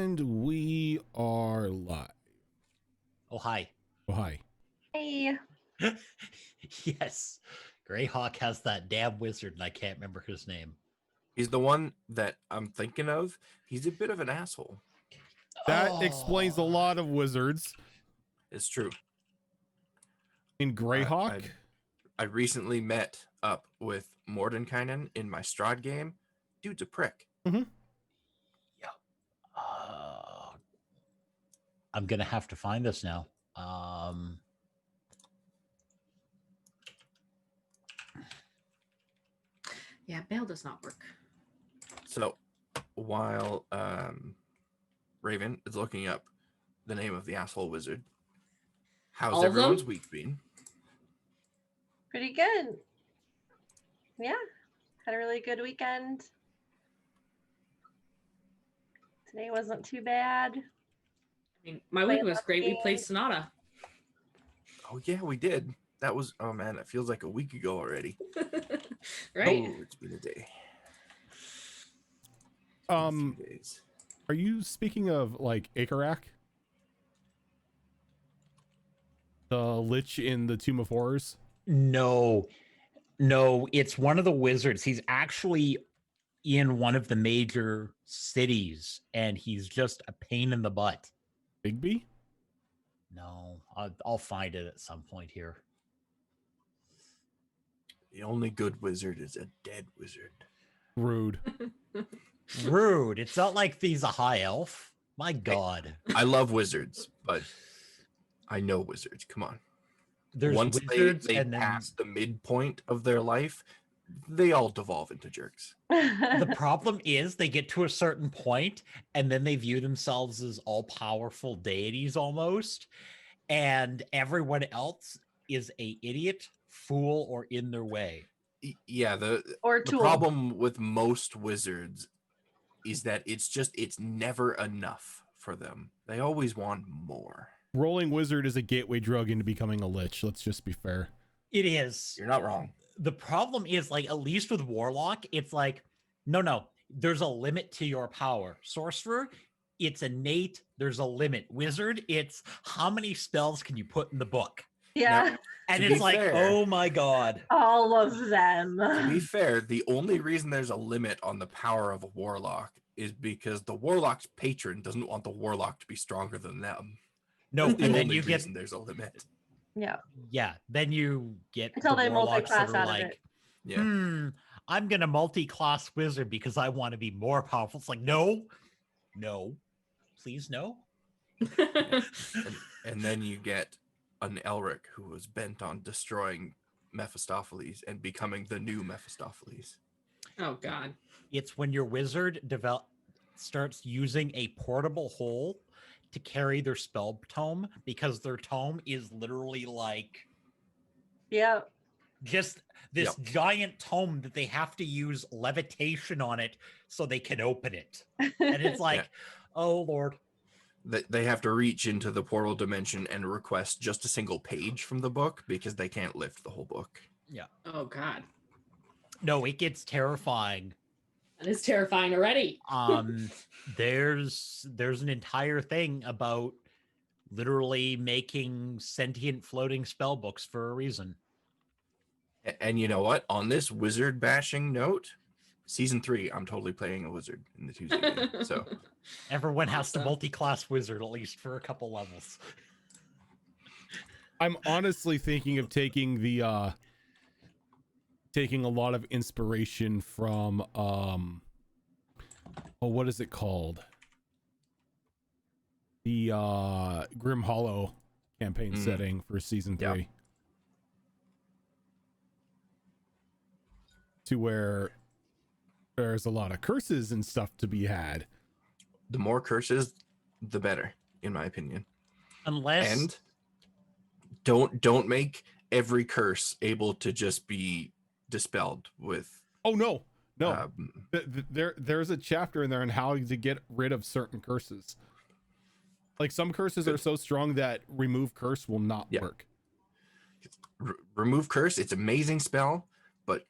And we are live. Oh, hi. Oh, hi. Hey. Yes. Greyhawk has that damn wizard, and I can't remember his name. He's the one that I'm thinking of. He's a bit of an asshole. That explains a lot of wizards. It's true. In Greyhawk? I recently met up with Mordenkainen in my Strahd game. Dude's a prick. Mm-hmm. Yeah. I'm going to have to find this now. Yeah, bail does not work. So while Raven is looking up the name of the asshole wizard, how's All of everyone's them? week been? Pretty good. Yeah. Had a really good weekend. Today wasn't too bad. I mean, my week was great. We played Sonata. Oh yeah, we did. That was, oh man, that feels like a week ago already. Right? Oh, it's been a day. Are you speaking of like Akarak? The Lich in the Tomb of Horrors? No, it's one of the wizards. He's actually in one of the major cities, and he's just a pain in the butt. Bigby? No, I'll find it at some point here. The only good wizard is a dead wizard. Rude. Rude. It's not like he's a high elf. My God. I love wizards, but I know wizards. Come on. There's Once wizards they and then pass the midpoint of their life, they all devolve into jerks. the problem is they get to a certain point and then they view themselves as all-powerful deities almost, and everyone else is a idiot, fool, or in their way. Yeah, the problem with most wizards is that it's never enough for them. They always want more. Rolling wizard is a gateway drug into becoming a lich. Let's just be fair. It is. You're not wrong. The problem is, like, at least with warlock, it's like, no, there's a limit to your power. Sorcerer, it's innate, there's a limit. Wizard, it's how many spells can you put in the book? Yeah. Now, and it's like, fair, oh my God. All of them. To be fair, the only reason there's a limit on the power of a warlock is because the warlock's patron doesn't want the warlock to be stronger than them. No, and then you get there's a limit. Yeah, then you get until the they warlocks that multi-class are out like, of it. Yeah. I'm gonna multi-class wizard because I want to be more powerful. It's like, no, please no. And then you get an Elric who was bent on destroying Mephistopheles and becoming the new Mephistopheles. Oh God. It's when your wizard starts using a portable hole to carry their spell tome, because their tome is literally like just this giant tome that they have to use levitation on it so they can open it. And it's like, oh Lord. They have to reach into the portal dimension and request just a single page from the book because they can't lift the whole book. Yeah. Oh God. No, it gets terrifying. That is terrifying already. There's an entire thing about literally making sentient floating spell books for a reason. And you know what? On this wizard bashing note, season 3, I'm totally playing a wizard in the Tuesday game. So everyone has to multi-class wizard at least for a couple levels. I'm honestly thinking of taking the taking a lot of inspiration from what is it called? The Grim Hollow campaign setting for season 3. Yep. To where there's a lot of curses and stuff to be had. The more curses, the better, in my opinion. And don't make every curse able to just be dispelled with. Oh no. There's a chapter in there on how to get rid of certain curses. Like some curses are so strong that remove curse will not work. Remove curse, it's an amazing spell, but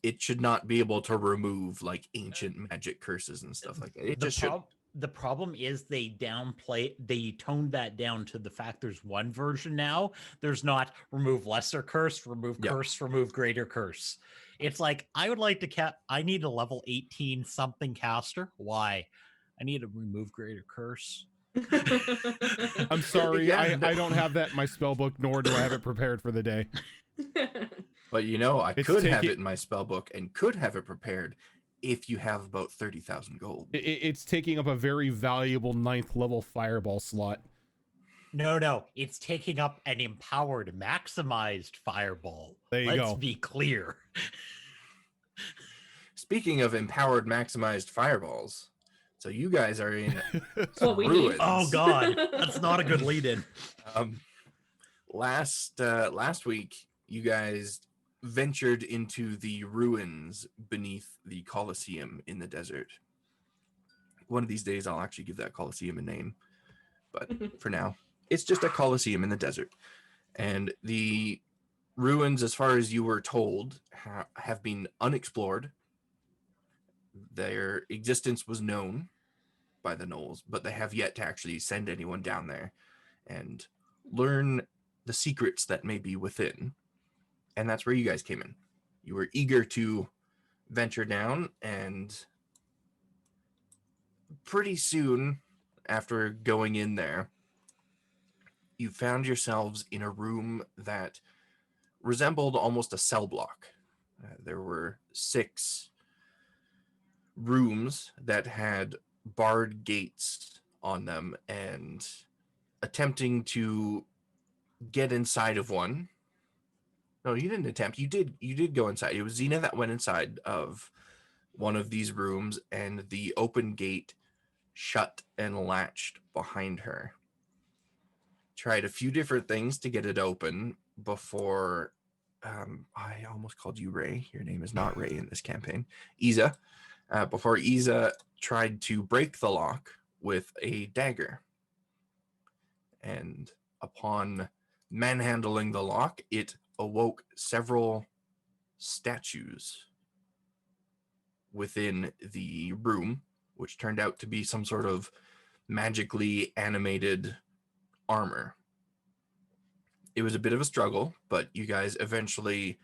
it should not be able to remove like ancient magic curses and stuff like that. It just should. the problem is they toned that down to the fact there's one version now. There's not remove lesser curse, remove Yeah. curse, remove greater curse. It's like, I would like to I need a level 18 something caster. Why? I need to remove greater curse. I'm sorry, Yeah, I don't have that in my spell book, nor do I have it prepared for the day. But I It's could have taking- it in my spell book and could have it prepared if you have about 30,000 gold. It's taking up a very valuable 9th level fireball slot. No, it's taking up an empowered, maximized fireball. There you Let's go. be clear. Speaking of empowered, maximized fireballs, so you guys are in That's what we need. ruins. Oh God, that's not a good lead-in. Last week, you guys ventured into the ruins beneath the Colosseum in the desert. One of these days, I'll actually give that Colosseum a name, but for now, it's just a Colosseum in the desert. And the ruins, as far as you were told, have been unexplored. Their existence was known by the Gnolls, but they have yet to actually send anyone down there and learn the secrets that may be within. And that's where you guys came in. You were eager to venture down, and pretty soon after going in there, you found yourselves in a room that resembled almost a cell block. There were 6 rooms that had barred gates on them, and attempting to get inside of one. No, you didn't attempt. You did go inside. It was Xena that went inside of one of these rooms, and the open gate shut and latched behind her. Tried a few different things to get it open before I almost called you Ray. Your name is not Ray in this campaign. Isa. Before Isa tried to break the lock with a dagger. And upon manhandling the lock, it awoke several statues within the room, which turned out to be some sort of magically animated armor. It was a bit of a struggle, but you guys eventually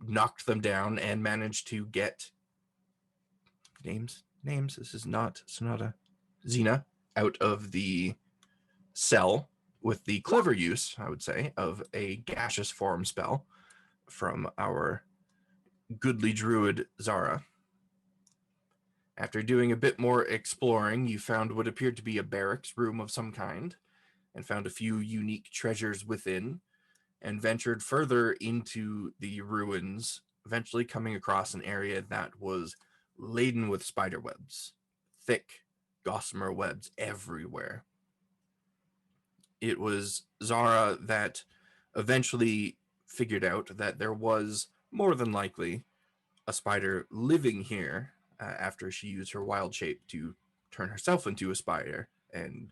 knocked them down and managed to get names. This is not Sonata. Xena out of the cell with the clever use, I would say, of a gaseous form spell from our goodly druid Zara. After doing a bit more exploring, you found what appeared to be a barracks room of some kind, and found a few unique treasures within, and ventured further into the ruins, eventually coming across an area that was laden with spider webs, thick gossamer webs everywhere. It was Zara that eventually figured out that there was more than likely a spider living here after she used her wild shape to turn herself into a spider. And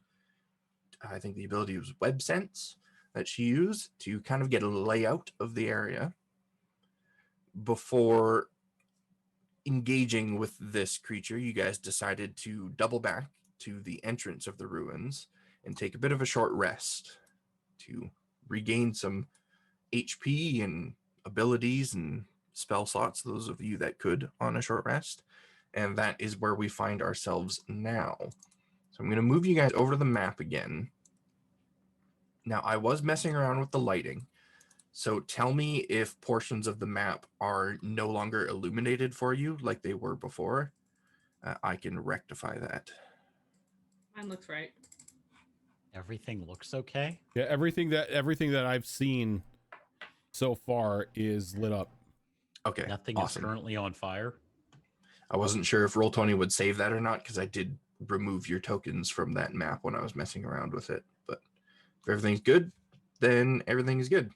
I think the ability was web sense that she used to kind of get a layout of the area before engaging with this creature. You guys decided to double back to the entrance of the ruins and take a bit of a short rest to regain some HP and abilities and spell slots, those of you that could on a short rest. And that is where we find ourselves now. So I'm going to move you guys over to the map again. Now, I was messing around with the lighting. So tell me if portions of the map are no longer illuminated for you like they were before. I can rectify that. Mine looks right. Everything looks okay. Yeah, everything that I've seen so far is lit up. Okay, Nothing awesome. is currently on fire. I wasn't sure if Roll20 would save that or not, because I did remove your tokens from that map when I was messing around with it. But if everything's good, then everything is good.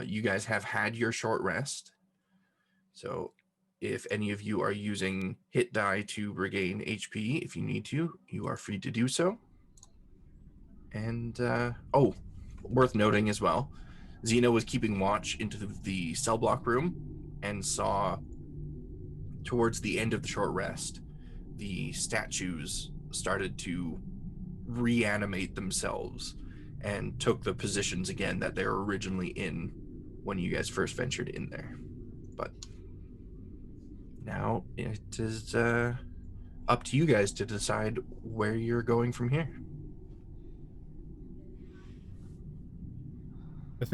You guys have had your short rest. So if any of you are using hit die to regain HP, if you need to, you are free to do so. And, worth noting as well, Xena was keeping watch into the cell block room and saw towards the end of the short rest, the statues started to reanimate themselves and took the positions again that they were originally in when you guys first ventured in there. But now it is up to you guys to decide where you're going from here. I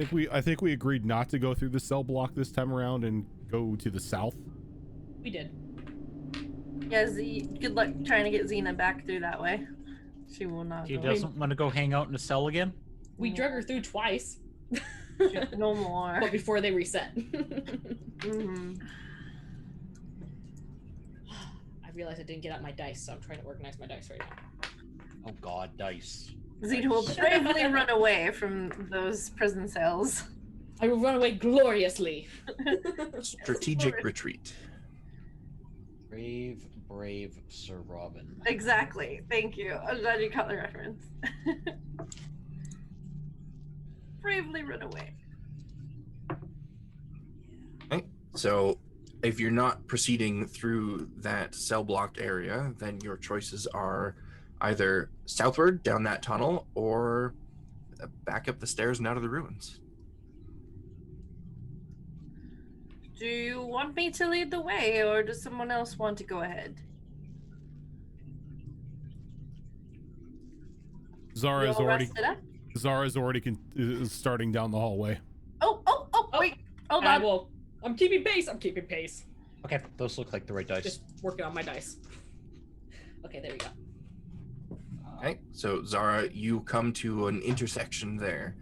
think we agreed not to go through the cell block this time around and go to the south. We did. Yeah, good luck trying to get Xena back through that way. She will not. She go. doesn't want to go hang out in a cell again? We drug her through twice. No more. But before they reset. Mhm. I realized I didn't get out my dice, so I'm trying to organize my dice right now. Oh god, dice. Xena will bravely run away from those prison cells. I will run away gloriously. Strategic retreat. Brave Sir Robin. Exactly. Thank you. I'm glad you caught the reference. Bravely run away. Okay, so if you're not proceeding through that cell blocked area, then your choices are either southward down that tunnel or back up the stairs and out of the ruins. Do you want me to lead the way, or does someone else want to go ahead? Zara You is all already rested up? is starting down the hallway. Oh, wait. Hold I on. will. I'm keeping pace. Okay, those look like the right dice. Just working on my dice. Okay, there we go. Okay, so Zara, you come to an intersection there,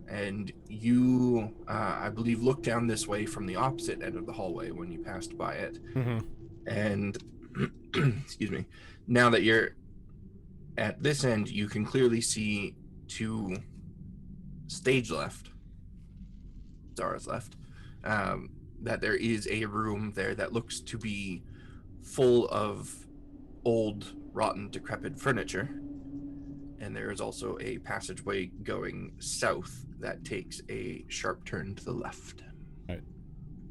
and you, I believe, look down this way from the opposite end of the hallway when you passed by it. Mm-hmm. And, excuse me, now that you're at this end, you can clearly see to stage left, Zara's left, that there is a room there that looks to be full of old, rotten, decrepit furniture. And there is also a passageway going south that takes a sharp turn to the left. All right.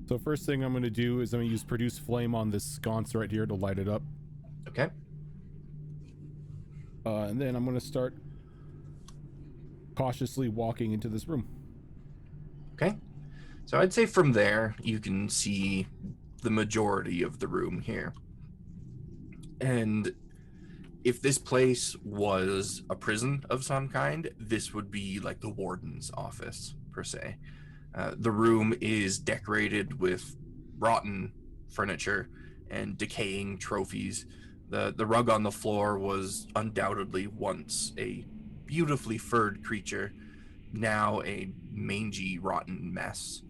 So first thing I'm going to do is I'm going to use Produce Flame on this sconce right here to light it up. Okay. And then I'm going to start cautiously walking into this room. Okay. So I'd say from there, you can see the majority of the room here. And if this place was a prison of some kind, this would be like the warden's office, per se. The room is decorated with rotten furniture and decaying trophies. The rug on the floor was undoubtedly once a beautifully furred creature, now a mangy, rotten mess.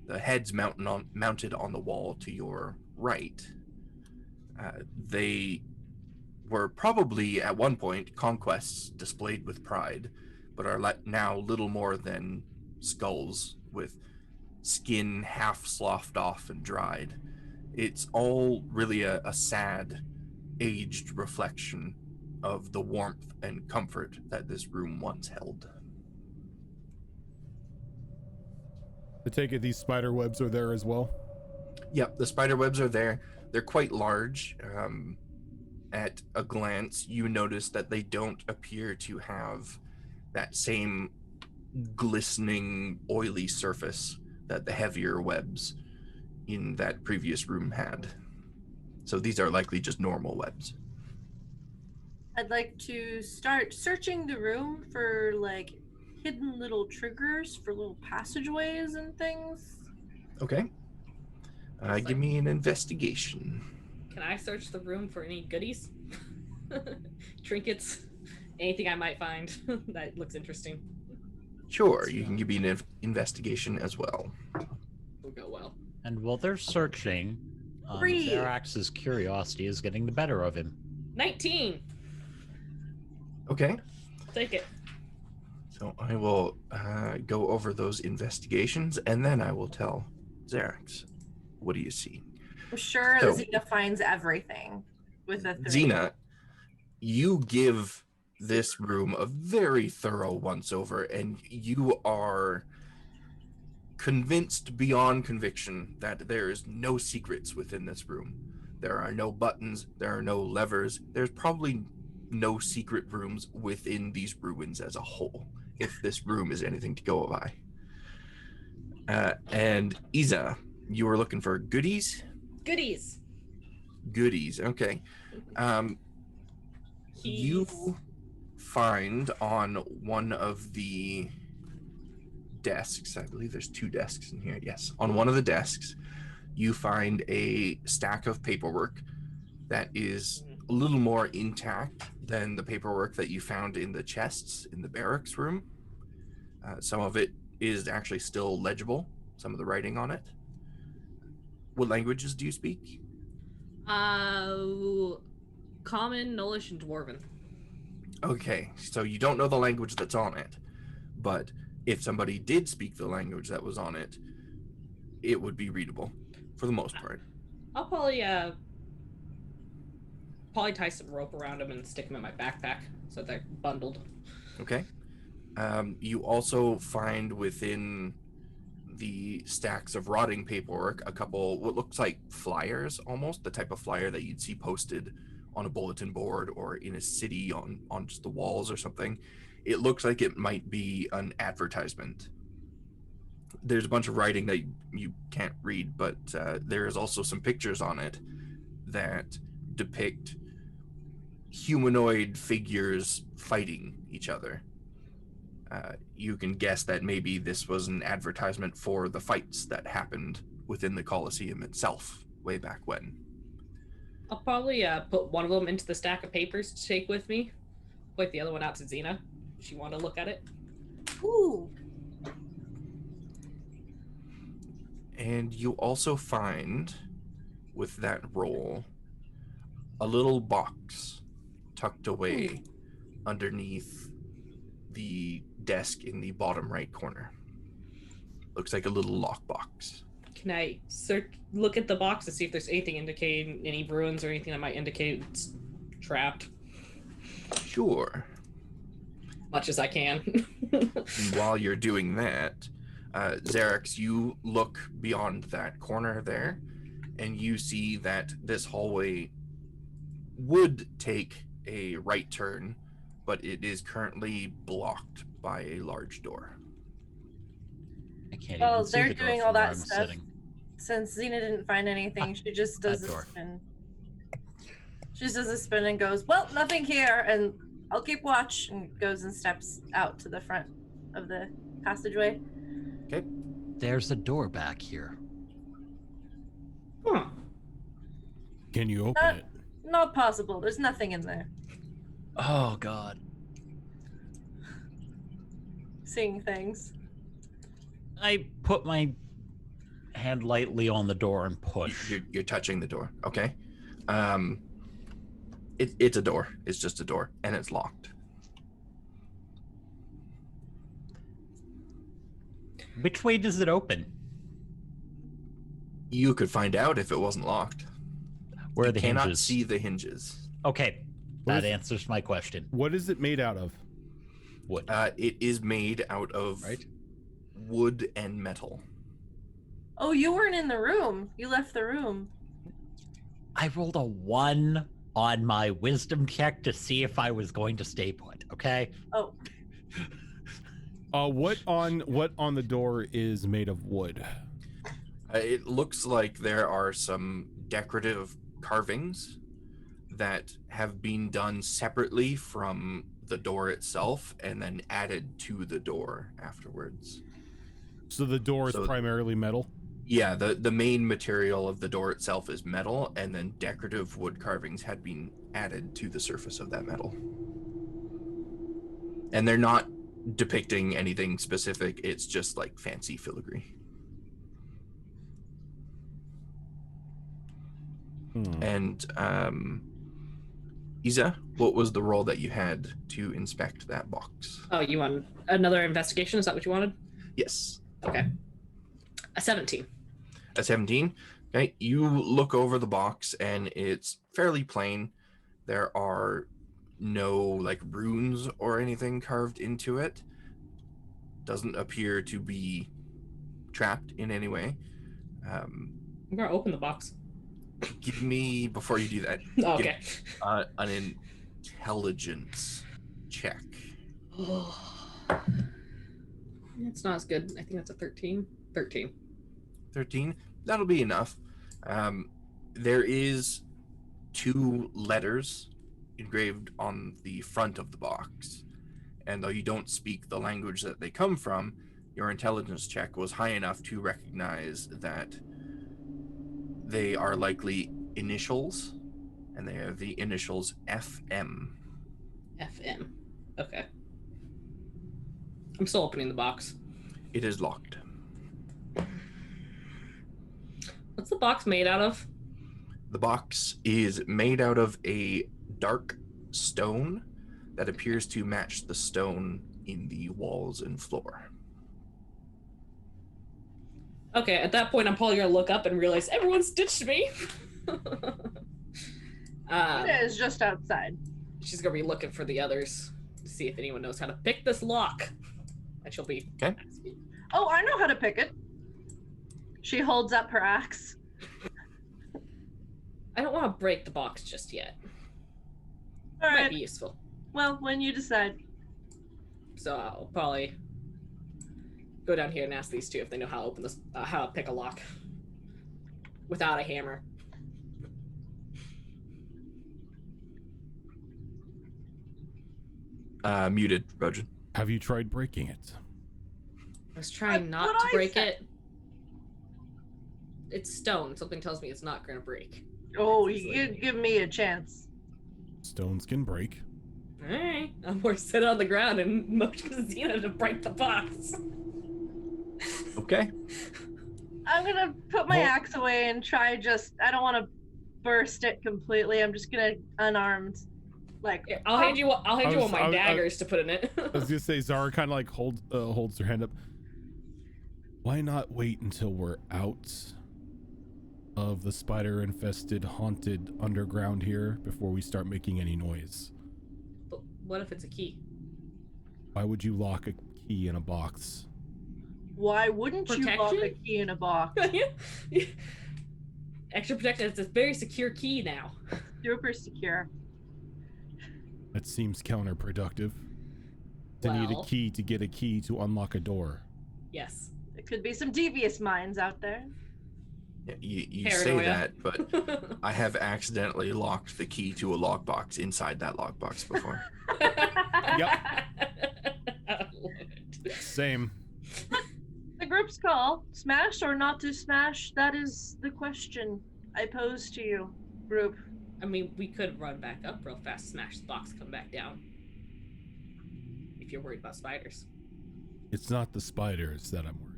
The heads mounted on the wall to your right. They were probably at one point conquests displayed with pride, but are now little more than skulls with skin half sloughed off and dried. It's all really a sad, aged reflection of the warmth and comfort that this room once held. I take it these spider webs are there as well. Yep, the spider webs are there. They're quite large. At a glance, you notice that they don't appear to have that same glistening, oily surface that the heavier webs in that previous room had. So these are likely just normal webs. I'd like to start searching the room for like hidden little triggers for little passageways and things. Okay. Give me an investigation. Can I search the room for any goodies? Trinkets? Anything I might find that looks interesting? Sure, you can give me an investigation as well. Will go well. And while they're searching, Three. Xerax's curiosity is getting the better of him. 19! Okay. Take it. So I will go over those investigations, and then I will tell Xerax. What do you see? I'm sure So- Xena finds everything with a 3. Xena, you give this room a very thorough once over, and you are convinced beyond conviction that there is no secrets within this room. There are no buttons, there are no levers, there's probably no secret rooms within these ruins as a whole, if this room is anything to go by. And Isa, you were looking for goodies? Goodies. Goodies, okay. You find on one of the desks, I believe there's 2 desks in here, yes. On one of the desks, you find a stack of paperwork that is a little more intact than the paperwork that you found in the chests in the barracks room. Some of it is actually still legible, some of the writing on it. What languages do you speak? Common, Gnollish, and Dwarven. Okay, so you don't know the language that's on it, but if somebody did speak the language that was on it, it would be readable for the most part. I'll probably tie some rope around them and stick them in my backpack so they're bundled. Okay. You also find within the stacks of rotting paperwork a couple what looks like flyers, almost the type of flyer that you'd see posted on a bulletin board or in a city on just the walls or something. It looks like it might be an advertisement. There's a bunch of writing that you can't read, but there is also some pictures on it that depict humanoid figures fighting each other. You can guess that maybe this was an advertisement for the fights that happened within the Colosseum itself way back when. I'll probably put one of them into the stack of papers to take with me. Point the other one out to Xena if she want to look at it. Ooh. And you also find, with that roll, a little box tucked away underneath the desk in the bottom right corner. Looks like a little lockbox. Can I look at the box to see if there's anything indicating any ruins or anything that might indicate it's trapped? Sure. Much as I can. While you're doing that, Xerix, you look beyond that corner there, and you see that this hallway would take a right turn, but it is currently blocked by a large door. I can't Well, even see they're the door doing from all where that I'm stuff. sitting. Since Xena didn't find anything, she just does that a door. spin. She just does a spin and goes, well, nothing here, and I'll keep watch, and goes and steps out to the front of the passageway. Okay. There's a door back here. Huh. Can you open it? Not possible. There's nothing in there. Oh God. Seeing things. I put my hand lightly on the door and push. You're touching the door, okay? It's a door. It's just a door, and it's locked. Which way does it open? You could find out if it wasn't locked. Where are the You cannot hinges? see the hinges. Okay, What that is- answers my question. What is it made out of? Wood. It is made out of Right. wood and metal. Oh, you weren't in the room. You left the room. I rolled a 1 on my wisdom check to see if I was going to stay put. Okay. Oh, What on the door is made of wood? It looks like there are some decorative carvings that have been done separately from the door itself and then added to the door afterwards. So the door is So- primarily metal. Yeah, the main material of the door itself is metal, and then decorative wood carvings had been added to the surface of that metal. And they're not depicting anything specific, it's just like fancy filigree. And Isa, what was the roll that you had to inspect that box? Oh, you want another investigation? Is that what you wanted? Yes. Okay. A 17. A 17. Okay, you look over the box and it's fairly plain. There are no like runes or anything carved into it. Doesn't appear to be trapped in any way. I'm going to open the box. Give me, before you do that, Oh, okay. an intelligence check. It's not as good. I think that's a 13. 13. 13. That'll be enough. There is 2 letters engraved on the front of the box. And though you don't speak the language that they come from, your intelligence check was high enough to recognize that they are likely initials, and they are the initials FM. FM. Okay. I'm still opening the box. It is locked. What's the box made out of? The box is made out of a dark stone that appears to match the stone in the walls and floor. Okay, at that point, I'm probably gonna look up and realize everyone's ditched me. It is just outside. She's gonna be looking for the others to see if anyone knows how to pick this lock. And she'll be Okay. Oh, I know how to pick it. She holds up her axe. I don't want to break the box just yet. All Might right. be useful. Well, when you decide. So I'll probably go down here and ask these two if they know how to open this, how to pick a lock without a hammer. Muted, Rojan. Have you tried breaking it? I was trying That's not what to I break said. it. It's stone. Something tells me it's not gonna break. Oh, It's you like- give me a chance. Stones can break. Alright. I'm more sit on the ground and motion Xena to break the box. Okay. I'm gonna put my Well- axe away and try I don't want to burst it completely. I'm just gonna unarmed, like. Here, I'll hand you one of my I was- daggers to put in it. I was gonna say Zara kind of like holds her hand up. Why not wait until we're out of the spider-infested, haunted underground here before we start making any noise? But what if it's a key? Why would you lock a key in a box? Why wouldn't you lock a Protection? key in a box? Extra protection. It's a very secure key now. Super secure. That seems counterproductive. To need a Well- key to get a key to unlock a door. Yes. There could be some devious minds out there. Yeah, you say Paranoia. that, but I have accidentally locked the key to a lockbox inside that lockbox before. Same. The group's call. Smash or not to smash? That is the question I pose to you, group. I mean, we could run back up real fast, smash the box, come back down. If you're worried about spiders. It's not the spiders that I'm worried.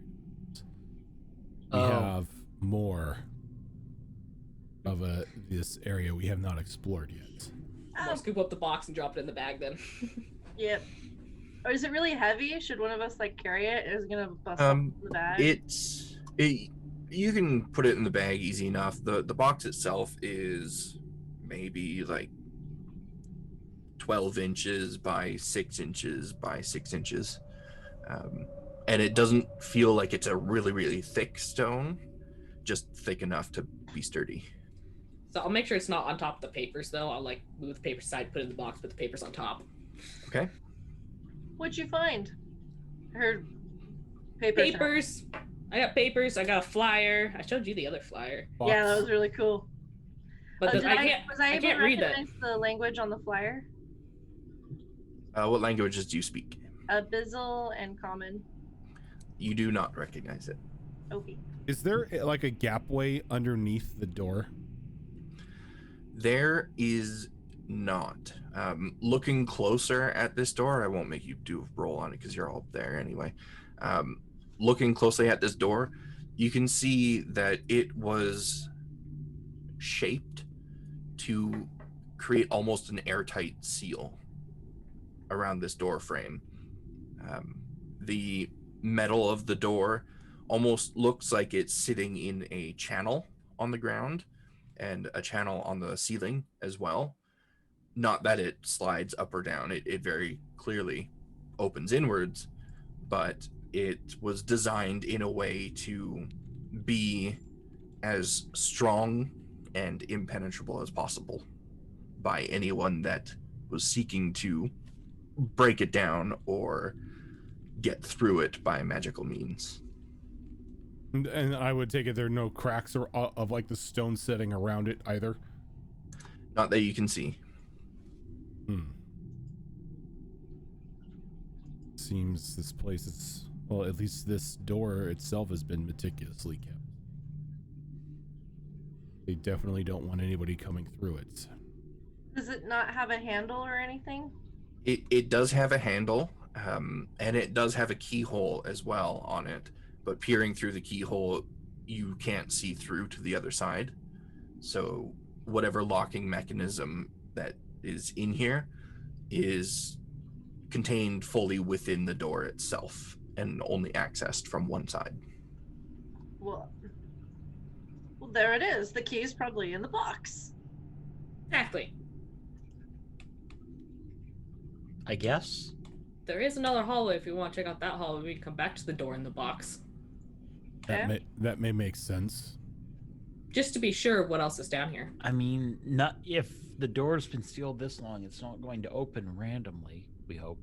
We Oh. have more of this area we have not explored yet. I'll scoop up the box and drop it in the bag then. Yep. Or is it really heavy? Should one of us like carry it? Is it gonna bust up in the bag? You can put it in the bag easy enough. The box itself is maybe like 12 inches by 6 inches by 6 inches. And it doesn't feel like it's a really, really thick stone, just thick enough to be sturdy. So I'll make sure it's not on top of the papers though. I'll like move the paper side, put it in the box, put the papers on top. Okay. What'd you find? Her papers. Papers. I got papers. I got a flyer. I showed you the other flyer, Yeah, that was really cool. but Did I can't. was I able can't to read that. recognize the language on the flyer? What languages do you speak? Abyssal and common. You do not recognize it. Okay. Is there like a gapway underneath the door? There is not. Looking closer at this door, I won't make you do a roll on it because you're all there anyway. Looking closely at this door, you can see that it was shaped to create almost an airtight seal around this door frame. The metal of the door almost looks like it's sitting in a channel on the ground and a channel on the ceiling as well. Not that it slides up or down, it very clearly opens inwards, but it was designed in a way to be as strong and impenetrable as possible by anyone that was seeking to break it down or get through it by magical means. And I would take it there are no cracks or of like the stone setting around it either. Not that you can see. Seems this place is, well, at least this door itself has been meticulously kept. They definitely don't want anybody coming through it. Does it not have a handle or anything? It does have a handle, and it does have a keyhole as well on it, but peering through the keyhole, you can't see through to the other side. So whatever locking mechanism that is in here is contained fully within the door itself and only accessed from one side. Well, there it is. The key is probably in the box. Exactly. I guess. There is another hallway if you want to check out that hallway. We can come back to the door in the box. That may make sense. Just to be sure of what else is down here. I mean, not if the door's been sealed this long, it's not going to open randomly, we hope.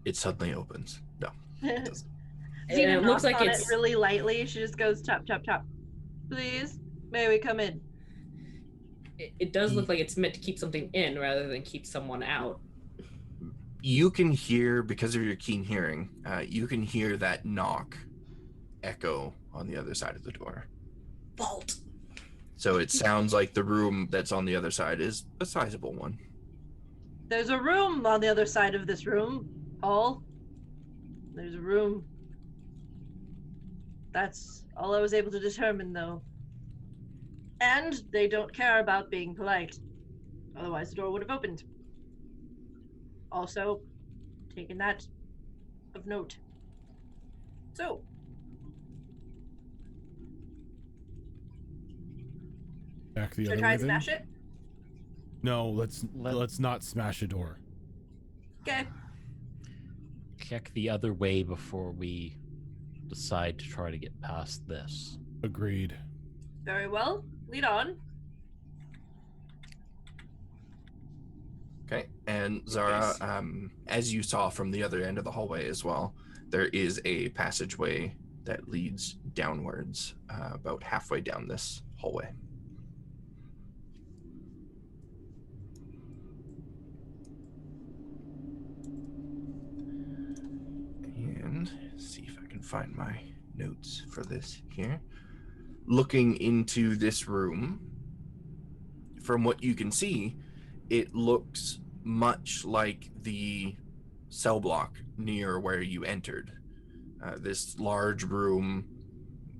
It suddenly opens. No, it doesn't. And Xena it looks knocks like on it's it really lightly. She just goes tap, tap, tap. Please, may we come in? it does look like it's meant to keep something in rather than keep someone out. You can hear, because of your keen hearing, you can hear that knock echo on the other side of the door. Vault. So it sounds like the room that's on the other side is a sizable one. There's a room on the other side of this room, Paul. There's a room. That's all I was able to determine, though. And they don't care about being polite. Otherwise, the door would have opened. Also, taking that of note. So, Back the should I other try way and then? smash it? No, let's not smash a door. Okay. Check the other way before we decide to try to get past this. Agreed. Very well. Lead on. Okay, and Zara, as you saw from the other end of the hallway as well, there is a passageway that leads downwards, about halfway down this hallway. And see if I can find my notes for this here. Looking into this room, from what you can see, it looks much like the cell block near where you entered. This large room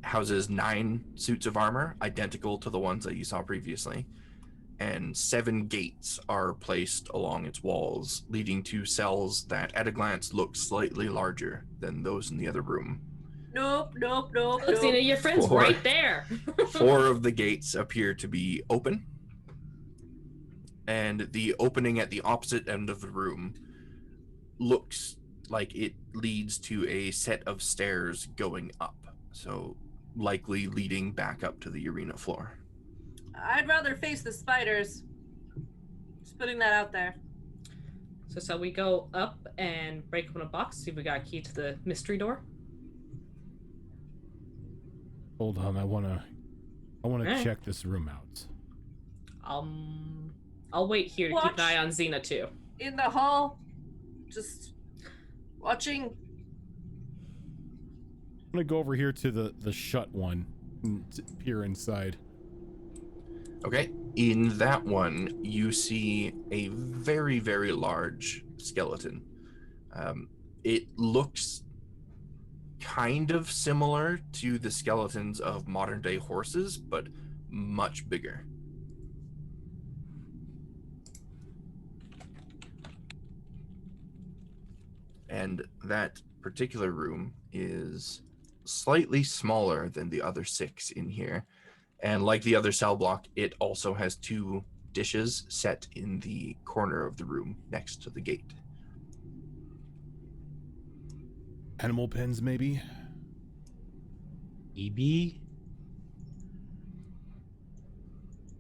houses 9 suits of armor, identical to the ones that you saw previously, and 7 gates are placed along its walls, leading to cells that at a glance look slightly larger than those in the other room. Nope. Look, Xena, your friend's Four. right there. 4 of the gates appear to be open, and the opening at the opposite end of the room looks like it leads to a set of stairs going up, so likely leading back up to the arena floor. I'd rather face the spiders. Just putting that out there. So shall we go up and break open a box, see if we got a key to the mystery door? Hold on, I wanna Alright. check this room out. I'll wait here to keep Watch. an eye on Xena too. In the hall. Just watching. I'm gonna go over here to the shut one and peer inside. Okay, in that one, you see a very, very large skeleton. It looks kind of similar to the skeletons of modern day horses, but much bigger. And that particular room is slightly smaller than the other 6 in here. And like the other cell block, it also has 2 dishes set in the corner of the room next to the gate. Animal pens, maybe? EB?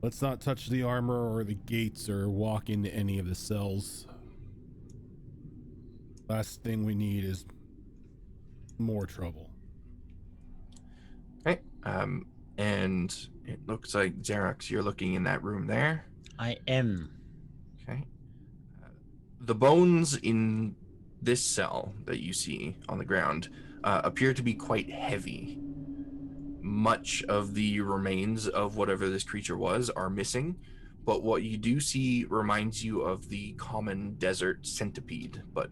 Let's not touch the armor or the gates or walk into any of the cells. Last thing we need is more trouble. Okay. And it looks like Xerox, you're looking in that room there. I am. Okay. The bones in this cell that you see on the ground appear to be quite heavy. Much of the remains of whatever this creature was are missing, but what you do see reminds you of the common desert centipede, but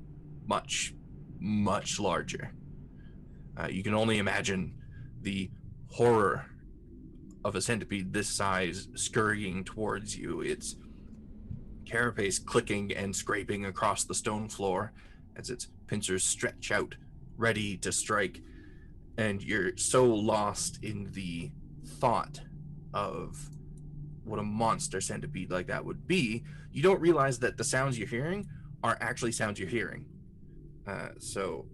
much, much larger. You can only imagine the horror of a centipede this size scurrying towards you. Its carapace clicking and scraping across the stone floor as its pincers stretch out, ready to strike. And you're so lost in the thought of what a monster centipede like that would be, you don't realize that the sounds you're hearing are actually sounds you're hearing. So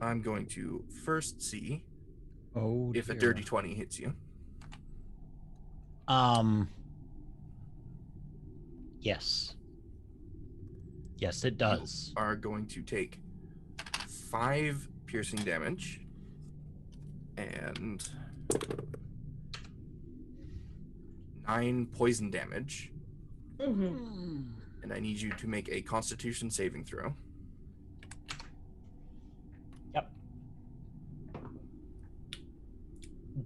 I'm going to first see if a dirty 20 hits you. Yes. Yes, it does. You are going to take 5 piercing damage and 9 poison damage. Mm-hmm. And I need you to make a Constitution saving throw. Yep.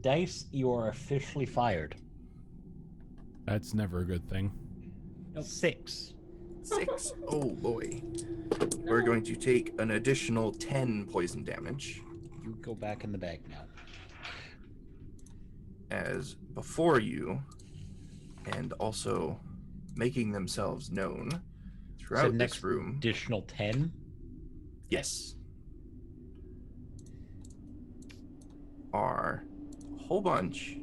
Dice, you are officially fired. That's never a good thing. Nope. 6. 6. Oh boy. We're going to take an additional 10 poison damage. You go back in the bag now. As before you, and also making themselves known throughout this room. Additional 10? Yes. Are a whole bunch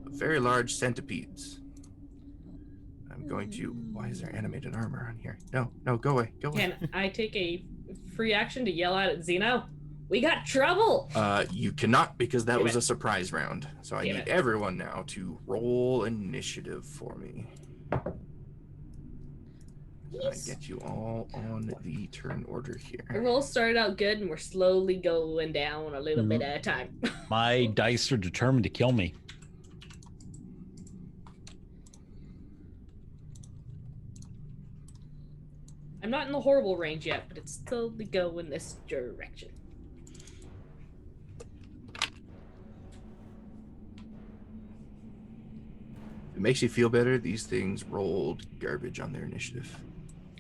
of very large centipedes. I'm going to... Why is there animated armor on here? No, go away, go away. Can I take a free action to yell out at Xeno? We got trouble! You cannot, because that was a surprise round. So I need it. everyone now to roll initiative for me. I get you all on the turn order The here. roll started out good, and we're slowly going down a little bit at a time. My dice are determined to kill me. I'm not in the horrible range yet, but it's slowly going this direction. If it makes you feel better, these things rolled garbage on their initiative.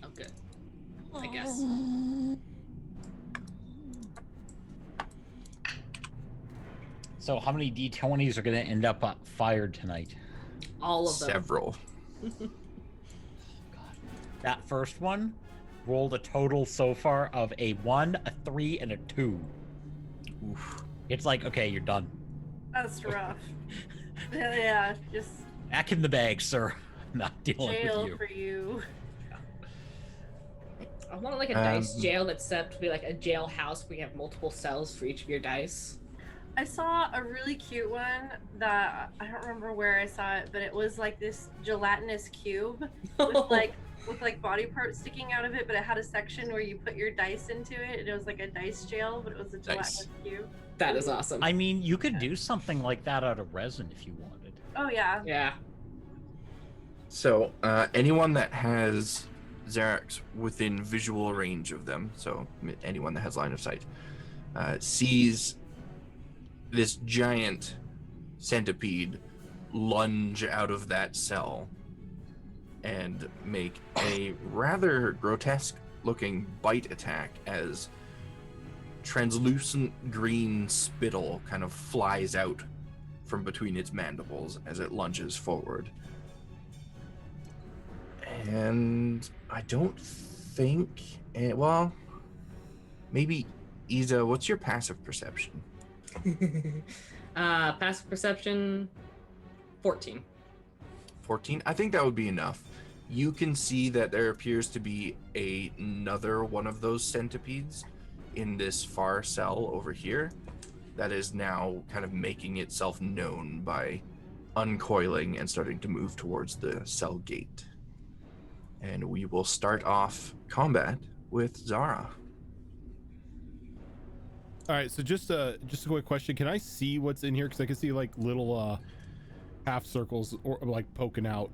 Oh, good. I guess. So how many D20s are going to end up fired tonight? All of them. Several. That first one rolled a total so far of a 1, a 3, and a 2. Oof. It's like, okay, you're done. That's rough. Yeah, just Back in the bag, sir. I'm not dealing jail with you. for you. I want like a dice jail that's set up to be like a jail house where you have multiple cells for each of your dice. I saw a really cute one that I don't remember where I saw it, but it was like this gelatinous cube with like body parts sticking out of it, but it had a section where you put your dice into it, and it was like a dice jail, but it was a gelatinous cube. That is awesome. I mean, you could do something like that out of resin if you wanted. Oh yeah. Yeah. So, anyone that has Xerax within visual range of them, so anyone that has line of sight, sees this giant centipede lunge out of that cell and make a rather grotesque looking bite attack as translucent green spittle kind of flies out from between its mandibles as it lunges forward. And I don't think, well, maybe Isa, what's your passive perception? Passive perception 14. 14? I think that would be enough. You can see that there appears to be another one of those centipedes in this far cell over here that is now kind of making itself known by uncoiling and starting to move towards the cell gate. And we will start off combat with Zara. All right, so just a quick question. Can I see what's in here? Because I can see like little half circles or like poking out.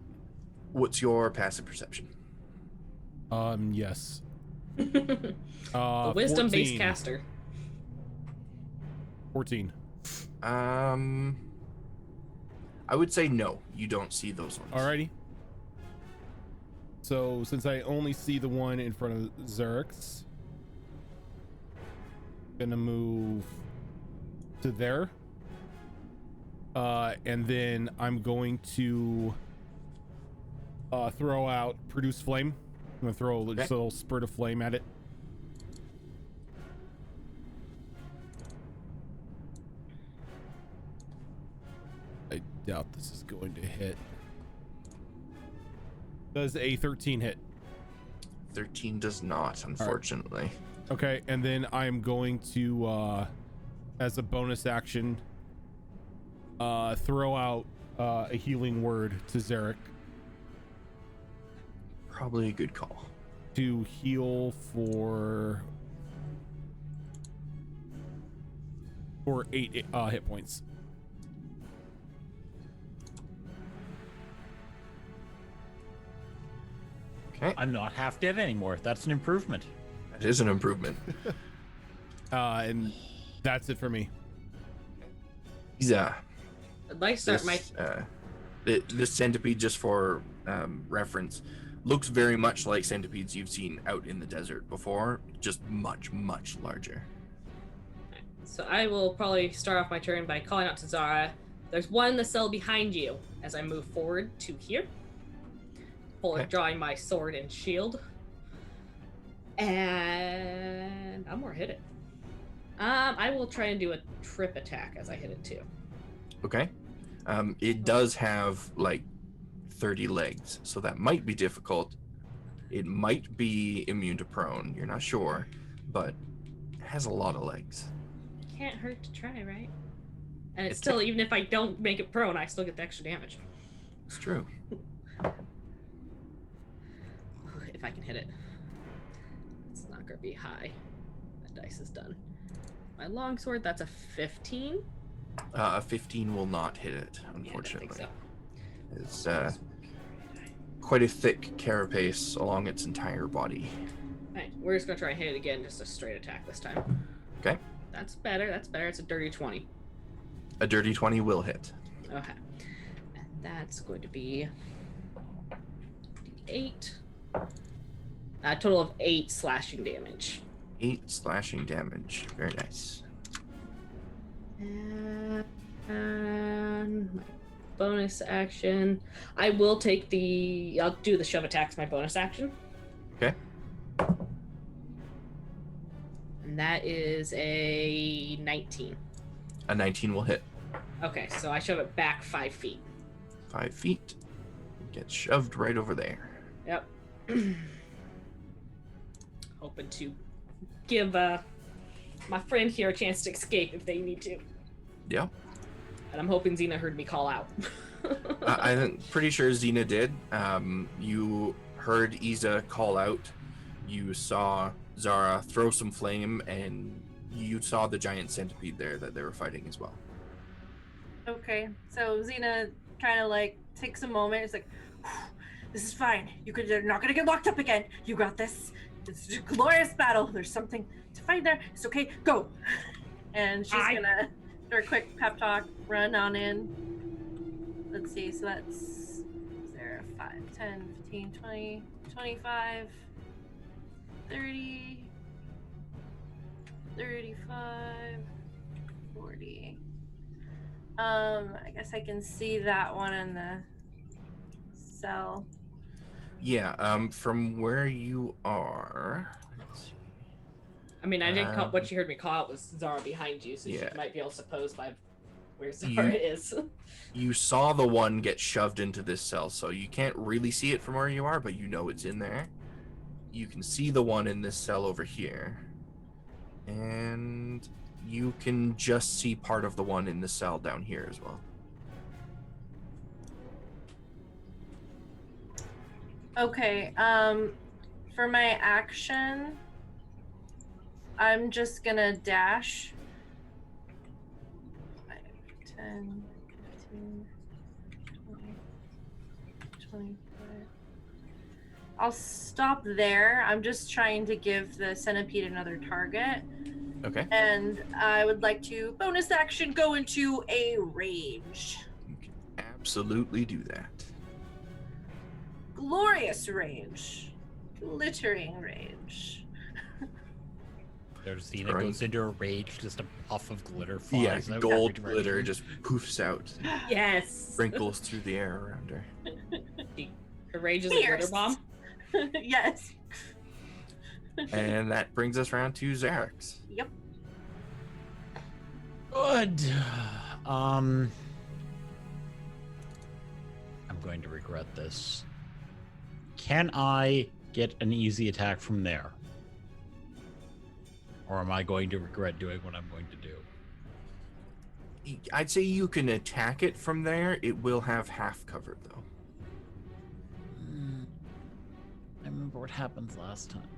What's your passive perception? Yes. The wisdom-based 14. caster. 14. I would say no, you don't see those ones. Alrighty. So since I only see the one in front of Xerix, gonna move to there. And then I'm going to throw out produce flame. I'm gonna throw just a little spurt of flame at it. I doubt this is going to hit. Does a 13 hit? 13 does not, unfortunately. Okay, and then I'm going to, as a bonus action, throw out a healing word to Zarek Probably a good call. to heal for 8 hit points. Okay, I'm not half dead anymore. That's an improvement. that is an improvement. And that's it for me. Iza, I'd like to start this centipede, just for reference, looks very much like centipedes you've seen out in the desert before, just much, much larger. So I will probably start off my turn by calling out to Zara. There's one in the cell behind you as I move forward to here. Drawing my sword and shield. And I'm more hit it. I will try and do a trip attack as I hit it too. Okay. It does have like 30 legs, so that might be difficult. It might be immune to prone, you're not sure, but it has a lot of legs. Can't hurt to try, right? And it's still, even if I don't make it prone, I still get the extra damage. It's true. If I can hit it. It's not gonna be high. That dice is done. My longsword, that's a 15. A 15 will not hit it, unfortunately. Yeah, I don't think It's quite a thick carapace along its entire body. so. Alright, we're just gonna try and hit it again, just a straight attack this time. Okay. That's better, that's better. It's a dirty 20. A dirty 20 will hit. Okay. And that's going to be 8. A total of 8 slashing damage. 8 slashing damage. Very nice. And my bonus action. I'll do the shove attack as my bonus action. Okay. And that is a 19. A 19 will hit. Okay, so I shove it back 5 feet. 5 feet. Gets shoved right over there. Yep. Hoping to give my friend here a chance to escape if they need to. Yeah. And I'm hoping Xena heard me call out. I'm pretty sure Xena did. You heard Iza call out. You saw Zara throw some flame, and you saw the giant centipede there that they were fighting as well. Okay, so Xena kind of like takes a moment. It's like, this is fine. You're not gonna get locked up again. You got this. It's a glorious battle. There's something to find there. It's okay. Go. And she's gonna do a quick pep talk, run on in. Let's see. So that's 0, 5, 10, 15, 20, 25, 30, 35, 40. I guess I can see that one in the cell. Yeah, from where you are. Let's see. I mean, I didn't call, what you heard me call out was Zara behind you, so Yeah. she might be able to suppose by where Zara is. You saw the one get shoved into this cell, so you can't really see it from where you are, but you know it's in there. You can see the one in this cell over here. And you can just see part of the one in the cell down here as well. Okay, for my action, I'm just gonna dash 5, 10, 15, 20, 25. I'll stop there. I'm just trying to give the centipede another target. Okay. And I would like to bonus action go into a rage. You can absolutely do that. Glorious rage. Glittering rage. There's Xena goes into a rage, just a puff of glitter Yeah, flies out gold every glitter direction. just poofs out, Yes. sprinkles through the air around her. Her rage is a glitter Pierced. bomb. Yes. And that brings us around to Xerax. Yep. Good. I'm going to regret this. Can I get an easy attack from there? Or am I going to regret doing what I'm going to do? I'd say you can attack it from there. It will have half cover, though. I remember what happened last time.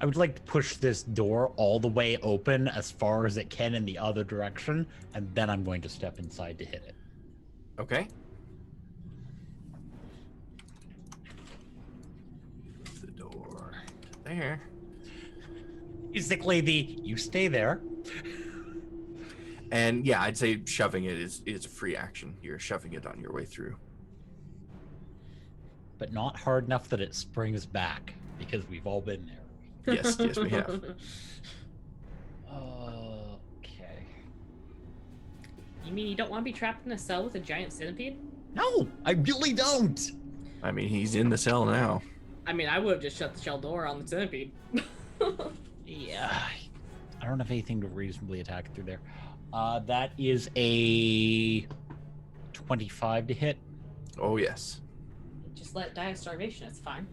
I would like to push this door all the way open as far as it can in the other direction, and then I'm going to step inside to hit it. Okay. The door there. Basically, you stay there. And yeah, I'd say shoving it is a free action. You're shoving it on your way through. But not hard enough that it springs back, because we've all been there. Yes, yes, we have. Okay. You mean you don't want to be trapped in a cell with a giant centipede? No, I really don't. I mean, he's in the cell now. I mean, I would have just shut the shell door on the centipede. Yeah, I don't have anything to reasonably attack through there. That is a 25 to hit. Oh, yes. Just let it die of starvation. It's fine.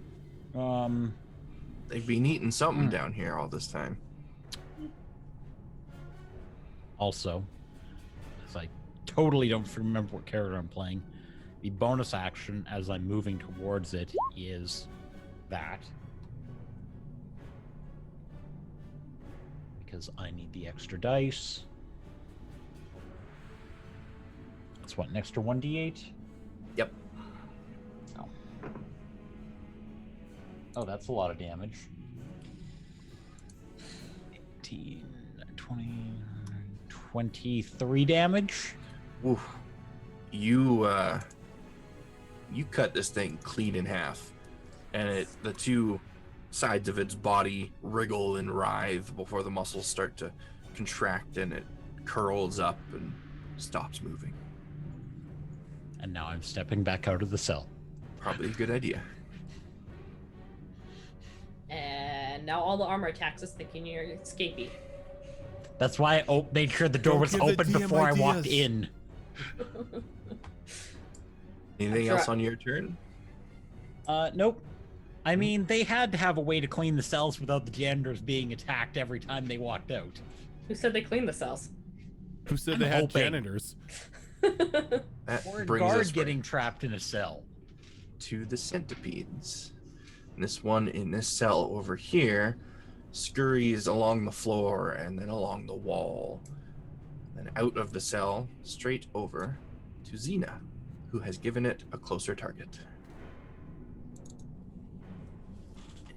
They've been eating something down here all this time. Also, as I totally don't remember what character I'm playing, the bonus action as I'm moving towards it is that. Because I need the extra dice. That's what, an extra 1d8? Yep. Oh. Oh, that's a lot of damage. 18, 20, 23 damage. Ooh. You cut this thing clean in half. And the two sides of its body wriggle and writhe before the muscles start to contract, and it curls up and stops moving. And now I'm stepping back out of the cell. Probably a good idea. And now all the armor attacks us thinking you're escapee. That's why I made sure the door Don't was give the open DM before I walked ideas. in. Anything I'm else sure- on your turn? Nope. I mean, they had to have a way to clean the cells without the janitors being attacked every time they walked out. Who said they cleaned the cells? Who said I'm they had hoping. janitors? That Or a brings guard us getting trapped in a cell. to the centipedes. And this one in this cell over here scurries along the floor and then along the wall. Then out of the cell, straight over to Xena, who has given it a closer target.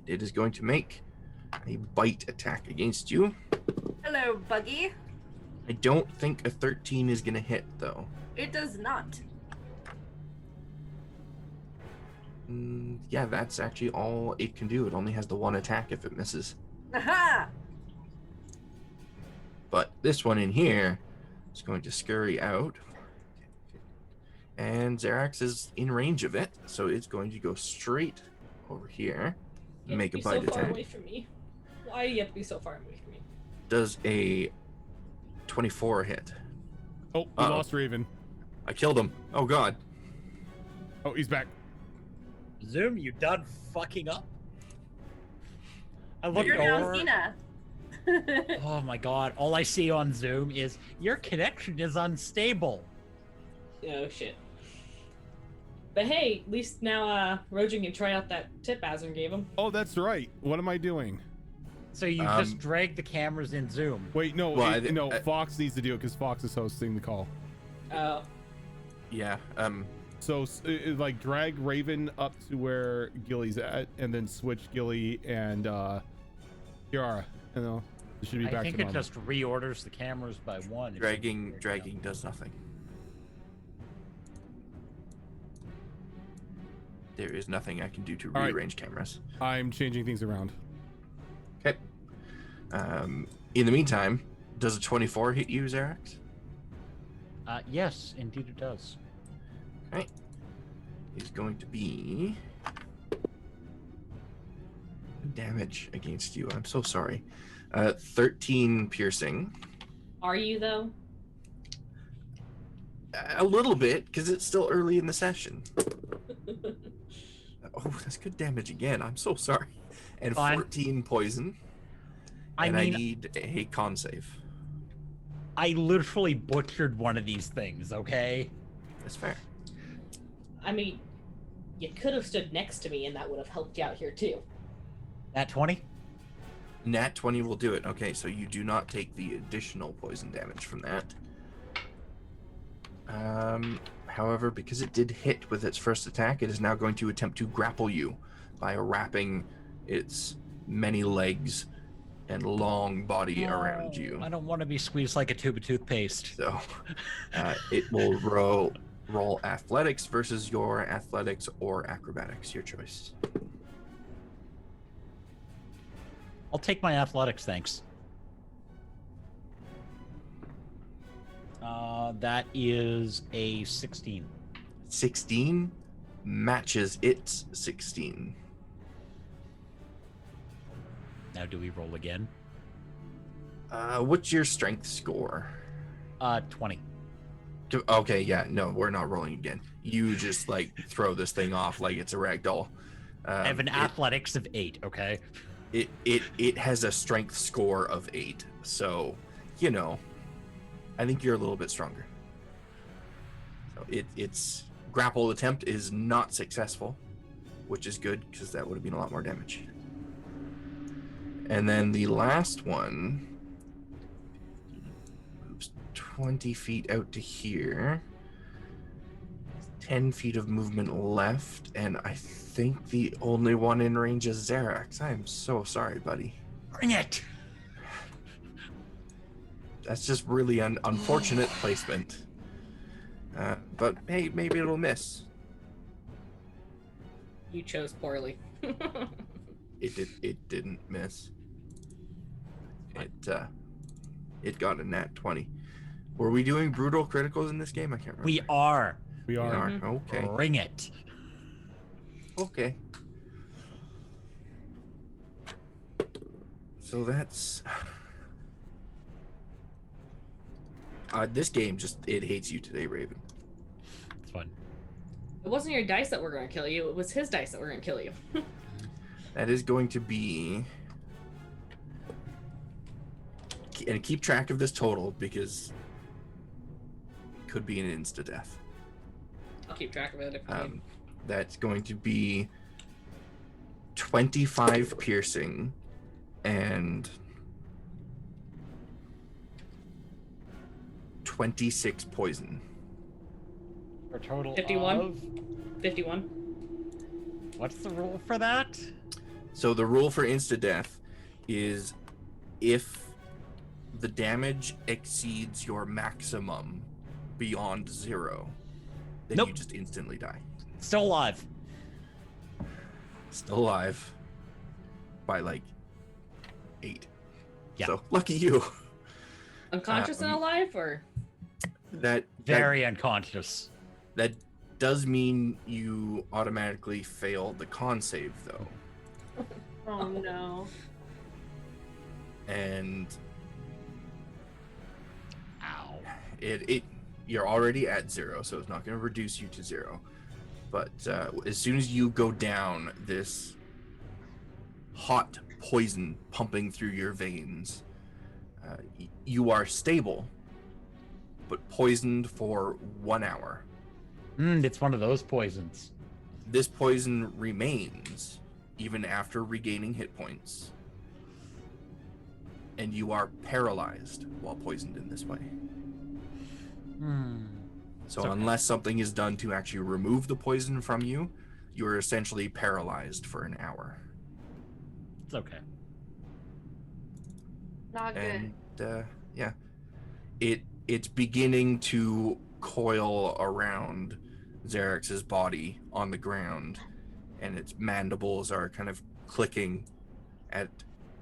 It is going to make a bite attack against you. Hello, Buggy. I don't think a 13 is going to hit, though. It does not. Yeah, that's actually all it can do. It only has the one attack if it misses. Aha! But this one in here is going to scurry out. And Xerax is in range of it, so it's going to go straight over here and make a bite so far attack. away from me. Why do you have to be so far away from me? Does a 24 hit. Oh, we Uh-oh. lost Raven. I killed him. Oh, God. Oh, he's back. Zoom, you done fucking up? I looked You're now over. Xena. Oh my god! All I see on Zoom is your connection is unstable. Oh shit. But hey, at least now Rojin can try out that tip Azrin gave him. Oh, that's right. What am I doing? So you just drag the cameras in Zoom. Wait, no, Well, no. Fox needs to do it because Fox is hosting the call. Oh. Yeah. So like drag Raven up to where Gilly's at, and then switch Gilly and Kiara. You know, it should be back I think to it normal. just reorders the cameras by one. Dragging does nothing. There is nothing I can do to All right. rearrange cameras. I'm changing things around. Okay. In the meantime, does a 24 hit you, Xerax? Yes, indeed it does. Okay. It's going to be damage against you. I'm so sorry. 13 piercing. Are you though? A little bit, because it's still early in the session. Oh, that's good damage again. I'm so sorry. And Fine. 14 poison. I And mean, I need a con save. I literally butchered one of these things, okay? That's fair. I mean, you could have stood next to me and that would have helped you out here too. Nat 20? Nat 20 will do it. Okay, so you do not take the additional poison damage from that. However, because it did hit with its first attack, it is now going to attempt to grapple you by wrapping its many legs and long body around you. I don't want to be squeezed like a tube of toothpaste. So it will roll athletics versus your athletics or acrobatics, your choice. I'll take my athletics, thanks. That is a 16. 16 matches its 16. Now do we roll again? What's your strength score? 20. Okay, yeah, no, we're not rolling again. You just like throw this thing off like it's a rag doll. I have an athletics of 8, okay? It has a strength score of 8, so you know, I think you're a little bit stronger. So its grapple attempt is not successful, which is good because that would have been a lot more damage. And then the last one moves 20 feet out to here. 10 feet of movement left, and I think the only one in range is Xerax. I am so sorry, buddy. Bring it! That's just really an unfortunate placement. But hey, maybe it'll miss. You chose poorly. It didn't miss. It got a nat 20. Were we doing brutal criticals in this game? I can't remember. We are. We are. Okay. Bring it. Okay. So that's this game just it hates you today, Raven. It's fun. It wasn't your dice that were going to kill you. It was his dice that were going to kill you. That is going to be, and keep track of this total because it could be an insta death. I'll keep track of it if you need. That's going to be 25 piercing and 26 poison. For a total 51. of... 51. What's the rule for that? So the rule for insta death is if the damage exceeds your maximum beyond 0, then Nope. you just instantly die. Still alive. Still alive by like 8. Yeah. So lucky you. Unconscious and alive, or? Very unconscious. That does mean you automatically fail the con save though. Oh no. And Ow. you're already at 0, so it's not going to reduce you to 0. But as soon as you go down, this hot poison pumping through your veins You are stable, but poisoned for 1 hour. It's one of those poisons. This poison remains even after regaining hit points. And you are paralyzed while poisoned in this way. So Okay. unless something is done to actually remove the poison from you, you are essentially paralyzed for an hour. It's okay. Not good. And yeah, it's beginning to coil around Xerx's body on the ground, and its mandibles are kind of clicking at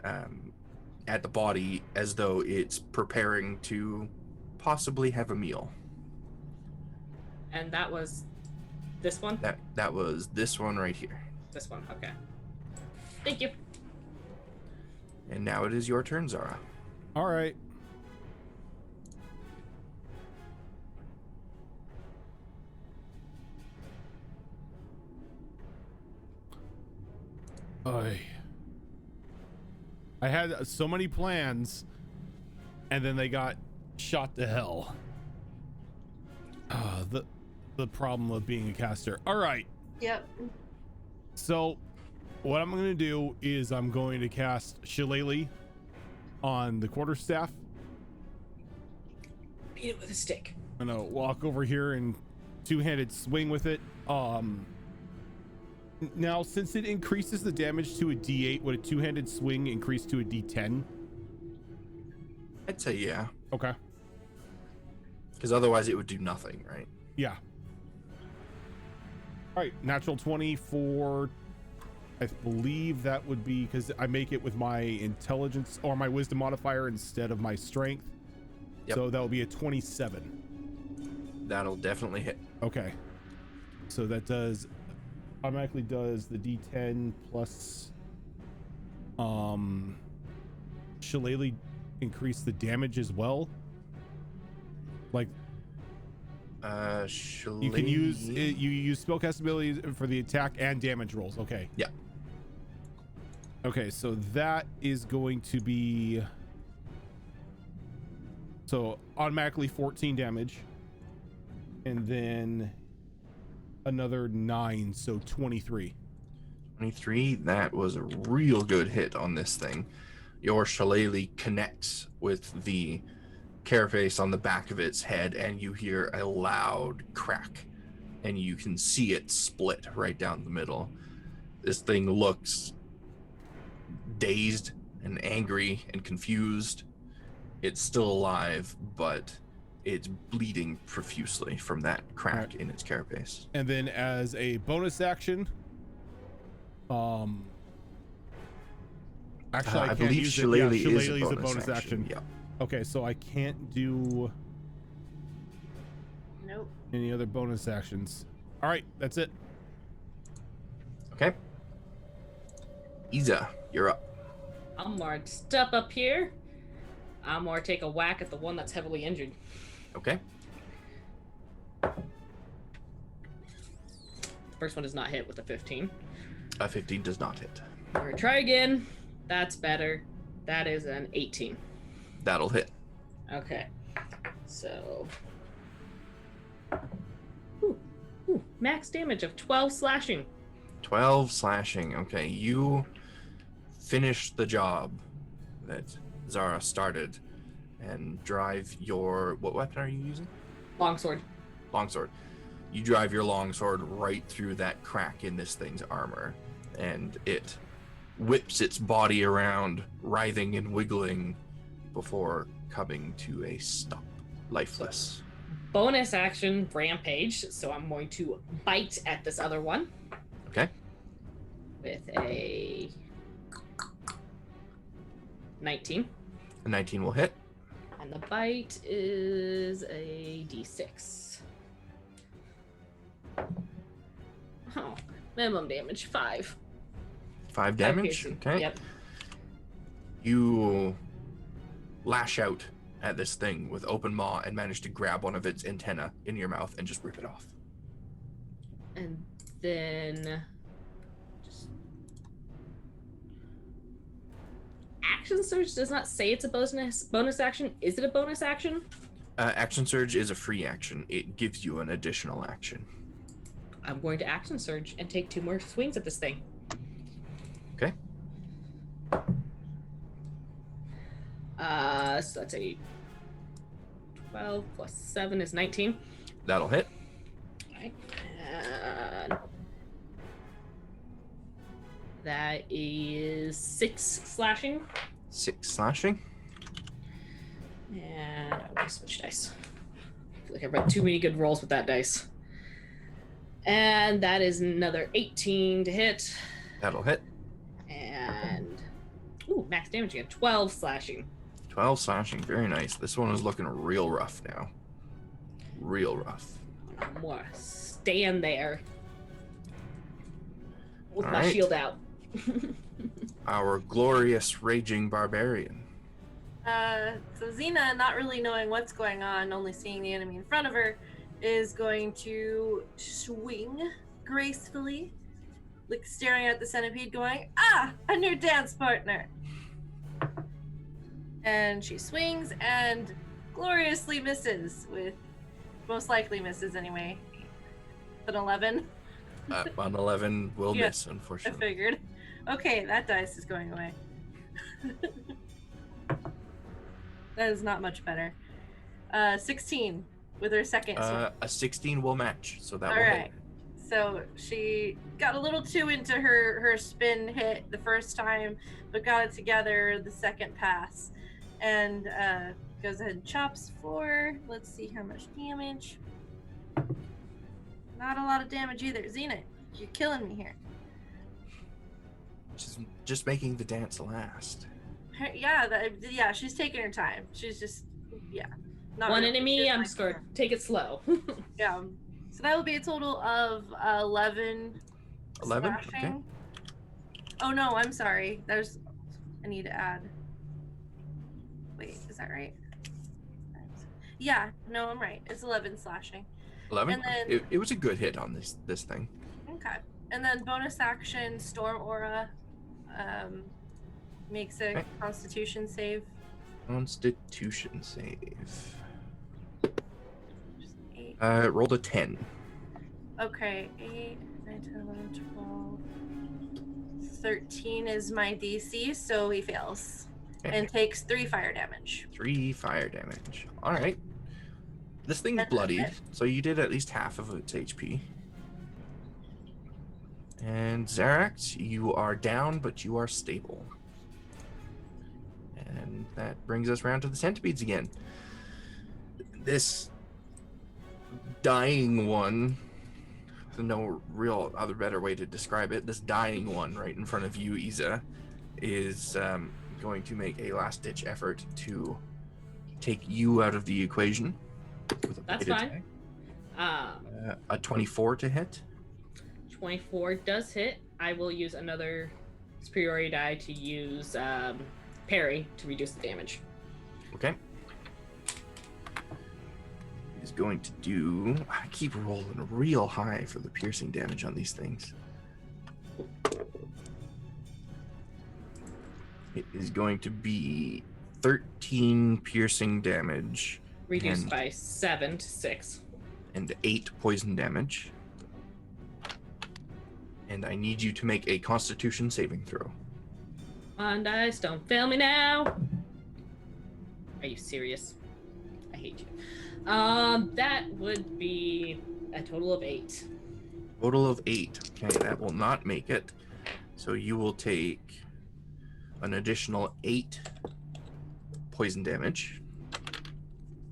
the body as though it's preparing to possibly have a meal. And that was this one? That was this one right here. This one, okay. Thank you. And now it is your turn, Zara. All right. I had so many plans, and then they got shot to hell. The problem of being a caster. All right. Yep. So what I'm going to do is I'm going to cast Shillelagh on the quarterstaff. Beat it with a stick. I'm going to walk over here and two-handed swing with it. Now, since it increases the damage to a D8, would a two-handed swing increase to a D10? I'd say yeah. Okay. Because otherwise it would do nothing, right? Yeah. All right, natural 20 for, I believe that would be because I make it with my intelligence or my wisdom modifier instead of my strength. Yep. So that will be a 27. That'll definitely hit. Okay. So that automatically does the D10 plus Shillelagh increase the damage as well. Like you can use it, you use spellcast abilities for the attack and damage rolls. Okay. Yeah. Okay, so that is going to be automatically 14 damage, and then another 9, so 23. 23. That was a real good hit on this thing. Your Shillelagh connects with the carapace on the back of its head, and you hear a loud crack, and you can see it split right down the middle. This thing looks dazed and angry and confused. It's still alive, but it's bleeding profusely from that crack in its carapace. And then as a bonus action, actually I believe use Shillelagh is a bonus action. Yeah. Okay, so I can't do Nope. any other bonus actions. All right, that's it. Okay. Iza, you're up. I'm gonna step up here. I'm gonna take a whack at the one that's heavily injured. Okay. First one does not hit with a 15. A 15 does not hit. We're gonna try again. That's better. That is an 18. That'll hit. Okay. So. Max damage of 12 slashing. 12 slashing. Okay, you finish the job that Zara started and drive your... What weapon are you using? Longsword. Longsword. You drive your longsword right through that crack in this thing's armor, and it whips its body around, writhing and wiggling before coming to a stop, lifeless. Bonus action, rampage. So I'm going to bite at this other one. Okay. With a 19. A 19 will hit. And the bite is a d6. Oh, minimum damage, 5. 5 damage? piercing. Okay. Yep. You lash out at this thing with open maw and manage to grab one of its antenna in your mouth and just rip it off. And then just action surge does not say it's a bonus action. Is it a bonus action? Action surge is a free action. It gives you an additional action. I'm going to action surge and take 2 more swings at this thing. Okay. So that's a 12 plus 7 is 19. That'll hit. Right. And that is 6 slashing. 6 slashing. And I'm going to switch dice. I feel like I've read too many good rolls with that dice. And that is another 18 to hit. That'll hit. And ooh, max damage again. 12 slashing. 12 slashing. Very nice. This one is looking real rough now. Real rough. I'm gonna stand there with All my right. shield out. Our glorious raging barbarian. So Xena, not really knowing what's going on, only seeing the enemy in front of her, is going to swing gracefully, like staring at the centipede, going, "Ah, a new dance partner!" And she swings and gloriously misses with, most likely misses anyway, an 11. An 11 will Yeah, miss, I unfortunately. figured. Okay, that dice is going away. That is not much better. 16 with her second swing. A 16 will match, so that All will right. hit. So she got a little too into her spin hit the first time, but got it together the second pass. And goes ahead and chops 4. Let's see how much damage. Not a lot of damage either. Xena, you're killing me here. Just making the dance last. Yeah, she's taking her time. She's just, not One really- enemy, just I'm like- just going to take it slow. Yeah. So that will be a total of 11. 11? Okay. slashing. Oh no, I'm sorry. I need to add. Wait, is that right? Yeah, no, I'm right. It's 11 slashing. 11? And then- It was a good hit on this thing. Okay. And then bonus action, Storm Aura makes a Okay. Constitution save. Constitution save. Just 8. Rolled a 10. Okay, 8, 9, 10, 11, 12. 13 is my DC, so he fails. Okay. And takes 3 fire damage. 3 fire damage. All right. This thing's That's bloodied, it. so you did at least half of its HP. And Zarax, you are down, but you are stable. And that brings us around to the centipedes again. This dying one, there's no real other better way to describe it. This dying one right in front of you, Isa, is going to make a last-ditch effort to take you out of the equation. With a That's bite fine. attack. A 24 to hit. 24 does hit. I will use another superiority die to use parry to reduce the damage. Okay. He's going to do. I keep rolling real high for the piercing damage on these things. It is going to be 13 piercing damage Reduced And- by 7 to 6. and 8 poison damage. And I need you to make a Constitution saving throw. On dice, don't fail me now. Are you serious? I hate you. That would be a total of 8. Total of 8. Okay, that will not make it. So you will take an additional 8 poison damage.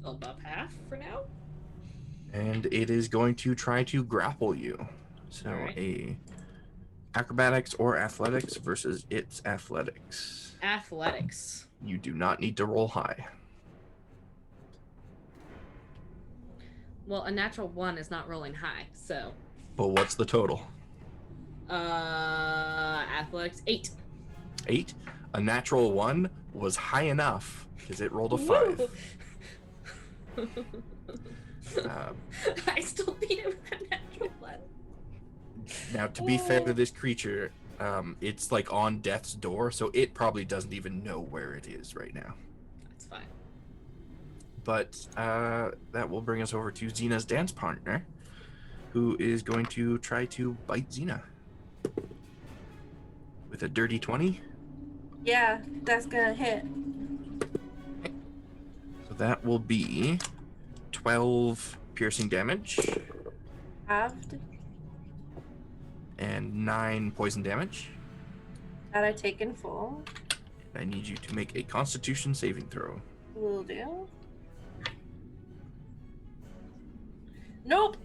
Above half for now. And it is going to try to grapple you. So Alright. a acrobatics or athletics versus its athletics. Athletics. You do not need to roll high. Well, a natural 1 is not rolling high, so But what's the total? athletics 8. 8. A natural 1 was high enough because it rolled a 5. Woo! Um, I still beat it with a natural 1. Now, to be fair to this creature, it's like on death's door, so it probably doesn't even know where it is right now. That's fine. But that will bring us over to Xena's dance partner, who is going to try to bite Xena with a dirty 20. Yeah, that's gonna hit. So that will be 12 piercing damage Halved. and 9 poison damage. That I take in full. I need you to make a Constitution saving throw. Will do. Nope.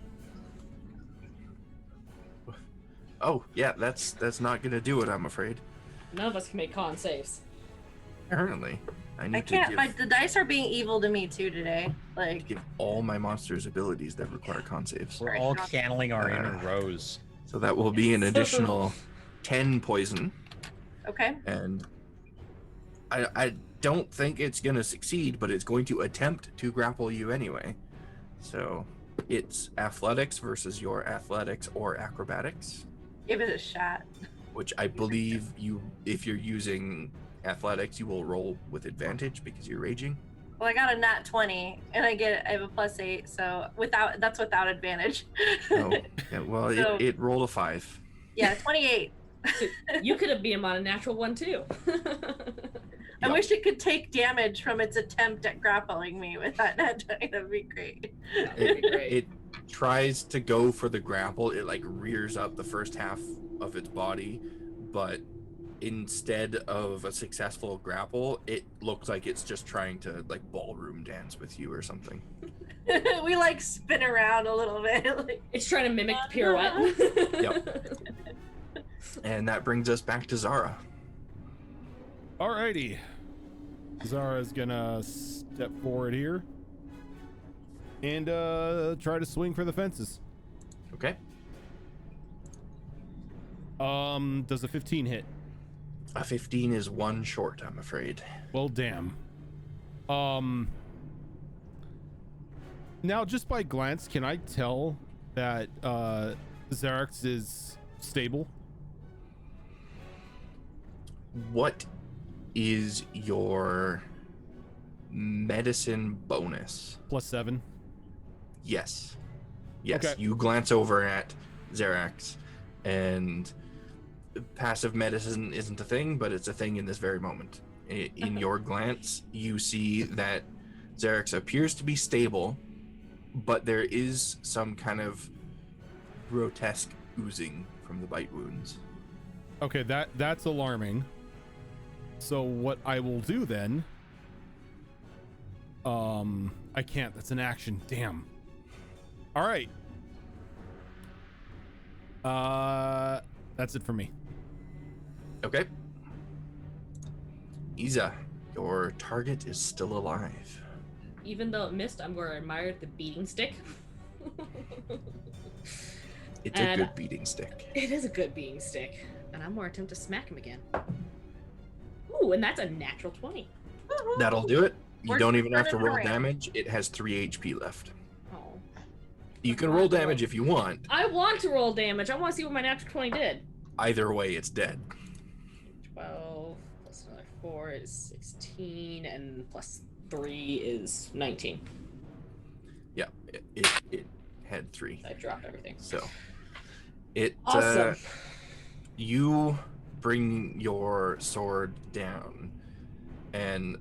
Oh, yeah, that's not gonna do it, I'm afraid. None of us can make con saves. Apparently, I need I to can't. The dice are being evil to me too today. Like, give all my monsters abilities that require con saves. We're all channeling our inner Rose. So that will be an additional 10 poison, okay. and I don't think it's gonna succeed, but it's going to attempt to grapple you anyway. So it's athletics versus your athletics or acrobatics, Give it a shot. which I believe if you're using athletics, you will roll with advantage because you're raging. Well, I got a nat 20, and I have a +8, so that's without advantage. Oh, yeah, well, So- it rolled a 5. Yeah, 28. You could have beat him on a natural one too. I Yep. wish it could take damage from its attempt at grappling me with that nat 20. That'd be great. That'd be great. It tries to go for the grapple. It like rears up the first half of its body, but instead of a successful grapple, it looks like it's just trying to like ballroom dance with you or something. We like spin around a little bit. Like, It's trying to mimic the pirouette. Yep. And that brings us back to Zara. Alrighty. Zara's gonna step forward here and try to swing for the fences. Okay. Does a 15 hit? A 15 is one short, I'm afraid. Well, damn. Now, just by glance, can I tell that Xerax is stable? What is your medicine bonus? +7. Yes. Yes. Okay. You glance over at Xerax, and passive medicine isn't a thing, but it's a thing in this very moment. In your glance, you see that Xerax appears to be stable, but there is some kind of grotesque oozing from the bite wounds. Okay, that's alarming. So what I will do then, I can't, that's an action, damn. All right. That's it for me. Okay. Iza, your target is still alive. Even though it missed, I'm going to admire the beating stick. It's And- a good beating stick. It is a good beating stick. And I'm going to attempt to smack him again. Ooh, and that's a natural 20. That'll do it. You We're don't even have to turning roll around. damage. It has 3 HP left. Oh. You can roll damage if you want. I want to roll damage. I want to see what my natural 20 did. Either way, it's dead. 12 plus another 4 is 16, and plus 3 is 19. Yeah, it had 3. I dropped everything. So it Awesome. you bring your sword down and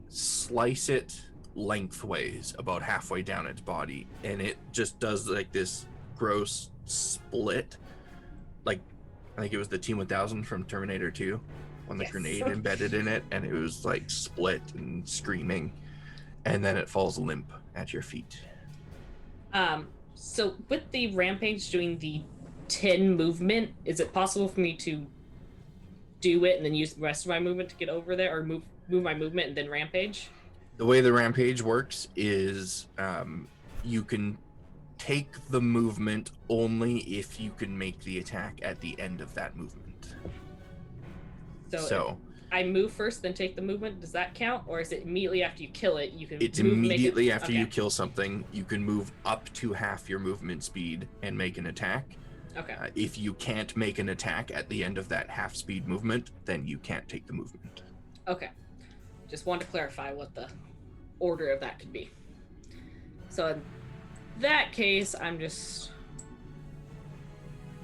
slice it lengthways about halfway down its body, and it just does like this gross split, like I think it was the T-1000 from Terminator 2 when the Yes. grenade embedded in it, and it was like split and screaming, and then it falls limp at your feet. So with the rampage doing the 10 movement, is it possible for me to do it and then use the rest of my movement to get over there, or move my movement and then rampage? The way the rampage works is you can take the movement only if you can make the attack at the end of that movement. So if I move first, then take the movement, does that count? Or is it immediately after you kill it, you can it's move, make it- immediately after you okay. kill something, you can move up to half your movement speed and make an attack. Okay. If you can't make an attack at the end of that half-speed movement, then you can't take the movement. Okay. Just wanted to clarify what the order of that could be. So in that case, I'm just...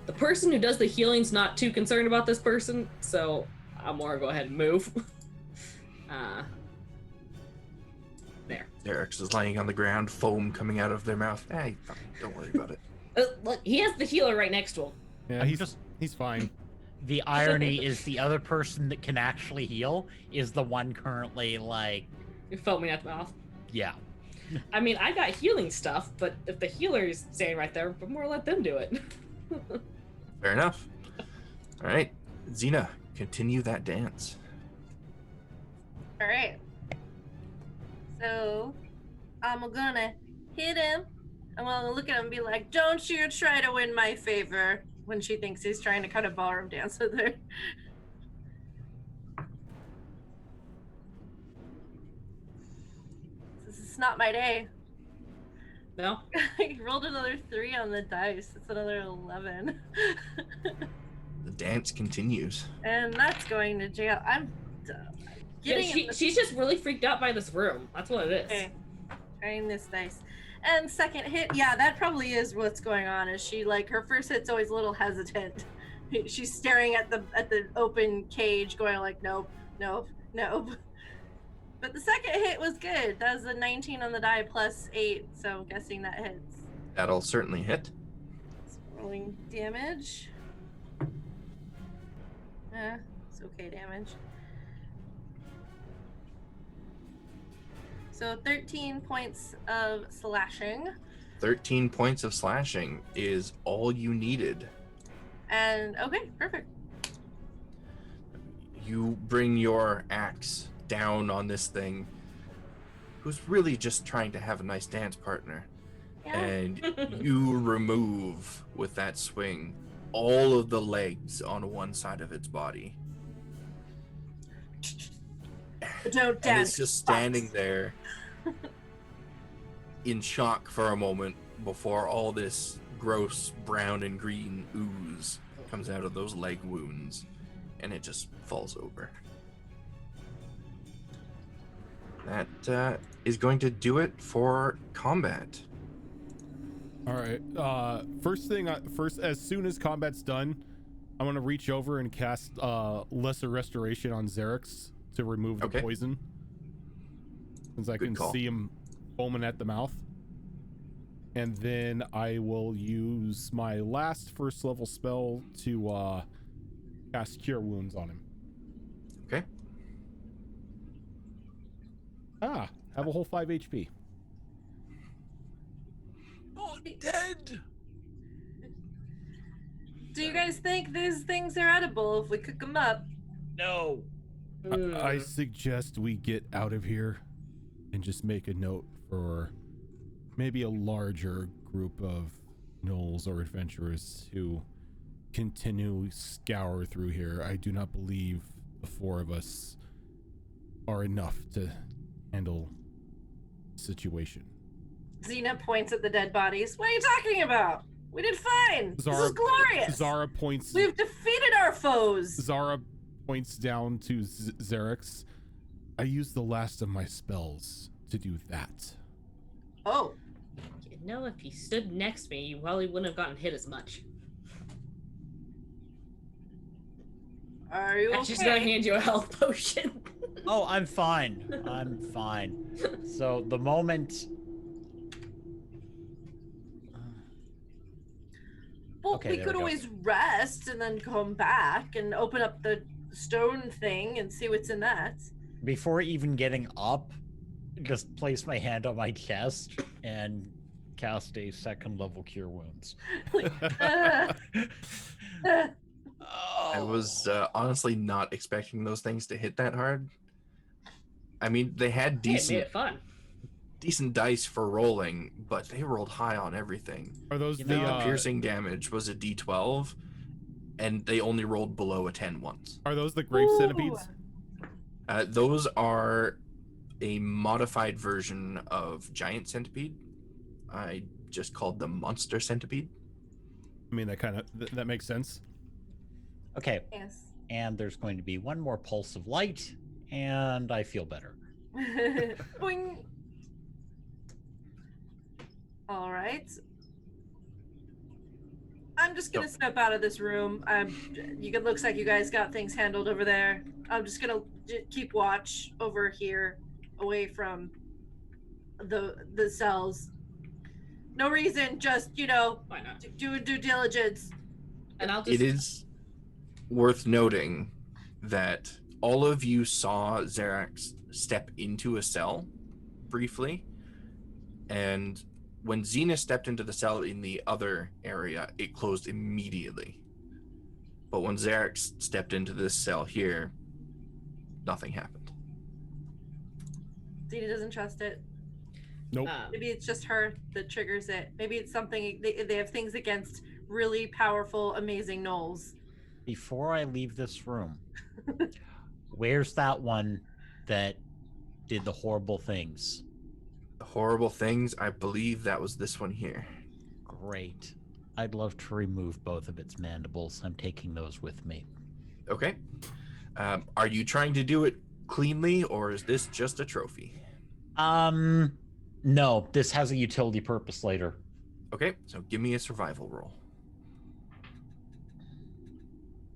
The person who does the healing's not too concerned about this person, so I'm more go ahead and move. There. Eric's is lying on the ground, foam coming out of their mouth. Hey, don't worry about it. Look, he has the healer right next to him. Yeah, he's fine. The irony is the other person that can actually heal is the one currently like You're foaming at the mouth. yeah. I mean, I got healing stuff, but if the healer is staying right there, but more let them do it. Fair enough. All right, Xena, continue that dance. All right. So I'm gonna hit him. I'm gonna look at him and be like, "Don't you try to win my favor," when she thinks he's trying to kind of ballroom dance with her. This is not my day. No? I rolled another 3 on the dice. It's another 11. The dance continues. And that's going to jail. I'm getting She's just really freaked out by this room. That's what it is. Okay. Trying this dice. And second hit, yeah, that probably is what's going on. Is she like her first hit's always a little hesitant. She's staring at the open cage, going like, nope, nope, nope. But the second hit was good. That was a 19 on the die plus 8, so I'm guessing that hits. That'll certainly hit. Rolling damage. It's okay damage. So 13 points of slashing. 13 points of slashing is all you needed. And okay, perfect. You bring your axe down on this thing who's really just trying to have a nice dance partner. Yeah. And you remove with that swing all of the legs on one side of its body. Don't And dance. it's just standing there in shock for a moment before all this gross brown and green ooze comes out of those leg wounds, and it just falls over. That is going to do it for combat. All right. First, as soon as combat's done, I'm gonna reach over and cast Lesser Restoration on Xerix to remove the poison, since I Good can call. see him foaming at the mouth. And then I will use my last first level spell to cast Cure Wounds on him. Okay. Have a whole 5 HP. Oh, dead. Do you guys think these things are edible if we cook them up? No. I suggest we get out of here and just make a note for maybe a larger group of gnolls or adventurers who continue scour through here. I do not believe the 4 of us are enough to handle the situation. Xena points at the dead bodies. What are you talking about? We did fine. This is glorious. Zara points. We've defeated our foes. Zara points down to Xerix. I used the last of my spells to do that. Oh. You know, if he stood next to me, you probably wouldn't have gotten hit as much. Are you I'm okay? just gonna hand you a health potion. Oh, I'm fine. I'm fine. So the moment. Well, Okay, we there could we go. always rest and then come back and open up the stone thing and see what's in that. Before even getting up, just place my hand on my chest and cast a 2nd level Cure Wounds. I was honestly not expecting those things to hit that hard. I mean, they had Hey, it made decent it fun. dice for rolling, but they rolled high on everything. Are those You the know, Piercing damage was a D12, and they only rolled below a 10 once. Are those the grave centipedes? Those are a modified version of giant centipede. I just called them monster centipede. I mean, that makes sense. Okay. Yes. And there's going to be one more pulse of light, and I feel better. Boing. All right. I'm just gonna step out of this room. It looks like you guys got things handled over there. I'm just gonna keep watch over here, away from the cells. No reason, just Why not? do due diligence. And I'll It just. is worth noting that all of you saw Xerax step into a cell briefly, and when Xena stepped into the cell in the other area, it closed immediately. But when Xerax stepped into this cell here, nothing happened. Zeta doesn't trust it. Nope. Maybe it's just her that triggers it. Maybe it's something they have things against really powerful, amazing gnolls. Before I leave this room, where's that one that did the horrible things? The horrible things, I believe that was this one here. Great. I'd love to remove both of its mandibles. I'm taking those with me. Okay. Are you trying to do it cleanly, or is this just a trophy? No, this has a utility purpose later. Okay, so give me a survival roll.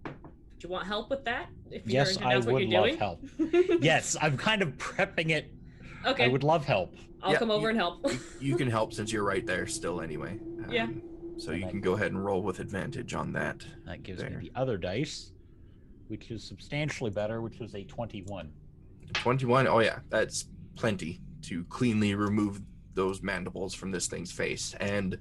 Do you want help with that? If Yes, I that's what would you're love doing? help. Yes, I'm kind of prepping it. Okay. I would love help. I'll Yeah, come over and help. You can help since you're right there still anyway. Yeah. So you can go ahead and roll with advantage on that. That gives There. me the other dice, which is substantially better, which is a 21. 21, oh yeah, that's plenty to cleanly remove those mandibles from this thing's face. And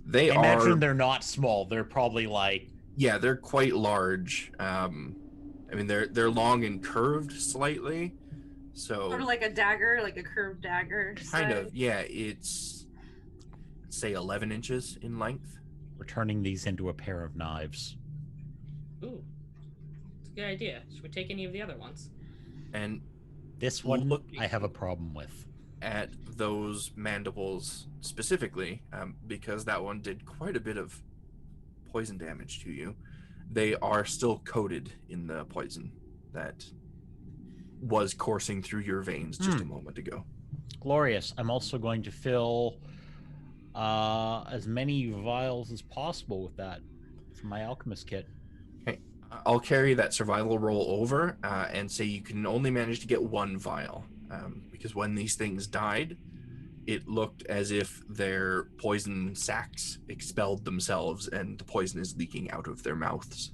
they I imagine are... they're not small. They're probably like... Yeah, they're quite large. I mean, they're long and curved slightly. So Sort of like a dagger, like a curved dagger. kind size. of, yeah, it's, say, 11 inches in length. We're turning these into a pair of knives. Ooh. It's a good idea. Should we take any of the other ones? And This one, Looking- I have a problem with. at those mandibles specifically, because that one did quite a bit of poison damage to you, they are still coated in the poison that was coursing through your veins just a moment ago. Glorious. I'm also going to fill as many vials as possible with that from my alchemist kit. Okay, I'll carry that survival roll over and say you can only manage to get one vial, because when these things died, it looked as if their poison sacs expelled themselves and the poison is leaking out of their mouths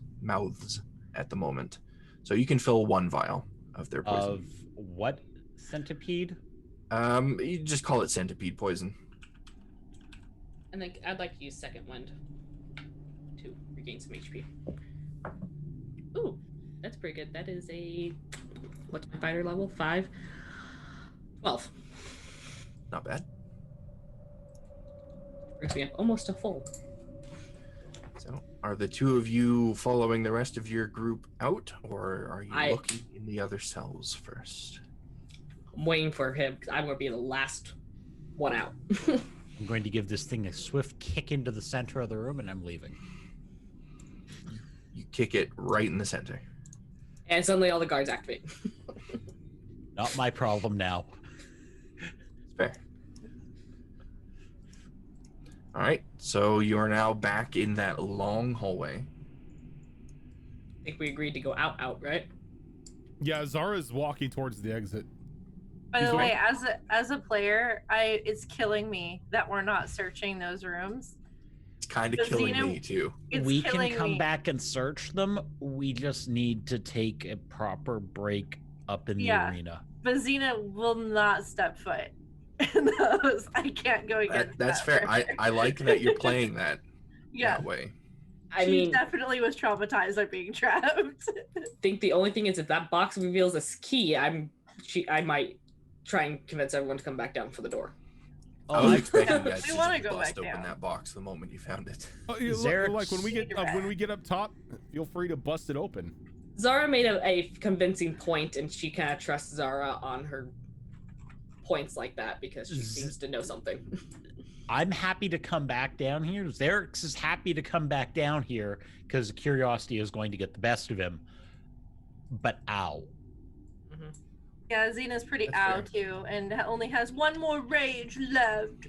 at the moment. So you can fill one vial of their poison. Of what centipede? You just call it centipede poison. And then I'd like to use Second Wind to regain some HP. Ooh, that's pretty good. That is a... What's my fighter level? 5? 12. Not bad. Brings me up almost a full. So are the two of you following the rest of your group out, or are you looking in the other cells first? I'm waiting for him because I'm going to be the last one out. I'm going to give this thing a swift kick into the center of the room, and I'm leaving. You kick it right in the center. And suddenly all the guards activate. Not my problem now. It's fair. All right, so you are now back in that long hallway. I think we agreed to go out, right? Yeah, Zara's walking towards the exit. By He's the way, like- as a player, it's killing me that we're not searching those rooms. It's kind of Does killing Xena- me too. It's We can killing come me. back and search them. We just need to take a proper break up in the Yeah. arena. But Xena will not step foot in those. I can't go against That's that. fair. I like that you're playing that Yeah, that way. I she mean, definitely was traumatized by being trapped. I think the only thing is if that box reveals a key, I might try and convince everyone to come back down for the door. I was Oh, expecting you guys We to wanna just go bust back open down. that box the moment you found it. Oh, you Xerax- like when we get up top, feel free to bust it open. Zara made a convincing point, and she kind of trusts Zara on her points like that because she seems to know something. I'm happy to come back down here. Xerix is happy to come back down here because curiosity is going to get the best of him. But ow. Mm-hmm. Yeah, Xena's pretty That's ow fair. too, and only has one more rage left.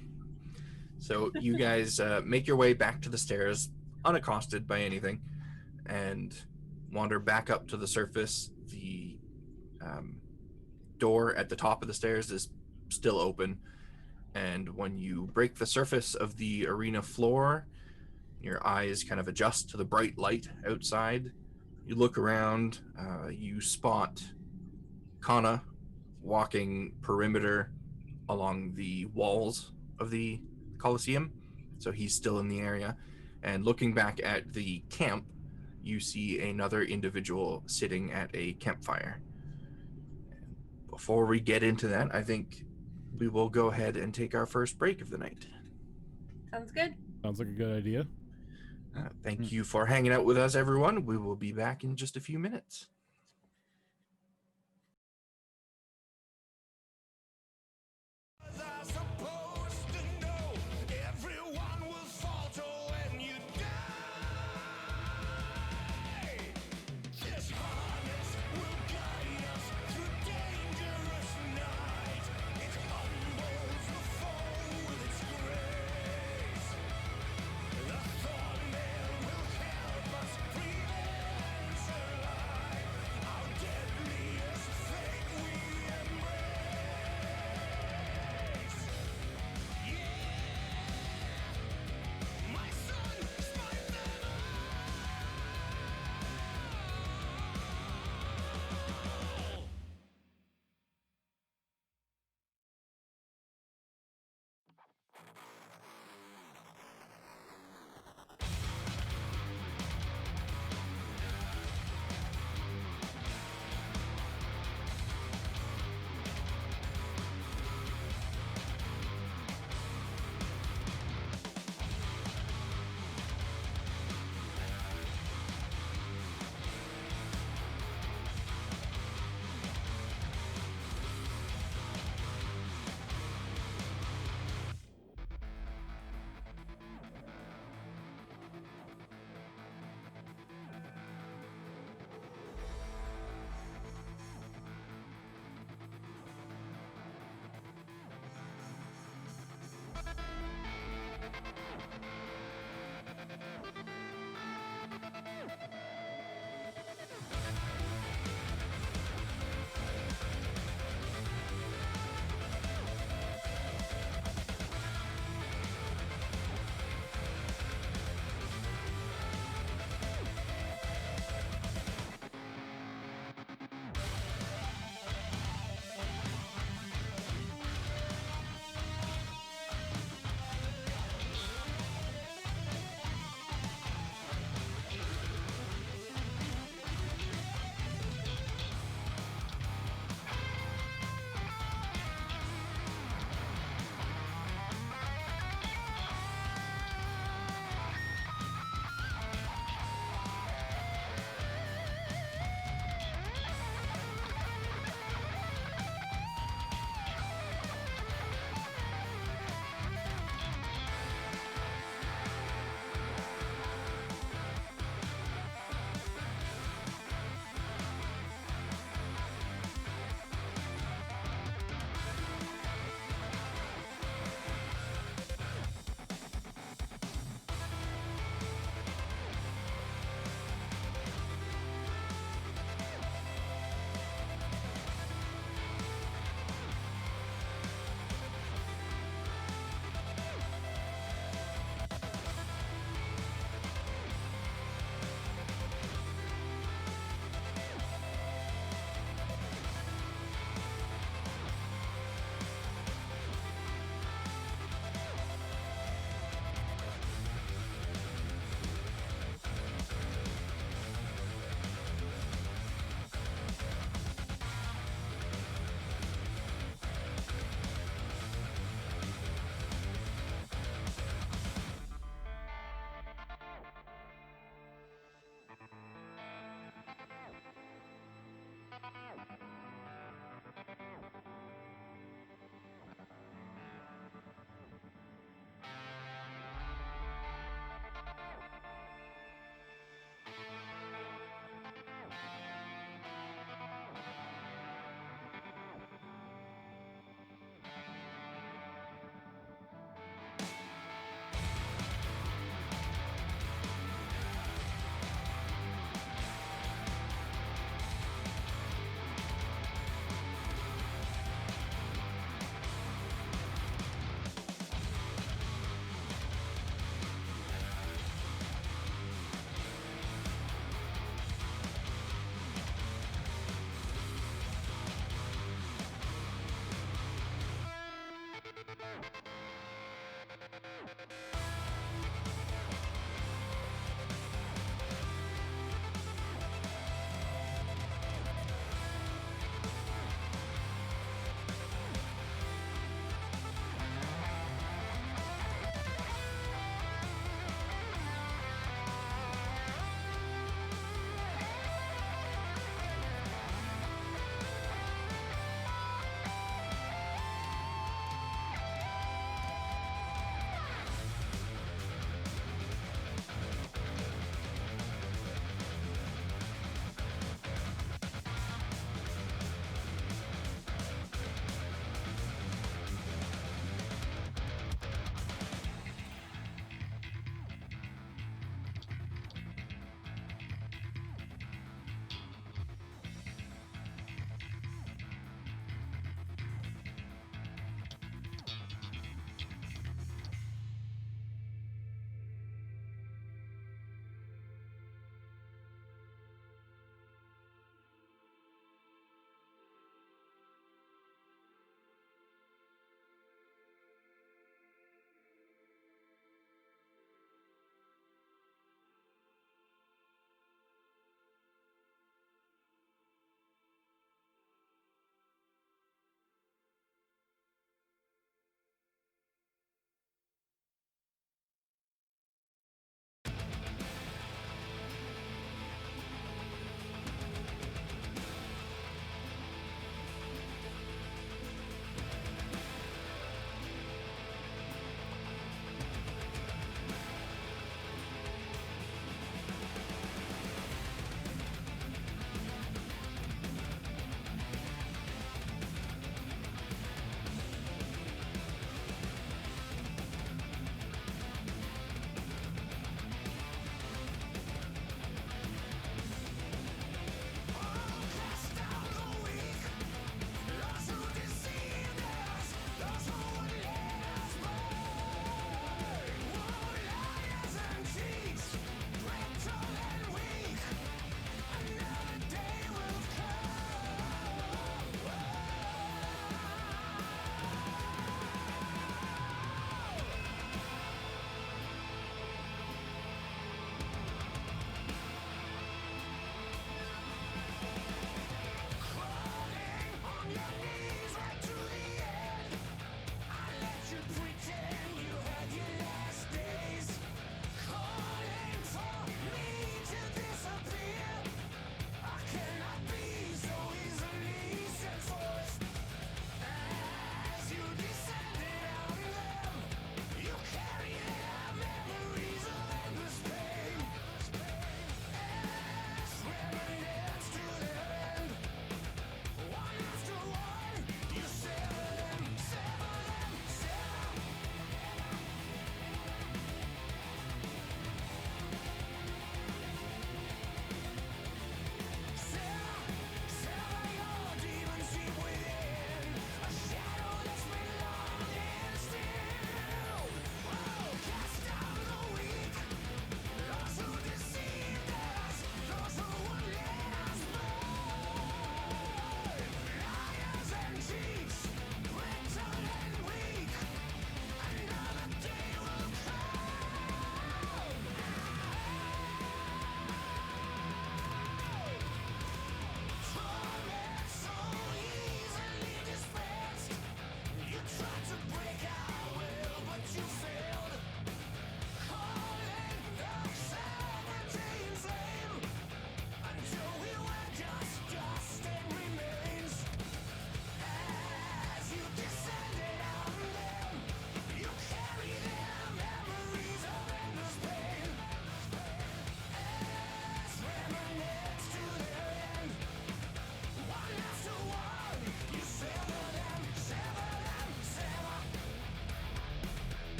So you guys make your way back to the stairs, unaccosted by anything, and wander back up to the surface. The door at the top of the stairs is still open, and when you break the surface of the arena floor, your eyes kind of adjust to the bright light outside. You look around, you spot Kana walking perimeter along the walls of the Colosseum, so he's still in the area. And looking back at the camp, you see another individual sitting at a campfire. Before we get into that, I think we will go ahead and take our first break of the night. Sounds good. Sounds like a good idea. Thank you for hanging out with us, everyone. We will be back in just a few minutes.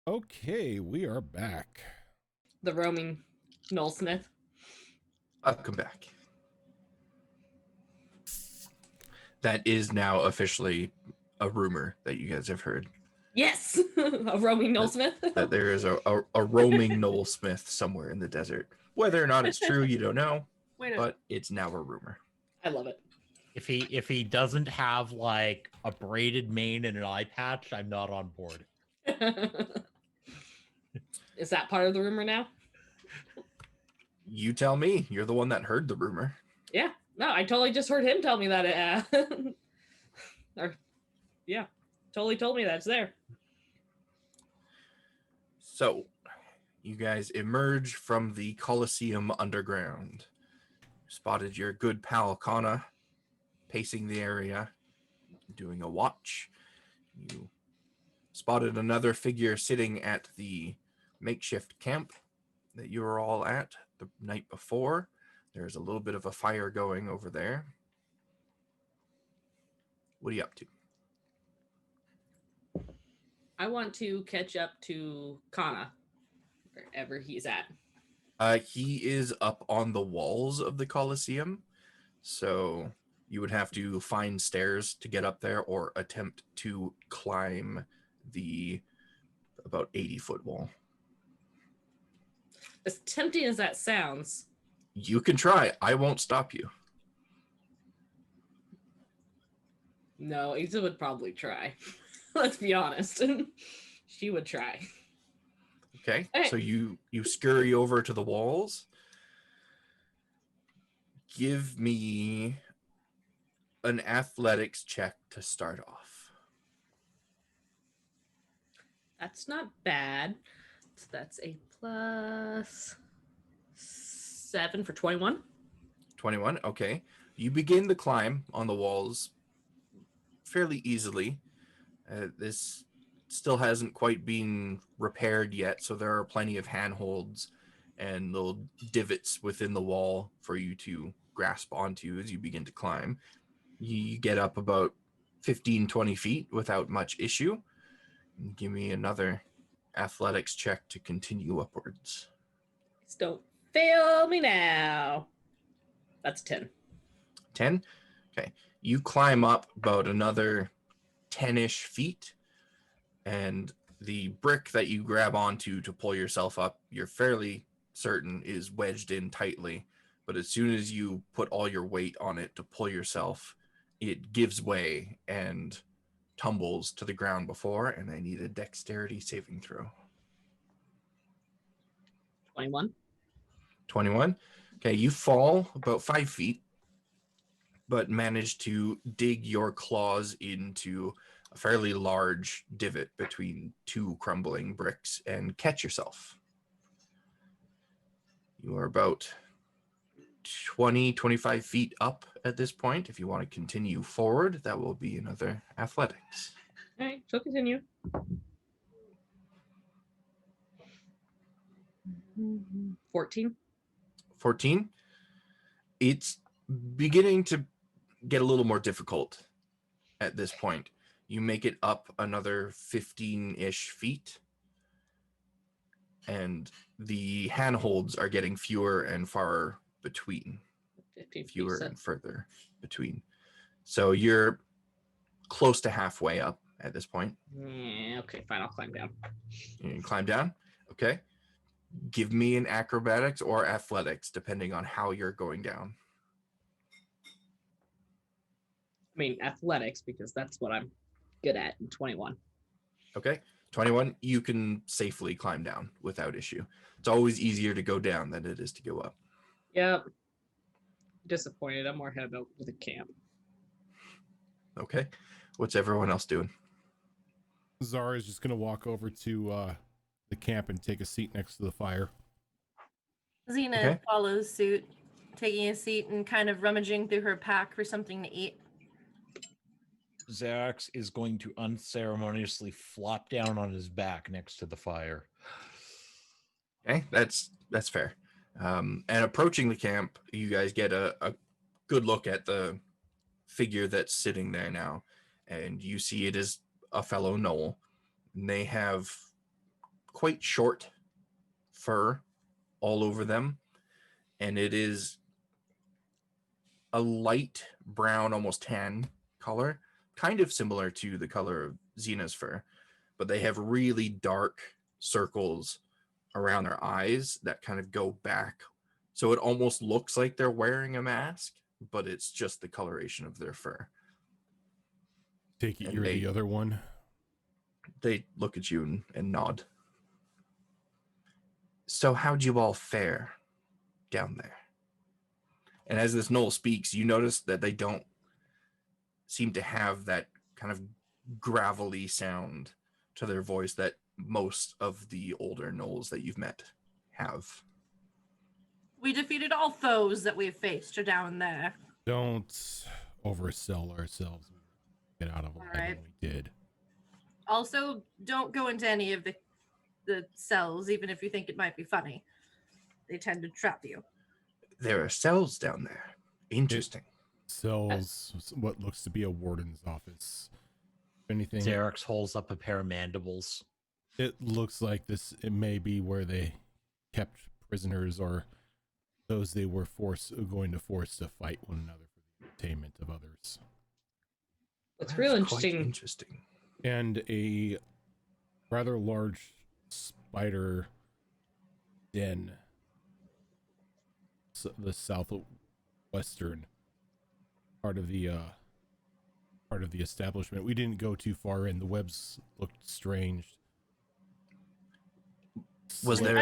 Okay, we are back. The roaming Gnoll Smith. Welcome back. That is now officially a rumor that you guys have heard. Yes, a roaming Gnoll Smith. That there is a roaming Gnoll Smith somewhere in the desert. Whether or not it's true, you don't know. But it's now a rumor. I love it. If he doesn't have like a braided mane and an eye patch, I'm not on board. Is that part of the rumor now? You tell me. You're the one that heard the rumor. Yeah. No, I totally just heard him tell me that. Totally told me that it's there. So, you guys emerge from the Colosseum underground. Spotted your good pal Kana pacing the area, doing a watch. You spotted another figure sitting at the makeshift camp that you were all at the night before. There's a little bit of a fire going over there. What are you up to? I want to catch up to Kana, wherever he's at. He is up on the walls of the Colosseum, so you would have to find stairs to get up there or attempt to climb the about 80-foot wall. As tempting as that sounds. You can try. I won't stop you. No, Isa would probably try. Let's be honest. She would try. Okay, Okay. so you scurry over to the walls. Give me an athletics check to start off. That's not bad. So that's a +7 for 21. 21, okay. You begin the climb on the walls fairly easily. This still hasn't quite been repaired yet, so there are plenty of handholds and little divots within the wall for you to grasp onto as you begin to climb. You get up about 15, 20 feet without much issue. Give me another athletics check to continue upwards. Please don't fail me now. That's 10. 10? Okay. You climb up about another 10-ish feet, and the brick that you grab onto to pull yourself up, you're fairly certain is wedged in tightly. But as soon as you put all your weight on it to pull yourself, it gives way and tumbles to the ground before, and I need a dexterity saving throw. 21. 21. Okay, you fall about 5 feet, but manage to dig your claws into a fairly large divot between two crumbling bricks and catch yourself. You are about 20, 25 feet up at this point. If you want to continue forward, that will be another athletics. All right, so continue. 14. 14. It's beginning to get a little more difficult at this point. You make it up another 15-ish feet, and the handholds are getting fewer and far between. 15 Fewer feet. and further between. So you're close to halfway up at this point. Yeah, okay, fine. I'll climb down. You can climb down. Okay. Give me an acrobatics or athletics, depending on how you're going down. I mean, athletics, because that's what I'm good at in 21. Okay. 21, you can safely climb down without issue. It's always easier to go down than it is to go up. Yep. Disappointed. I'm more headed out to the camp. Okay. What's everyone else doing? Zara is just going to walk over to the camp and take a seat next to the fire. Xena follows suit, taking a seat and kind of rummaging through her pack for something to eat. Xerax is going to unceremoniously flop down on his back next to the fire. Okay, that's fair. And approaching the camp, you guys get a good look at the figure that's sitting there now, and you see it is a fellow Gnoll. And they have quite short fur all over them, and it is a light brown, almost tan color, kind of similar to the color of Xena's fur, but they have really dark circles around their eyes that kind of go back. So it almost looks like they're wearing a mask, but it's just the coloration of their fur. Take it And you're the other one. They look at you and nod. So how'd you all fare down there? And as this Gnoll speaks, you notice that they don't seem to have that kind of gravelly sound to their voice that most of the older Gnolls that you've met have. We defeated all foes that we've faced down there. Don't oversell ourselves. Get out of alive Alright. when we did. Also, don't go into any of the cells, even if you think it might be funny. They tend to trap you. There are cells down there. Interesting. Cells, what looks to be a warden's office. If anything, Xerix holds up a pair of mandibles. it looks like it may be where they kept prisoners or those they were going to force to fight one another for the entertainment of others. What's real That's quite interesting. interesting. And a rather large spider den, the southwestern part of the establishment. We didn't go too far in. The webs looked strange. Was there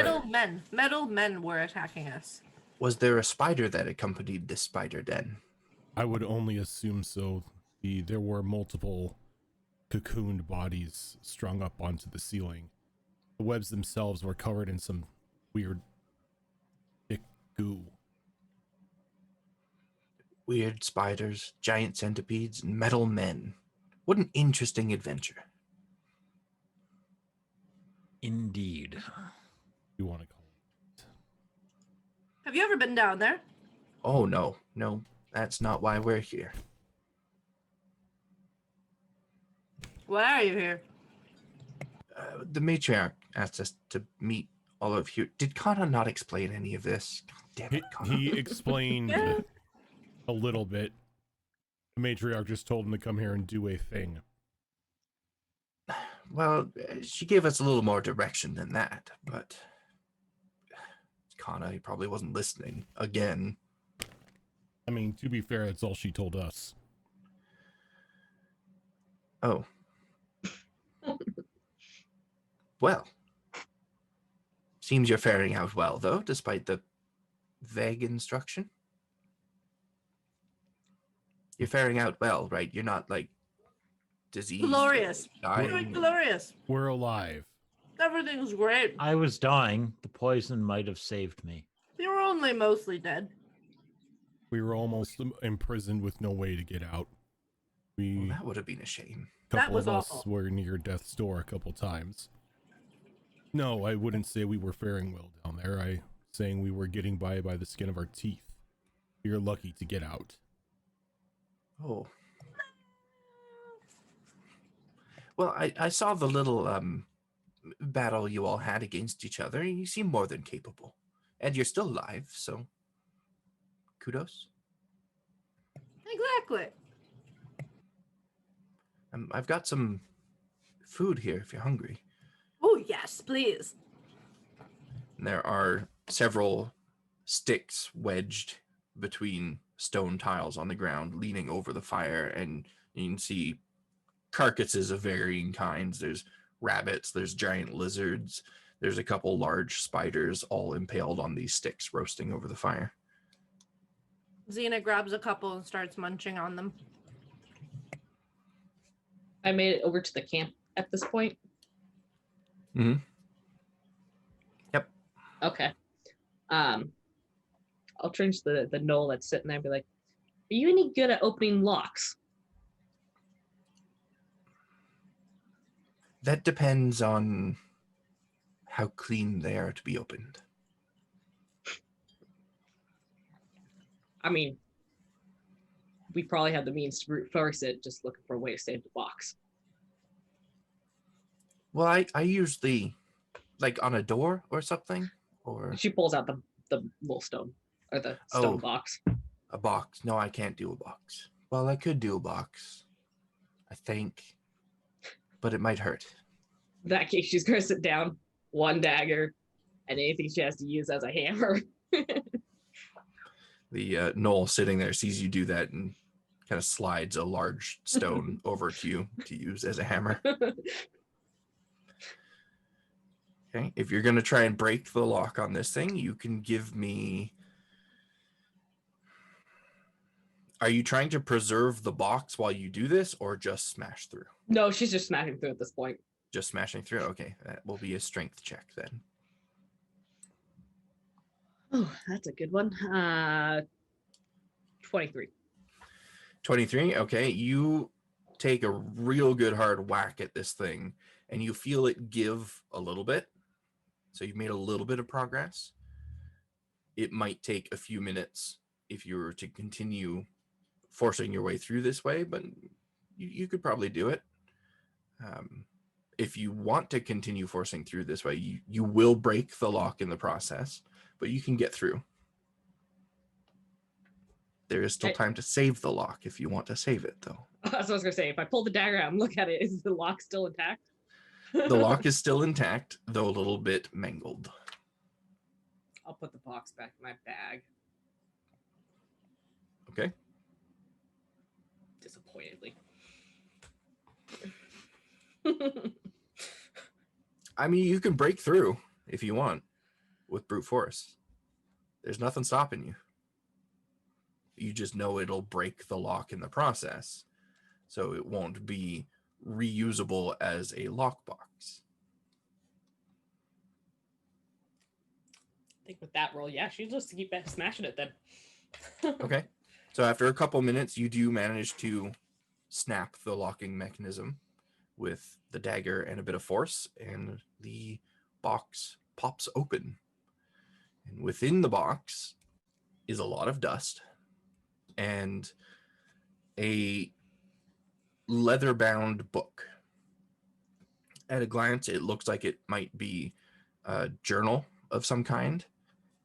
Metal men were attacking us. Was there a spider that accompanied this spider den? I would only assume so. There were multiple cocooned bodies strung up onto the ceiling. The webs themselves were covered in some weird thick goo. Weird spiders, giant centipedes, and metal men. What an interesting adventure. Indeed. You want to call it? Have you ever been down there? Oh, no, that's not why we're here. Why are you here? The matriarch asked us to meet all of you. Did Kana not explain any of this? God damn it, Kana. He explained Yeah. a little bit. The matriarch just told him to come here and do a thing. Well, she gave us a little more direction than that, but Kana, he probably wasn't listening again. I mean, to be fair, that's all she told us. Oh. Well. Seems you're faring out well, though, despite the vague instruction. You're faring out well, right? You're not, like, diseased. Glorious. Dying. Doing glorious. We're alive. Everything's great. I was dying. The poison might have saved me. You were only mostly dead. We were almost imprisoned with no way to get out. Well, that would have been a shame. A That couple was of us awful. were near death's door a couple times. No, I wouldn't say we were faring well down there. I saying we were getting by the skin of our teeth. We are lucky to get out. Oh. Well, I saw the little battle you all had against each other. You seem more than capable. And you're still alive, so kudos. Exactly. I've got some food here if you're hungry. Oh, yes, please. And there are several sticks wedged between stone tiles on the ground, leaning over the fire, and you can see carcasses of varying kinds. There's rabbits, there's giant lizards, there's a couple large spiders all impaled on these sticks roasting over the fire. Xena grabs a couple and starts munching on them. I made it over to the camp at this point. Mm-hmm. Yep. Okay. I'll turn to the Gnoll that's sitting there and be like, "Are you any good at opening locks?" That depends on how clean they are to be opened. I mean, we probably have the means to brute force it, just looking for a way to save the box. Well, I usually like on a door or something? Or She pulls out the little stone or the stone box. a box. No, I can't do a box. Well, I could do a box, I think, but it might hurt. In that case, she's gonna sit down, one dagger, and anything she has to use as a hammer. The Gnoll sitting there sees you do that and kind of slides a large stone over to you to use as a hammer. Okay, if you're going to try and break the lock on this thing, you can give me... Are you trying to preserve the box while you do this, or just smash through? No, she's just smashing through at this point. Just smashing through? Okay, that will be a strength check then. Oh, that's a good one. 23. 23, okay. You take a real good hard whack at this thing, and you feel it give a little bit. So you've made a little bit of progress. It might take a few minutes if you were to continue forcing your way through this way, but you could probably do it. If you want to continue forcing through this way, you will break the lock in the process, but you can get through. There is still time to save the lock if you want to save it, though. That's what I was going to say. If I pull the dagger out and look at it, is the lock still intact? The lock is still intact, though a little bit mangled. I'll put the box back in my bag. Okay. Disappointedly. I mean, you can break through if you want with brute force. There's nothing stopping you. You just know it'll break the lock in the process, so it won't be reusable as a lockbox. I think with that roll, yeah, she'll just keep smashing it then. Okay. So after a couple minutes, you do manage to snap the locking mechanism with the dagger and a bit of force, and the box pops open. And within the box is a lot of dust and a leather-bound book. At a glance, it looks like it might be a journal of some kind,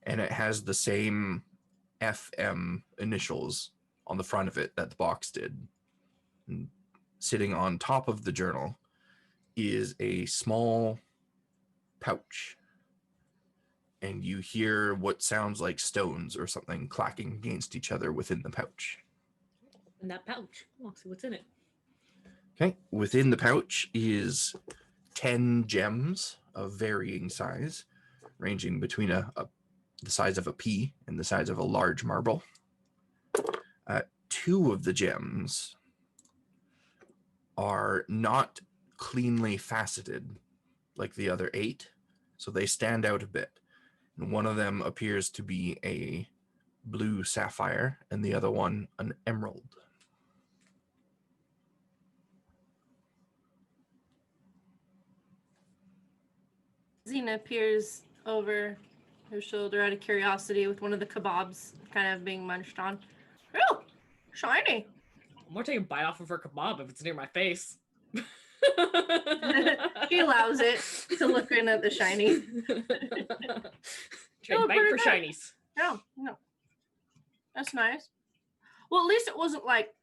and it has the same FM initials on the front of it that the box did. And sitting on top of the journal is a small pouch, and you hear what sounds like stones or something clacking against each other within the pouch. In that pouch. Oh, see what's in it. Okay, within the pouch is 10 gems of varying size, ranging between the size of a pea and the size of a large marble. 2 of the gems are not cleanly faceted like the other 8, so they stand out a bit. And one of them appears to be a blue sapphire, and the other one an emerald. Xena peers over her shoulder out of curiosity with one of the kebabs kind of being munched on. Oh, shiny. I'm more taking a bite off of her kebab if it's near my face. She allows it to look in at the shiny. Trade bite for shinies. No. That's nice. Well, at least it wasn't like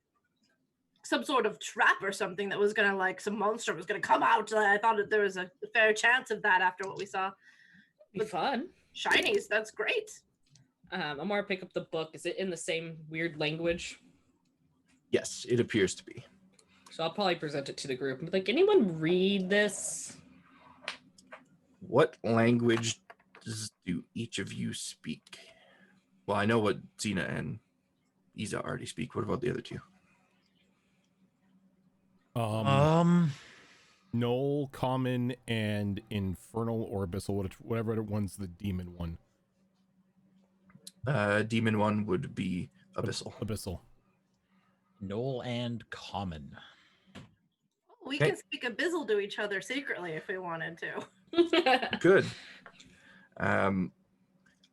some sort of trap or something that was gonna, like, some monster was gonna come out. I thought that there was a fair chance of that after what we saw. Be fun. Shinies, that's great. I'm gonna pick up the book. Is it in the same weird language? Yes, it appears to be. So I'll probably present it to the group. I'm like, anyone read this? What language do each of you speak? Well, I know what Xena and Iza already speak. What about the other 2? Gnoll, Common, and Infernal or Abyssal, whatever one's the demon one. Demon one would be Abyssal. Abyssal. Gnoll and Common. We can speak Abyssal to each other secretly if we wanted to. Good. I'm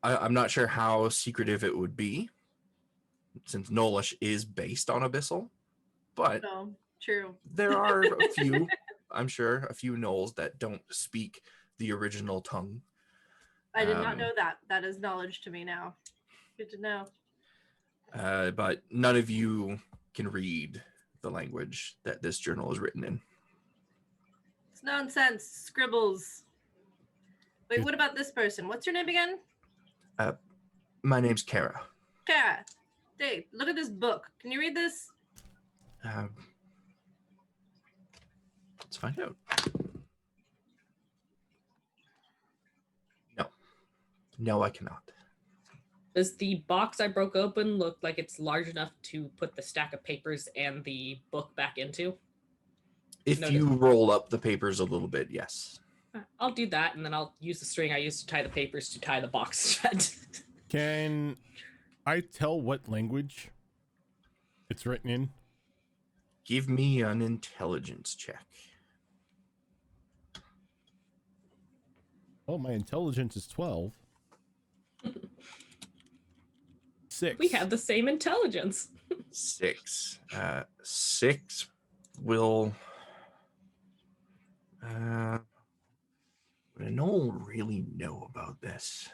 not sure how secretive it would be, since Gnollish is based on Abyssal, but No, true. there are a few, I'm sure, a few Gnolls that don't speak the original tongue. I did not know that. That is knowledge to me now. Good to know. But none of you can read the language that this journal is written in. It's nonsense. Scribbles. Wait, what about this person? What's your name again? My name's Kara. Kara. Dave, look at this book. Can you read this? Let's find out. No, I cannot. Does the box I broke open look like it's large enough to put the stack of papers and the book back into? If you roll up the papers a little bit, yes. I'll do that, and then I'll use the string I used to tie the papers to tie the box shut. Can I tell what language it's written in? Give me an intelligence check. Oh, my intelligence is 12. 6. We have the same intelligence. 6. 6 will... would a Gnoll really know about this?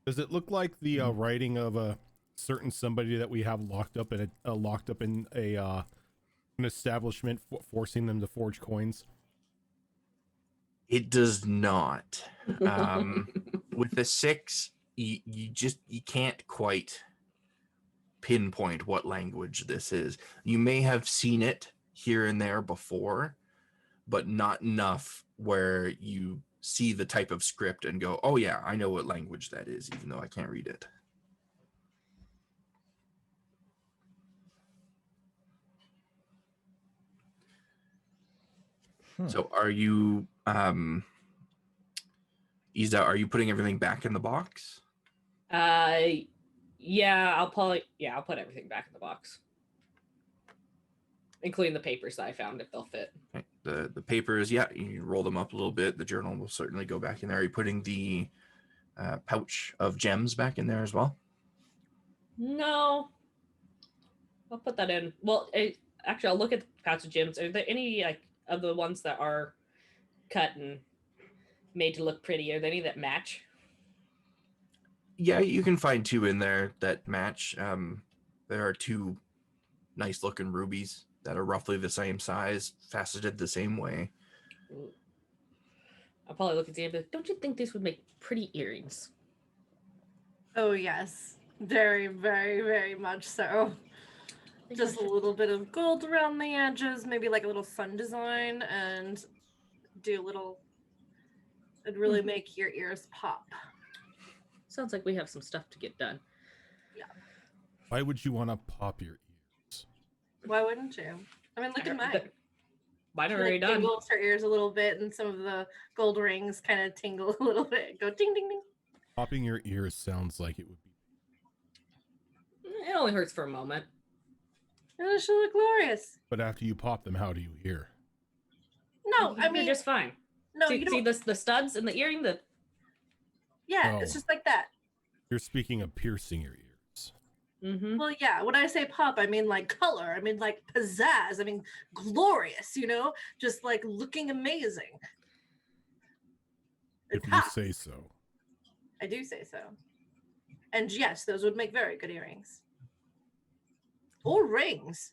Does it look like the writing of a certain somebody that we have locked up in an establishment forcing them to forge coins? It does not. With the 6, you can't quite pinpoint what language this is. You may have seen it here and there before, but not enough where you see the type of script and go, oh yeah, I know what language that is, even though I can't read it. So are you, Isa, are you putting everything back in the box? Yeah, I'll put everything back in the box, including the papers that I found, if they'll fit. Okay. The papers, yeah, you roll them up a little bit. The journal will certainly go back in there. Are you putting the pouch of gems back in there as well? No, I'll put that in. Well, actually, I'll look at the pouch of gems. Are there any of the ones that are cut and made to look pretty? Are there any that match? Yeah, you can find 2 in there that match. There are 2 nice looking rubies that are roughly the same size, faceted the same way. Ooh. I'll probably look at the end, but don't you think these would make pretty earrings? Oh, yes. Very, very, very much so. Just a little bit of gold around the edges, maybe like a little sun design, and do a little... It'd really make your ears pop. Sounds like we have some stuff to get done. Yeah. Why would you want to pop your ears? Why wouldn't you? I mean, look at mine. Mine are She, already done. Tingles her ears a little bit, and some of the gold rings kind of tingle a little bit. Go ding, ding, ding. Popping your ears sounds like it would be. It only hurts for a moment. It should look glorious. But after you pop them, how do you hear? No, I mean, you're just fine. no, see, you don't. See the studs in the earring. Yeah, Oh. it's just like that. You're speaking of piercing your ears. Mm-hmm. Well, yeah. When I say pop, I mean like color. I mean like pizzazz. I mean glorious. You know, just like looking amazing. If you Pop. say so. I do say so. And yes, those would make very good earrings. Or rings.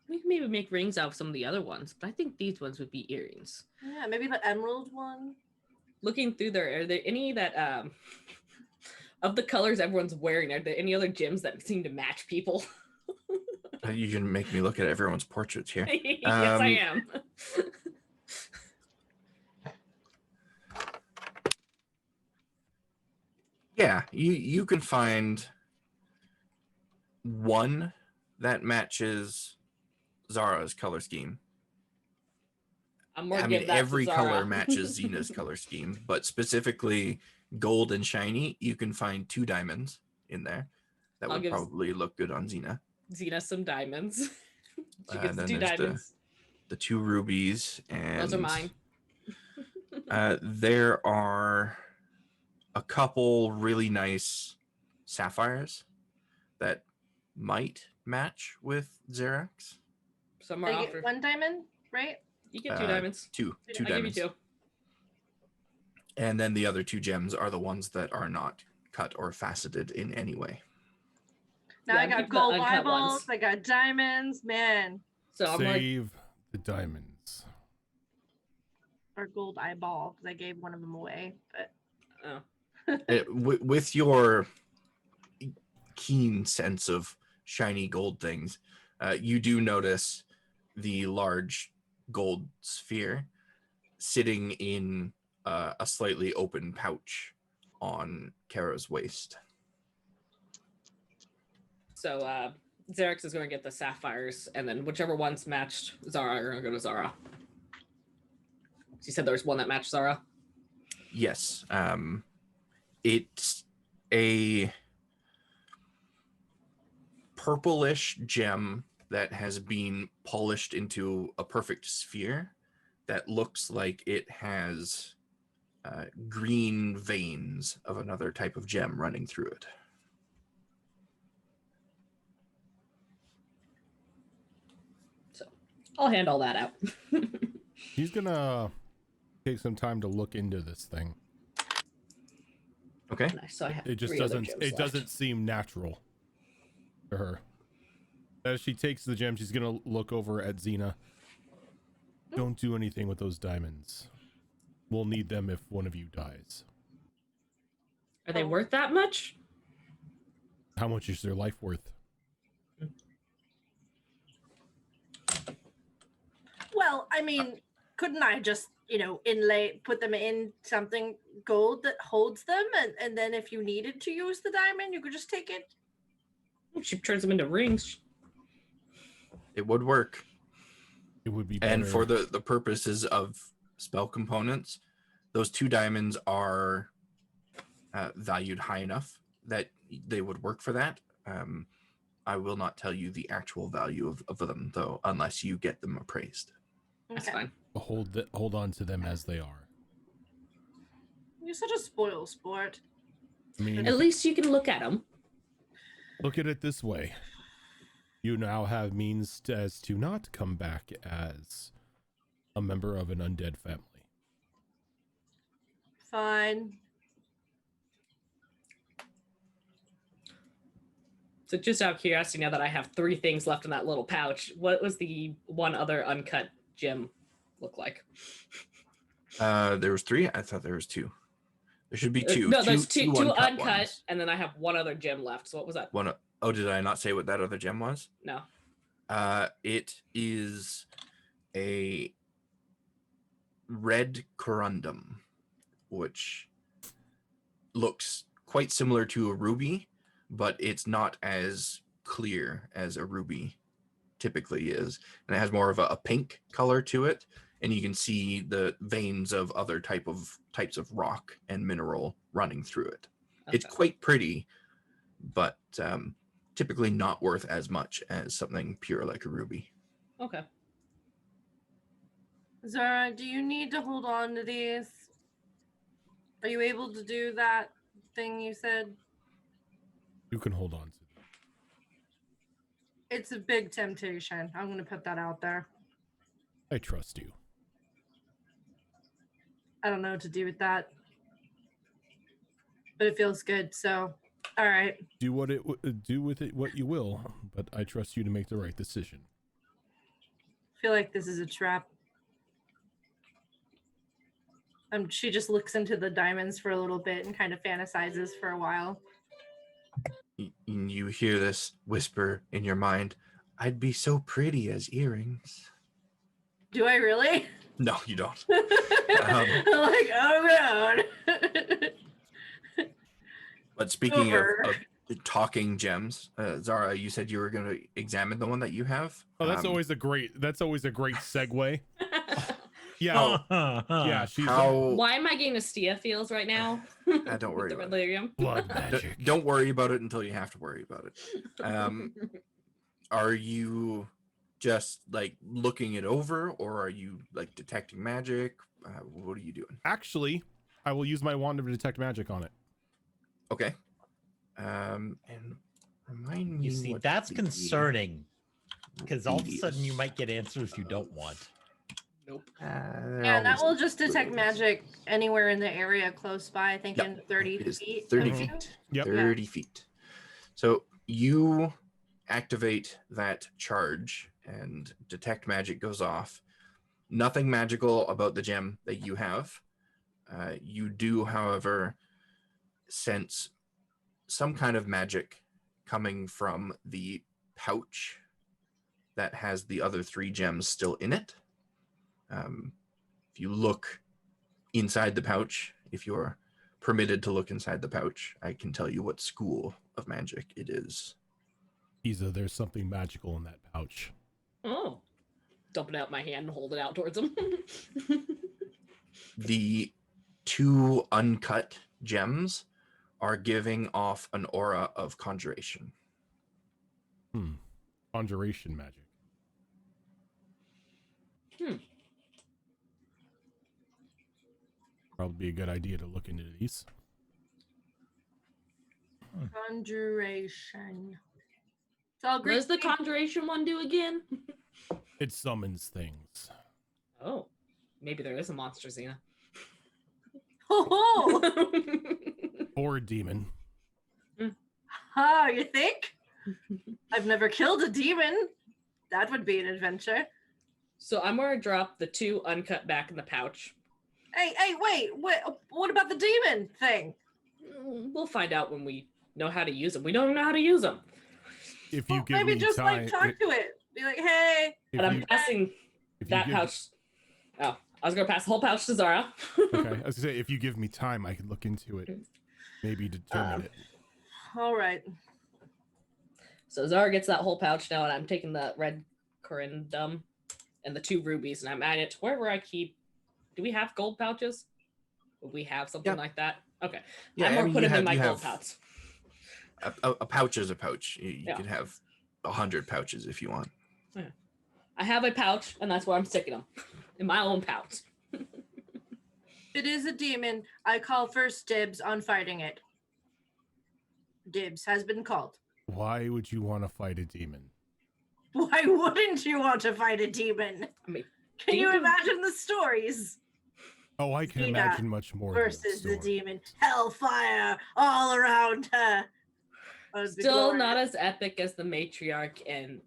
We can maybe make rings out of some of the other ones, but I think these ones would be earrings. Yeah, maybe the emerald one. Looking through there, are there any that of the colors everyone's wearing? Are there any other gems that seem to match people? You can make me look at everyone's portraits here. Yes, I am. Yeah, you can find one that matches Zara's color scheme. I mean, every color matches Xena's color scheme, but specifically gold and shiny, you can find 2 diamonds in there. That would probably look good on Xena. Xena some diamonds. She gets then 2 diamonds. The 2 rubies, and those are mine. There are a couple really nice sapphires that might match with Xerax. Some are They offered. get 1 diamond, right? You get 2 diamonds. Two I give you diamonds. 2. And then the other 2 gems are the ones that are not cut or faceted in any way. Now Yeah, I I'm got keeping the gold uncut eyeballs. ones. I got diamonds. Man, So I'm like, Save the diamonds. or gold eyeball because I gave one of them away. But With your keen sense of shiny gold things, you do notice the large gold sphere sitting in a slightly open pouch on Kara's waist. so Xerix is going to get the sapphires, and then whichever one's matched Zara are going to go to Zara. You said there was one that matched Zara? Yes. It's a purplish gem that has been polished into a perfect sphere that looks like it has green veins of another type of gem running through it. So I'll hand all that out. He's gonna take some time to look into this thing. Okay. Nice. So I have It just 3 other doesn't. gems It left. doesn't seem natural to her. As she takes the gem, she's gonna look over at Xena. Don't do anything with those diamonds. We'll need them if one of you dies. Are they worth that much? How much is their life worth? well, I mean, couldn't I just put them in something gold that holds them, and then if you needed to use the diamond, you could just take it. She turns them into rings. It would work. It would be better. And for the purposes of spell components, those 2 diamonds are valued high enough that they would work for that. I will not tell you the actual value of them, though, unless you get them appraised. That's Okay. fine. hold on to them as they are. You're such a spoil sport. I mean, At least you can look at them. look at it this way. You now have means as to not come back as a member of an undead family. Fine. So just out of curiosity, now that I have 3 things left in that little pouch, what was the one other uncut gem look like? There was 3. I thought there was 2. There should be 2. No, there's two uncut, ones. and then I have one other gem left. So what was that? Oh, did I not say what that other gem was? No. It is a red corundum, which looks quite similar to a ruby, but it's not as clear as a ruby typically is. And it has more of a pink color to it. And you can see the veins of other types of rock and mineral running through it. Okay. It's quite pretty, but typically not worth as much as something pure like a ruby. Okay. Zara, do you need to hold on to these? Are you able to do that thing you said? You can hold on to them. It's a big temptation. I'm going to put that out there. I trust you. I don't know what to do with that. But it feels good, so all right. Do with it what you will, but I trust you to make the right decision. I feel like this is a trap. She just looks into the diamonds for a little bit and kind of fantasizes for a while. You hear this whisper in your mind, I'd be so pretty as earrings. Do I really? No, you don't. I'm like, oh god. But speaking of talking gems, Zara, you said you were going to examine the one that you have. Oh, that's always a great segue. Yeah. Oh. Yeah, she's Why am I getting Astia feels right now? Don't worry the about it. delirium. blood magic. Don't worry about it until you have to worry about it. Are you just like looking it over, or are you like detecting magic? What are you doing? Actually, I will use my wand to detect magic on it. Okay. And remind me. You see, what that's the- concerning because all of a the- sudden you might get answers you don't want. Nope. Yeah, that will just detect magic anywhere in the area close by, I think Yep. in 30 It is feet. 30 of you. feet. Yep. 30 feet. So you activate that charge and detect magic goes off. Nothing magical about the gem that you have. You do, however, sense some kind of magic coming from the pouch that has the other 3 gems still in it. If you look inside the pouch, if you're permitted to look inside the pouch, I can tell you what school of magic it is. Isa, there's something magical in that pouch. Oh. Dumping out my hand and hold it out towards him. The 2 uncut gems are giving off an aura of conjuration. Conjuration magic. Probably be a good idea to look into these. Conjuration. It's all What Greek. does the conjuration one do again? It summons things. Oh. Maybe there is a monster, Xena. Oh, Or a demon. you think? I've never killed a demon. That would be an adventure. So I'm going to drop the 2 uncut back in the pouch. Hey, wait. What about the demon thing? We'll find out when we know how to use them. We don't know how to use them. If you Well, give maybe me just time, like talk to it. Be like, hey. And I'm passing that give, pouch. Oh, I was going to pass the whole pouch to Zara. Okay, I was gonna say, if you give me time, I could look into it. Maybe determine it. All right. So Zara gets that whole pouch now, and I'm taking the red corundum and the 2 rubies, and I'm adding it to wherever I keep. Do we have gold pouches? Would we have something like that? Okay. Yeah, I'm going to put them in my you gold have- pouch. A pouch is a pouch. You could have 100 pouches if you want. Yeah. I have a pouch, and that's where I'm sticking them. In my own pouch. It is a demon. I call first dibs on fighting it. Dibs has been called. Why would you want to fight a demon? Why wouldn't you want to fight a demon? I mean, Can you demons- imagine the stories? Oh, I can Xena imagine much more. than Versus the story. demon. Hellfire all around her. Oh, it'd be Still glorious. not as epic as the matriarch and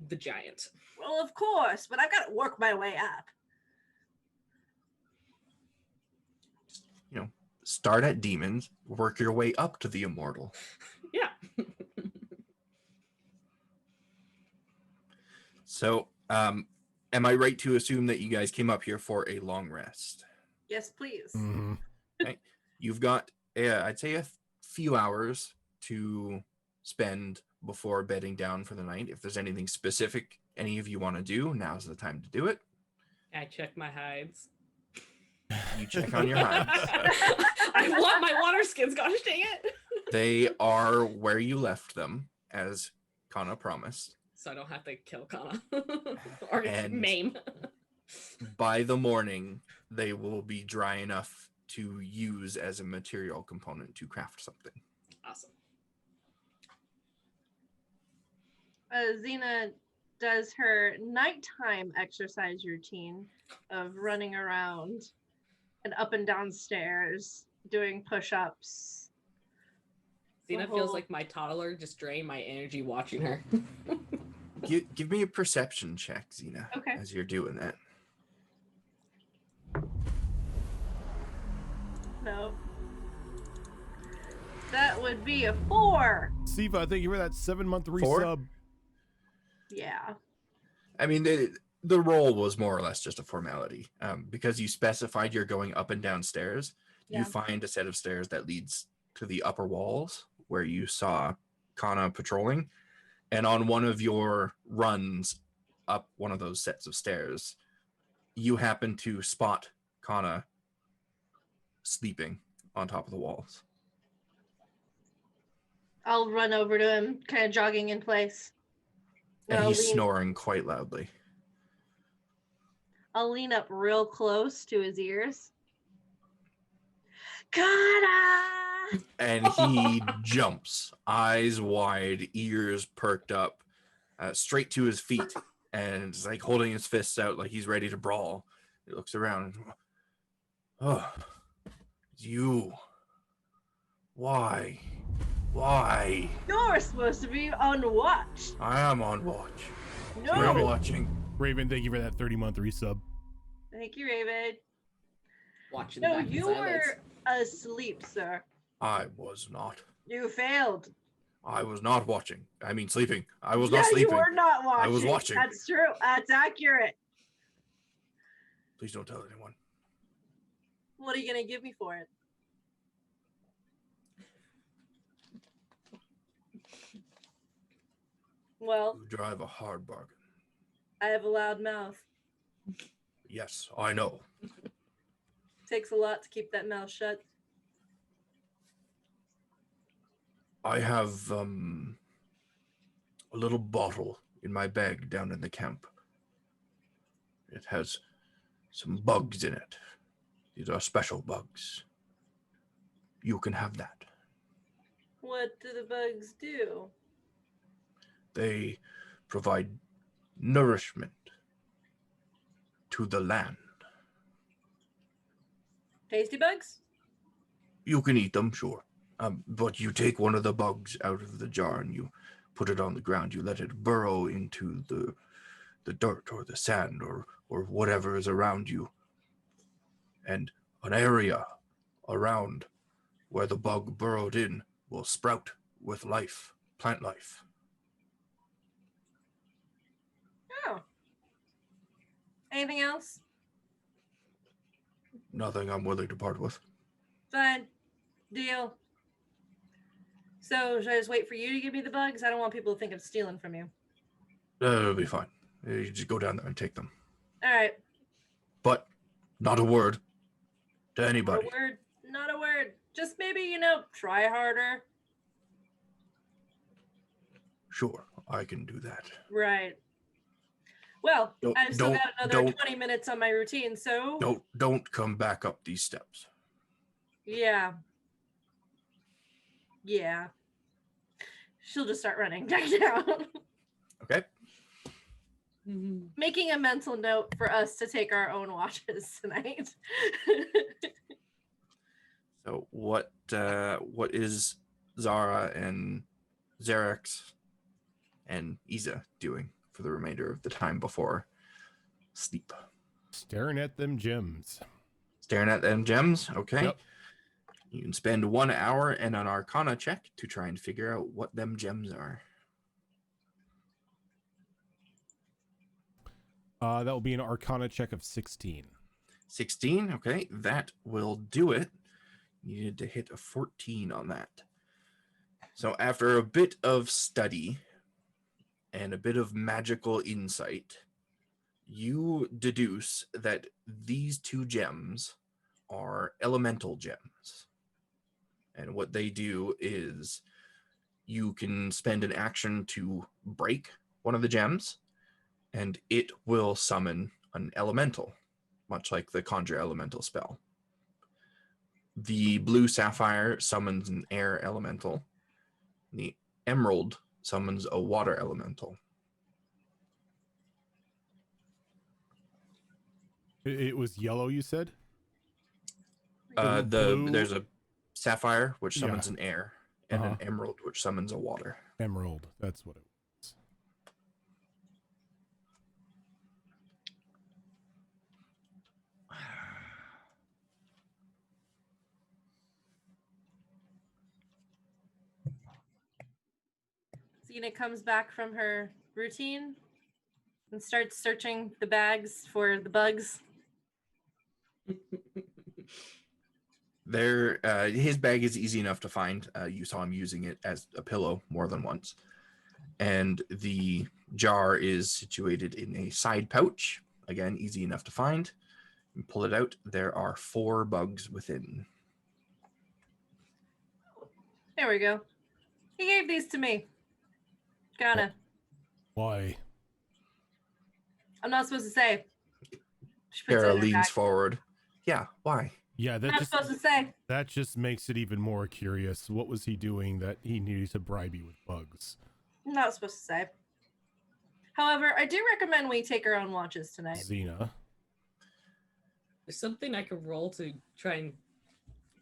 the giant. Well, of course, but I've got to work my way up. Start at demons, work your way up to the immortal. Yeah. So, am I right to assume that you guys came up here for a long rest? Yes, please. Mhm. You've got, I'd say, a few hours to spend before bedding down for the night. If there's anything specific any of you want to do, now's the time to do it. I check my hides. You check on your hides. I want my water skins, gosh dang it. They are where you left them, as Kana promised. So I don't have to kill Kana. Or And- maim. By the morning, they will be dry enough to use as a material component to craft something. Awesome. Xena does her nighttime exercise routine of running around and up and down stairs, doing push-ups. Xena feels like my toddler just drained my energy watching her. Give me a perception check, Xena, Okay. as you're doing that. No. That would be a 4. Siva, thank you for that 7-month 4? resub. Yeah. I mean, the roll was more or less just a formality. Because you specified you're going up and down stairs, Yeah. you find a set of stairs that leads to the upper walls where you saw Kana patrolling. And on one of your runs up one of those sets of stairs, you happen to spot Kana sleeping on top of the walls. I'll run over to him, kind of jogging in place. And I'll he's lean- snoring quite loudly. I'll lean up real close to his ears. Kana! And he jumps, eyes wide, ears perked up, straight to his feet, and it's like holding his fists out like he's ready to brawl. He looks around. Oh, it's you. Why? Why? You're supposed to be on watch. I am on watch. No. I'm watching. Raven, thank you for that 30-month resub. Thank you, Raven. Watching the No, back of his you eyelids. were asleep, sir. I was not. You failed. I was not watching. I mean, sleeping. I was not Yeah, sleeping. you were not watching. I was watching. That's true. That's accurate. Please don't tell anyone. What are you gonna give me for it? Well, You drive a hard bargain. I have a loud mouth. Yes, I know. Takes a lot to keep that mouth shut. I have a little bottle in my bag down in the camp. It has some bugs in it. These are special bugs. You can have that. What do the bugs do? They provide nourishment to the land. Tasty bugs? You can eat them, sure. But you take one of the bugs out of the jar and you put it on the ground. You let it burrow into the dirt or the sand or whatever is around you. And an area around where the bug burrowed in will sprout with life, plant life. Oh. Anything else? Nothing I'm willing to part with. Fine. Deal. So, should I just wait for you to give me the bugs? I don't want people to think I'm stealing from you. It'll be fine. You just go down there and take them. All right. But not a word to anybody. Not a word. Not a word. Just maybe, try harder. Sure, I can do that. Right. Well, I've still got another don't- 20 minutes on my routine, so... Don't come back up these steps. Yeah. Yeah. She'll just start running back down. Okay? Making a mental note for us to take our own watches tonight. So what is Zara and Xerax and Isa doing for the remainder of the time before sleep? Staring at them gems. Staring at them gems? Okay. Yep. You can spend 1 hour and an Arcana check to try and figure out what them gems are. That will be an Arcana check of 16. 16, okay, that will do it. You needed to hit a 14 on that. So after a bit of study and a bit of magical insight, you deduce that these two gems are elemental gems. And what they do is you can spend an action to break one of the gems, and it will summon an elemental, much like the Conjure Elemental spell. The blue sapphire summons an air elemental. The emerald summons a water elemental. It was yellow, you said? Blue? There's a sapphire, which summons Yeah. an air, and an emerald, which summons a water. Emerald, that's what it was. Xena comes back from her routine and starts searching the bags for the bugs. His bag is easy enough to find. You saw him using it as a pillow more than once. And the jar is situated in a side pouch. Again, easy enough to find. You pull it out. There are 4 bugs within. There we go. He gave these to me. Gotta. Why? I'm not supposed to say. She puts it Kara in her leans bag. forward. Yeah, why? Yeah, I'm that not just supposed to say. that just makes it even more curious. What was he doing that he needed to bribe you with bugs? I'm not supposed to say. However, I do recommend we take our own watches tonight. Xena. There's something I could roll to try and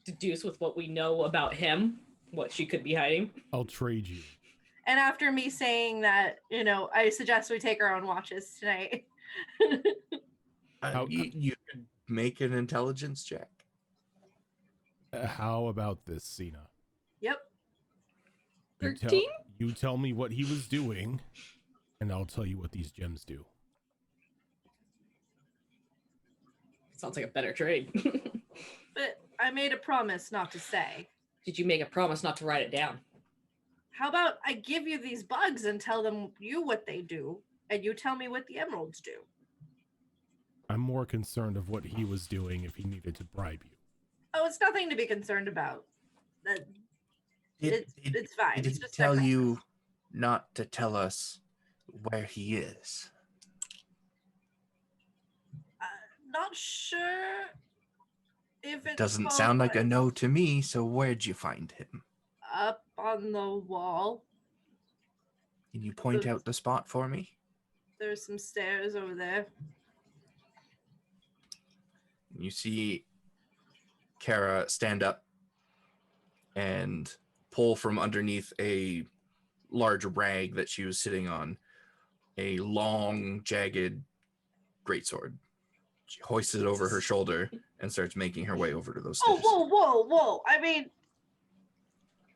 deduce with what we know about him, what she could be hiding. I'll trade you. And after me saying that, I suggest we take our own watches tonight. You could make an intelligence check. How about this, Xena? Yep. 13? You tell me what he was doing, and I'll tell you what these gems do. Sounds like a better trade. But I made a promise not to say. Did you make a promise not to write it down? How about I give you these bugs and tell you what they do, and you tell me what the emeralds do? I'm more concerned of what he was doing if he needed to bribe you. Oh, it's nothing to be concerned about. It's fine. Did It's he just tell you not to tell us where he is? Not sure if it Doesn't sound like a no to me, so where'd you find him? Up on the wall. Can you point out the spot for me? There's some stairs over there. You see Kara stand up and pull from underneath a large rag that she was sitting on a long, jagged greatsword. She hoists it over her shoulder and starts making her way over to those stairs. Oh, whoa. I mean,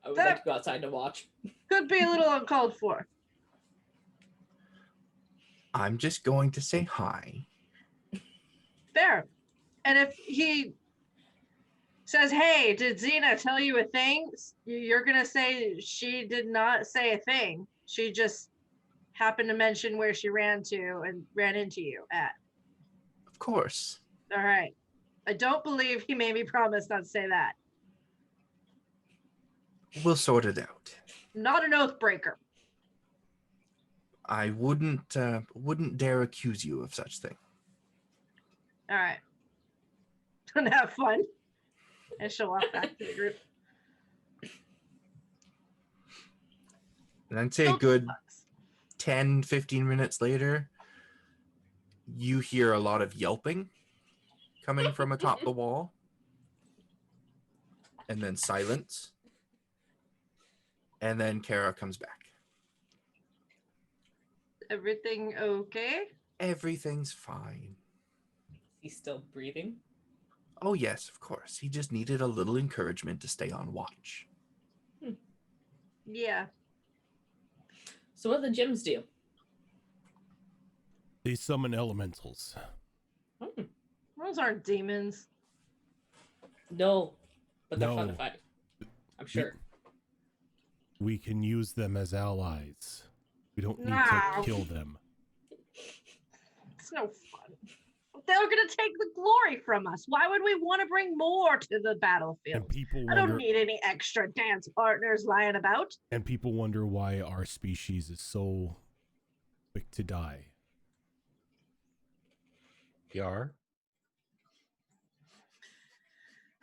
I would like to go outside to watch. could be a little uncalled for. I'm just going to say hi. Fair. And if he says, hey, did Xena tell you a thing? You're going to say she did not say a thing. She just happened to mention where she ran into you at. Of course. All right. I don't believe he made me promise not to say that. We'll sort it out. Not an oath breaker. I wouldn't dare accuse you of such thing. All right. Don't have fun. And she'll walk back to the group. And I'd say a good 10, 15 minutes later, you hear a lot of yelping coming from atop the wall. And then silence. And then Kara comes back. Everything okay? Everything's fine. He's still breathing. Oh, yes, of course. He just needed a little encouragement to stay on watch. Yeah. So what do the gems do? They summon elementals. Those aren't demons. No, but they're fun No. to fight. I'm sure. We can use them as allies. We don't need No. to kill them. It's no fun. They're going to take the glory from us. Why would we want to bring more to the battlefield? And people I don't wonder, need any extra dance partners lying about. and people wonder why our species is so quick to die. Yar?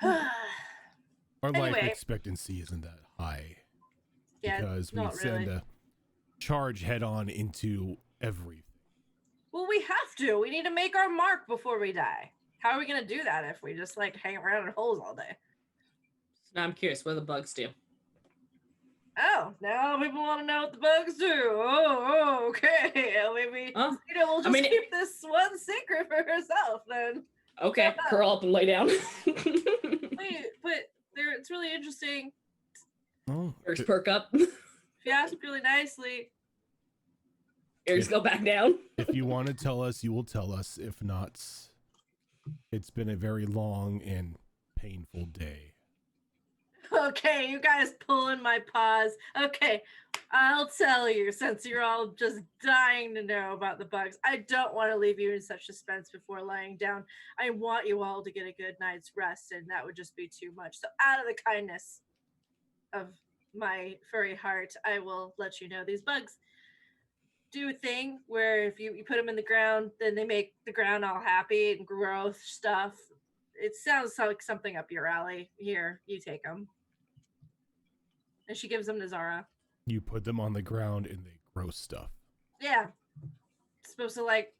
Our life Anyway. expectancy isn't that high Yeah, because we not send really. a charge head on into everything. Well, we have to. We need to make our mark before we die. How are we going to do that if we just hang around in holes all day? So now I'm curious, what do the bugs do? Oh, now people want to know what the bugs do. Oh, okay. Maybe Huh? we'll just mean, keep this one secret for herself then. Okay, curl up and lay down. Wait, but it's really interesting. Oh, Ears perk up. If you ask really nicely. Ears go back down. if you want to tell us, you will tell us. If not, it's been a very long and painful day. Okay, you guys pulling my paws. Okay, I'll tell you since you're all just dying to know about the bugs. I don't want to leave you in such suspense before lying down. I want you all to get a good night's rest, and that would just be too much. So out of the kindness of my furry heart, I will let you know these bugs do a thing where if you put them in the ground, then they make the ground all happy and growth stuff. It sounds like something up your alley. Here, you take them. And she gives them to Zara. You put them on the ground and they grow stuff. Yeah. supposed to like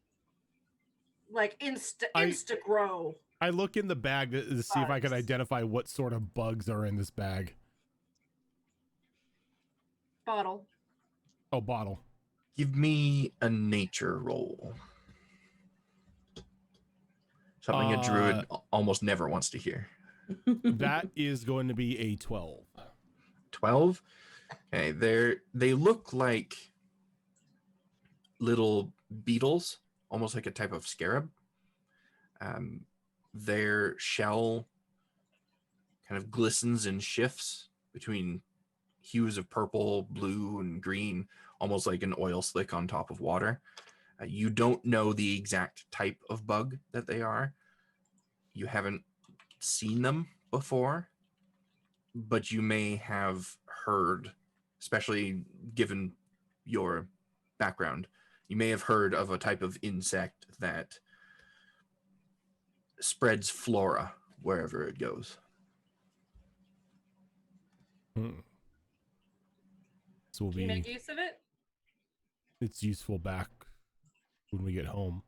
insta grow. I look in the bag to see if I can Bugs. identify what sort of bugs are in this bag. Bottle. Oh, bottle. Give me a nature roll. Something a druid almost never wants to hear. That is going to be a 12. 12? Okay, they look like little beetles, almost like a type of scarab. Their shell kind of glistens and shifts between hues of purple, blue, and green, almost like an oil slick on top of water. You don't know the exact type of bug that they are. You haven't seen them before, but you may have heard, especially given your background, you may have heard of a type of insect that spreads flora wherever it goes. So Can you make use of it? It's useful back when we get home.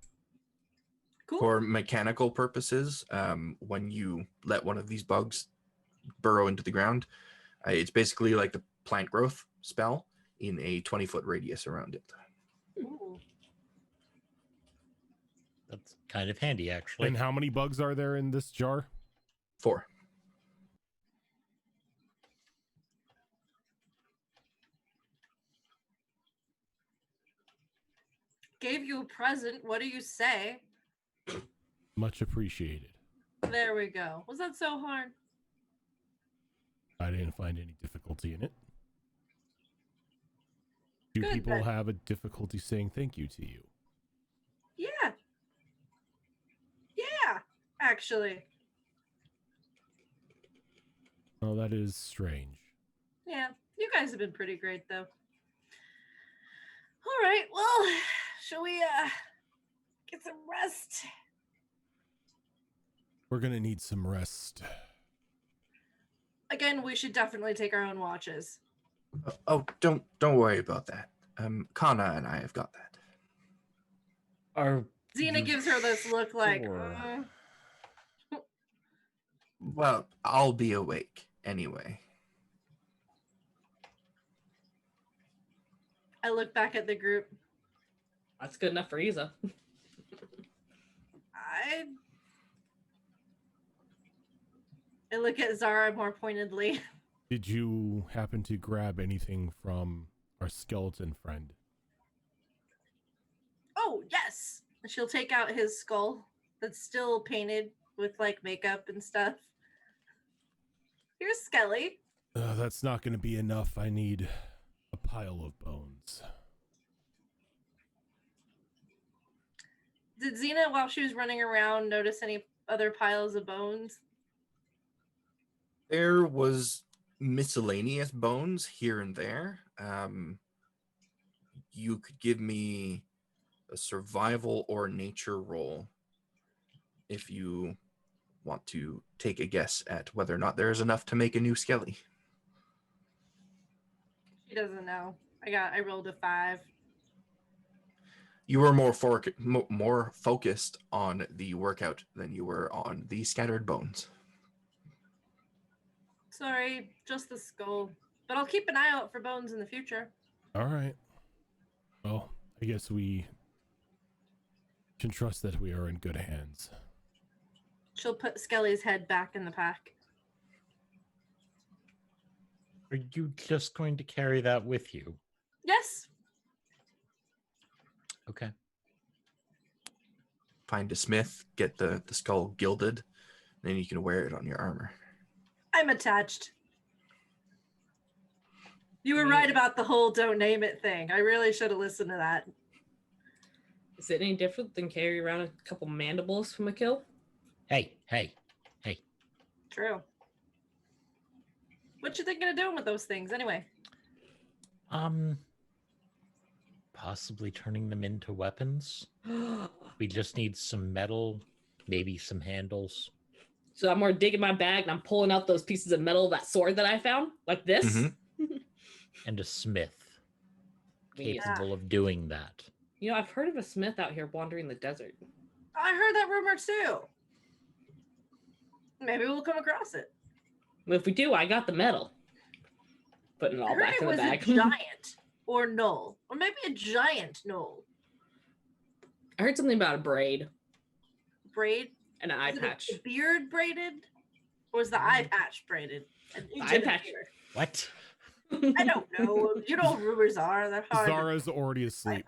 Cool. For mechanical purposes, when you let one of these bugs burrow into the ground, it's basically like the plant growth spell in a 20-foot radius around it. Ooh. That's kind of handy, actually. And how many bugs are there in this jar? 4. Gave you a present. What do you say? Much appreciated. There we go. Was that so hard? I didn't find any difficulty in it. Do Good, people then. have a difficulty saying thank you to you? Yeah. Yeah, actually. Oh, that is strange. Yeah, you guys have been pretty great, though. All right, well, shall we get some rest? We're gonna need some rest. Again, we should definitely take our own watches. Oh, don't worry about that. Kana and I have got that. Xena gives her this look like, sure? Well, I'll be awake anyway. I look back at the group. That's good enough for Isa. I look at Zara more pointedly. Did you happen to grab anything from our skeleton friend? Oh, yes. She'll take out his skull that's still painted with like makeup and stuff. Here's Skelly. That's not going to be enough. I need a pile of bones. Did Xena, while she was running around, notice any other piles of bones? There was miscellaneous bones here and there. You could give me a survival or nature roll if you want to take a guess at whether or not there is enough to make a new skelly. She doesn't know. I rolled a 5. You were more focused on the workout than you were on the scattered bones. Sorry, just the skull. But I'll keep an eye out for bones in the future. All right. Well, I guess we can trust that we are in good hands. She'll put Skelly's head back in the pack. Are you just going to carry that with you? Yes. Okay. Find a smith, get the skull gilded, then you can wear it on your armor. I'm attached. You were right about the whole don't name it thing. I really should have listened to that. Is it any different than carrying around a couple mandibles from a kill? Hey. True. What you thinking of doing with those things anyway? Possibly turning them into weapons. We just need some metal, maybe some handles. So I'm more digging my bag and I'm pulling out those pieces of metal, that sword that I found, like this. Mm-hmm. And a smith Yeah. capable of doing that. You know, I've heard of a smith out here wandering the desert. I heard that rumor too. Maybe we'll come across it. Well, if we do, I got the medal. Putting it I all heard back it in the was bag. a giant or gnoll, or maybe a giant gnoll. I heard something about a braid Braid? and an eye Is it patch. a beard braided? Or is the eye patch braided? Eye patch. What? I don't know. You know what rumors are. They're hard. Zara's already asleep.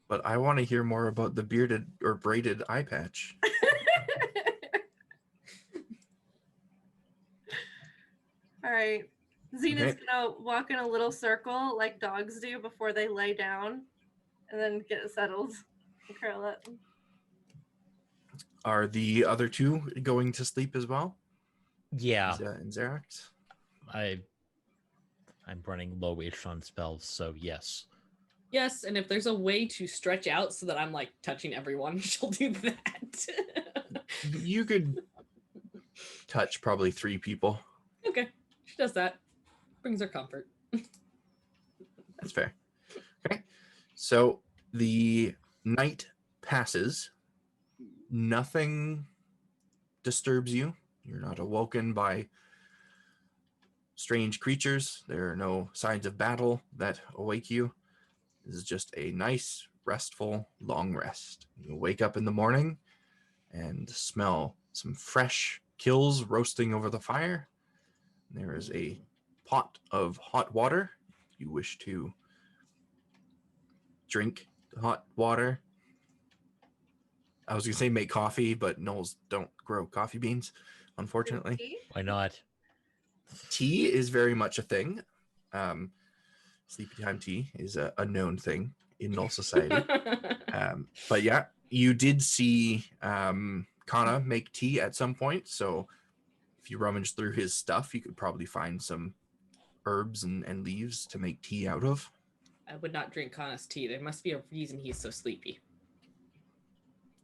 But I want to hear more about the bearded or braided eye patch. All right. Xena's Okay. gonna walk in a little circle like dogs do before they lay down and then get settled and curl up. Are the other two going to sleep as well? Yeah, And Xerax? I'm running low-ish on spells, so yes. Yes, and if there's a way to stretch out so that I'm like touching everyone, she'll do that. You could touch probably 3 people. Okay, she does that. Brings her comfort. That's fair. Okay. So the night passes. Nothing disturbs you. You're not awoken by strange creatures. There are no signs of battle that awake you. This is just a nice, restful, long rest. You wake up in the morning and smell some fresh kills roasting over the fire. There is a pot of hot water. If you wish to drink the hot water. I was going to say make coffee, but gnolls don't grow coffee beans, unfortunately. Why not? Tea is very much a thing. Sleepy time tea is a known thing in Gnoll society. But yeah, you did see Kana make tea at some point. So if you rummage through his stuff, you could probably find some herbs and leaves to make tea out of. I would not drink Kana's tea. There must be a reason he's so sleepy.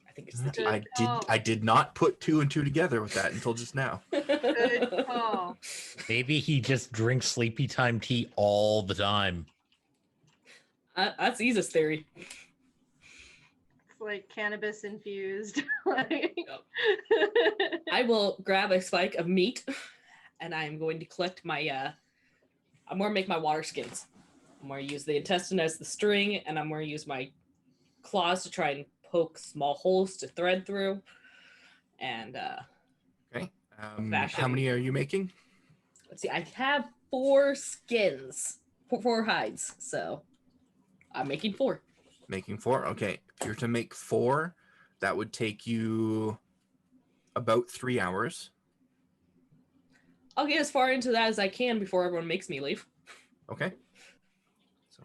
I think it's the tea. I did not put 2 and 2 together with that until just now. Good call. Maybe he just drinks sleepy time tea all the time. That's Isa's theory. It's like cannabis infused. Like... I will grab a spike of meat, and I am going to collect my. I'm going to make my water skins. I'm going to use the intestine as the string, and I'm going to use my claws to try and poke small holes to thread through. And Okay. How many are you making? let's see. I have 4 skins, 4 hides, so I'm making 4. Making 4. Okay. If you're to make 4, that would take you about 3 hours. I'll get as far into that as I can before everyone makes me leave. Okay. So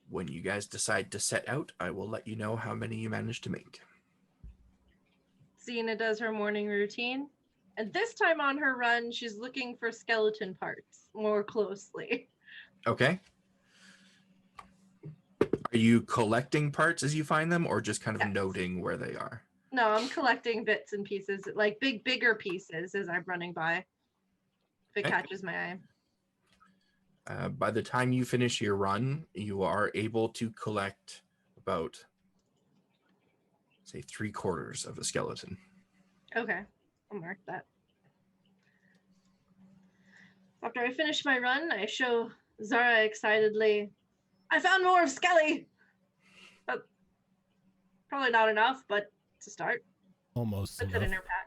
when you guys decide to set out, I will let you know how many you manage to make. Xena does her morning routine. And this time on her run, she's looking for skeleton parts more closely. Okay. Are you collecting parts as you find them, or just kind of Yes. noting where they are? No, I'm collecting bits and pieces, like bigger pieces as I'm running by. If it Okay. catches my eye. By the time you finish your run, you are able to collect about, say, 3/4 of a skeleton. Okay, I'll mark that. After I finish my run, I show Zara excitedly, I found more of Skelly! But probably not enough, but to start. Almost Puts it in enough. her pack.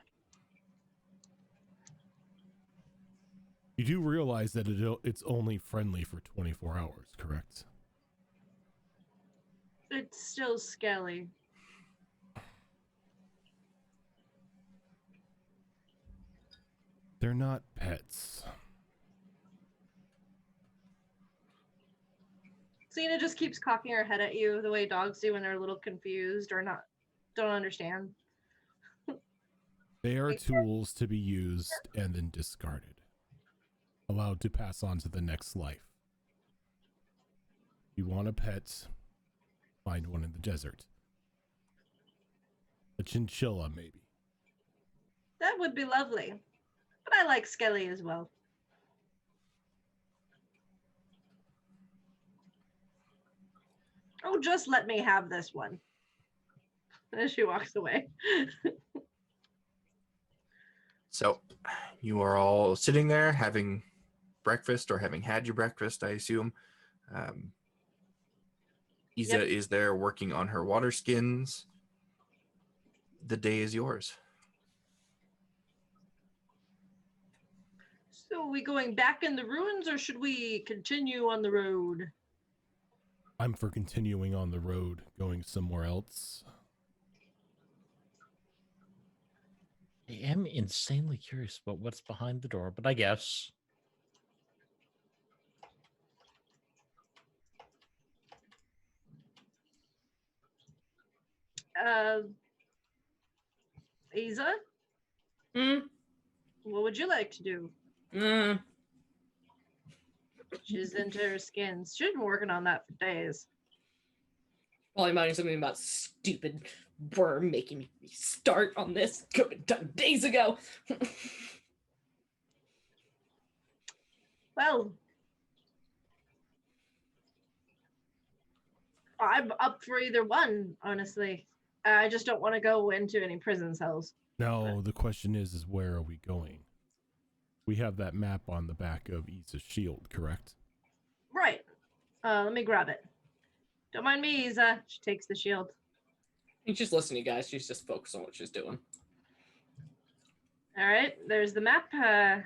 You do realize that it's only friendly for 24 hours, correct? It's still Skelly. They're not pets. Xena just keeps cocking her head at you the way dogs do when they're a little confused or don't understand. They are tools to be used and then discarded. Allowed to pass on to the next life. If you want a pet, find one in the desert. A chinchilla, maybe. That would be lovely. But I like Skelly as well. Oh, just let me have this one. As she walks away. So you are all sitting there having breakfast or having had your breakfast, I assume. Isa is there working on her water skins. The day is yours. So are we going back in the ruins or should we continue on the road? I'm for continuing on the road, going somewhere else. I am insanely curious about what's behind the door, but I guess. Isa? What would you like to do? She's into her skins. She's been working on that for days. Probably minding something about stupid worm making me start on this. Could have been done days ago. Well, I'm up for either one, honestly. I just don't want to go into any prison cells. Now, the question is where are we going? We have that map on the back of Isa's shield, correct? Right. Let me grab it. Don't mind me, Isa. She takes the shield. And she's listening, guys. She's just focused on what she's doing. All right. There's the map. There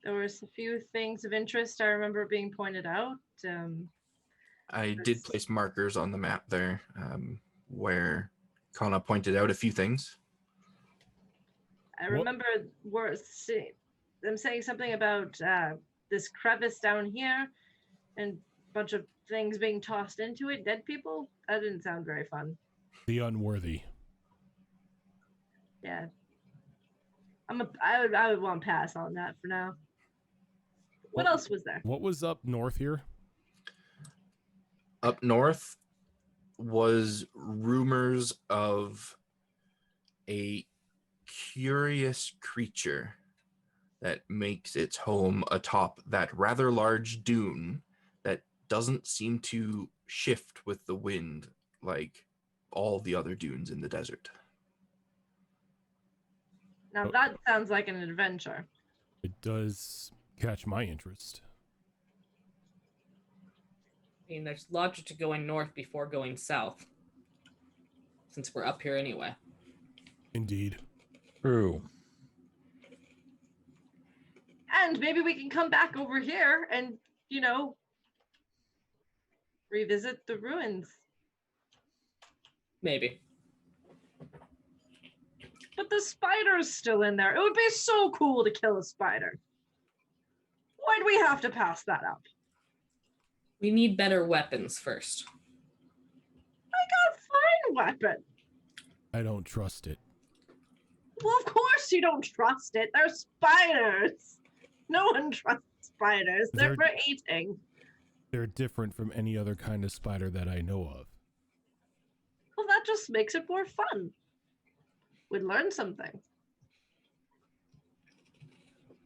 was a few things of interest I remember being pointed out. I did place markers on the map there where Kana pointed out a few things. I remember them saying something about this crevice down here and a bunch of things being tossed into it. Dead people? That didn't sound very fun. The unworthy. Yeah. I would want to pass on that for now. What else was there? What was up north here? Up north was rumors of a curious creature that makes its home atop that rather large dune that doesn't seem to shift with the wind like all the other dunes in the desert. Now that sounds like an adventure. It does catch my interest. I mean, there's logic to going north before going south, since we're up here anyway. Indeed. True. And maybe we can come back over here and, revisit the ruins. Maybe. But the spider's still in there. It would be so cool to kill a spider. Why'd we have to pass that up? We need better weapons first. I got a fine weapon. I don't trust it. Well, of course you don't trust it. They're spiders. No one trusts spiders. They're for eating. They're different from any other kind of spider that I know of. Well, that just makes it more fun. We'd learn something.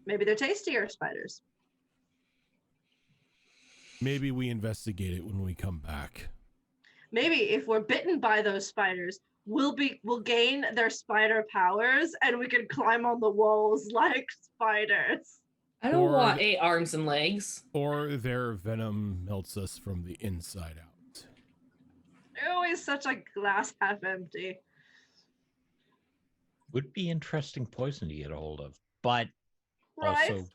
Maybe they're tastier spiders. Maybe we investigate it when we come back. Maybe if we're bitten by those spiders, we'll gain their spider powers and we can climb on the walls like spiders. I don't want 8 arms and legs. Or their venom melts us from the inside out. They're always such a glass half empty. Would be interesting poison to get a hold of, but Right? also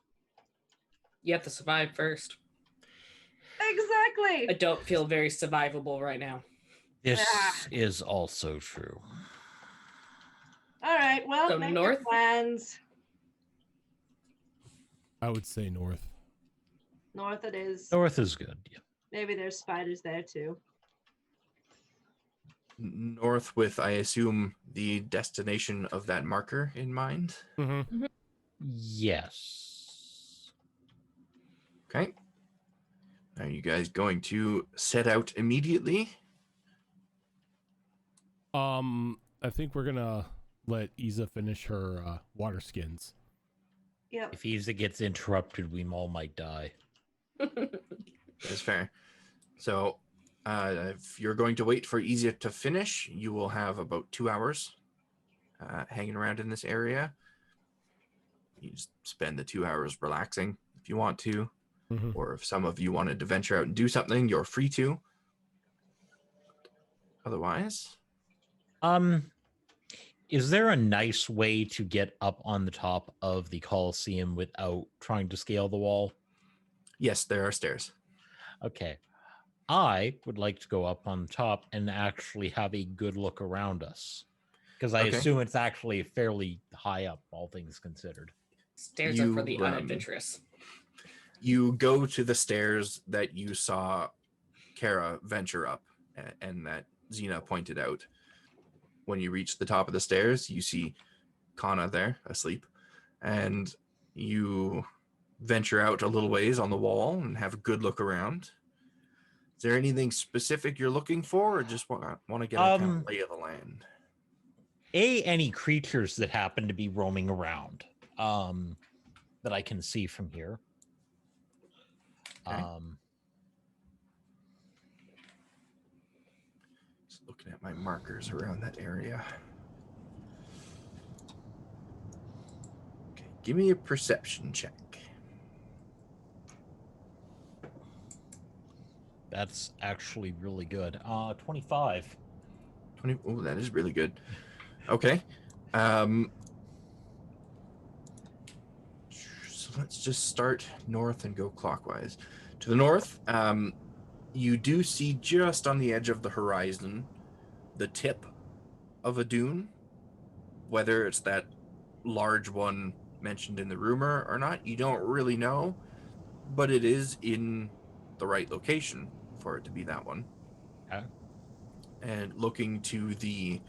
You have to survive first. Exactly. I don't feel very survivable right now. this is also true. All right. Well, So make north? your plans. I would say north. North it is. North is good. Yeah. Maybe there's spiders there too. North with, I assume, the destination of that marker in mind. Mm-hmm. Yes. Okay. Are you guys going to set out immediately? I think we're gonna let Isa finish her water skins. Yep. If Isa gets interrupted, we all might die. That's fair. So If you're going to wait for easier to finish, you will have about 2 hours hanging around in this area. You just spend the 2 hours relaxing if you want to, or if some of you wanted to venture out and do something, you're free to. Otherwise, is there a nice way to get up on the top of the Colosseum without trying to scale the wall? yes, there are stairs. Okay. I would like to go up on top and actually have a good look around us, because I assume it's actually fairly high up, all things considered. Stairs are for the unadventurous. You go to the stairs that you saw Kara venture up and that Xena pointed out. When you reach the top of the stairs, you see Kana there asleep, and you venture out a little ways on the wall and have a good look around. Is there anything specific you're looking for, or just want to get a kind of lay of the land? Any creatures that happen to be roaming around that I can see from here. Okay. Just looking at my markers around that area. Okay, give me a perception check. That's actually really good. 25. 20. Oh, that is really good. Okay. So let's just start north and go clockwise. To the north, you do see just on the edge of the horizon the tip of a dune. Whether it's that large one mentioned in the rumor or not, you don't really know, but it is in the right location for it to be that one. Okay. And looking to the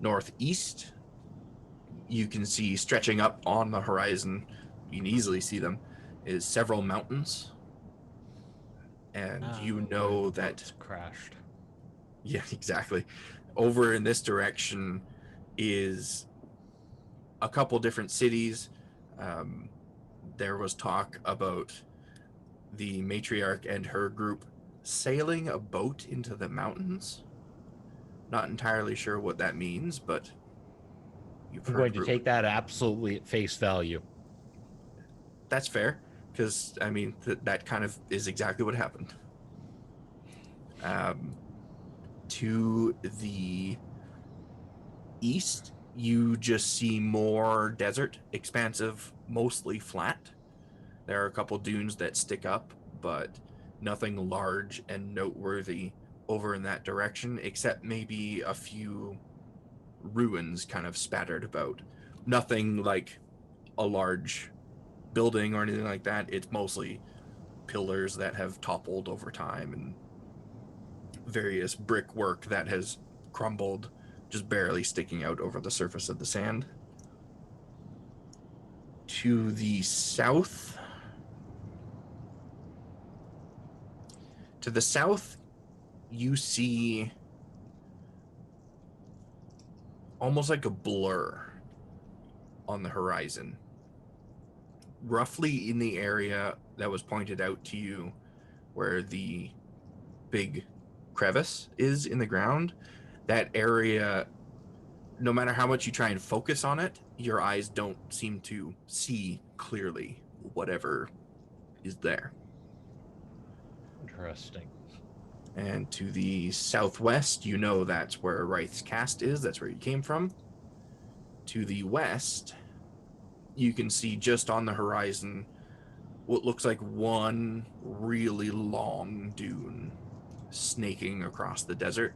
northeast, you can see stretching up on the horizon, you can easily see them, is several mountains. And you know that crashed. Yeah, exactly. Over in this direction is a couple different cities. There was talk about the matriarch and her group sailing a boat into the mountains. Not entirely sure what that means, but I'm going to take that absolutely at face value. That's fair, because I mean that kind of is exactly what happened. To the east, you just see more desert, expansive, mostly flat. There are a couple dunes that stick up, but nothing large and noteworthy over in that direction, except maybe a few ruins kind of spattered about. Nothing like a large building or anything like that. It's mostly pillars that have toppled over time and various brickwork that has crumbled, just barely sticking out over the surface of the sand. To the south, you see almost like a blur on the horizon, roughly in the area that was pointed out to you where the big crevice is in the ground. That area, no matter how much you try and focus on it, your eyes don't seem to see clearly whatever is there. Interesting. And to the southwest, you know that's where Wraith's Cast is. That's where you came from. To the west, you can see just on the horizon what looks like one really long dune snaking across the desert.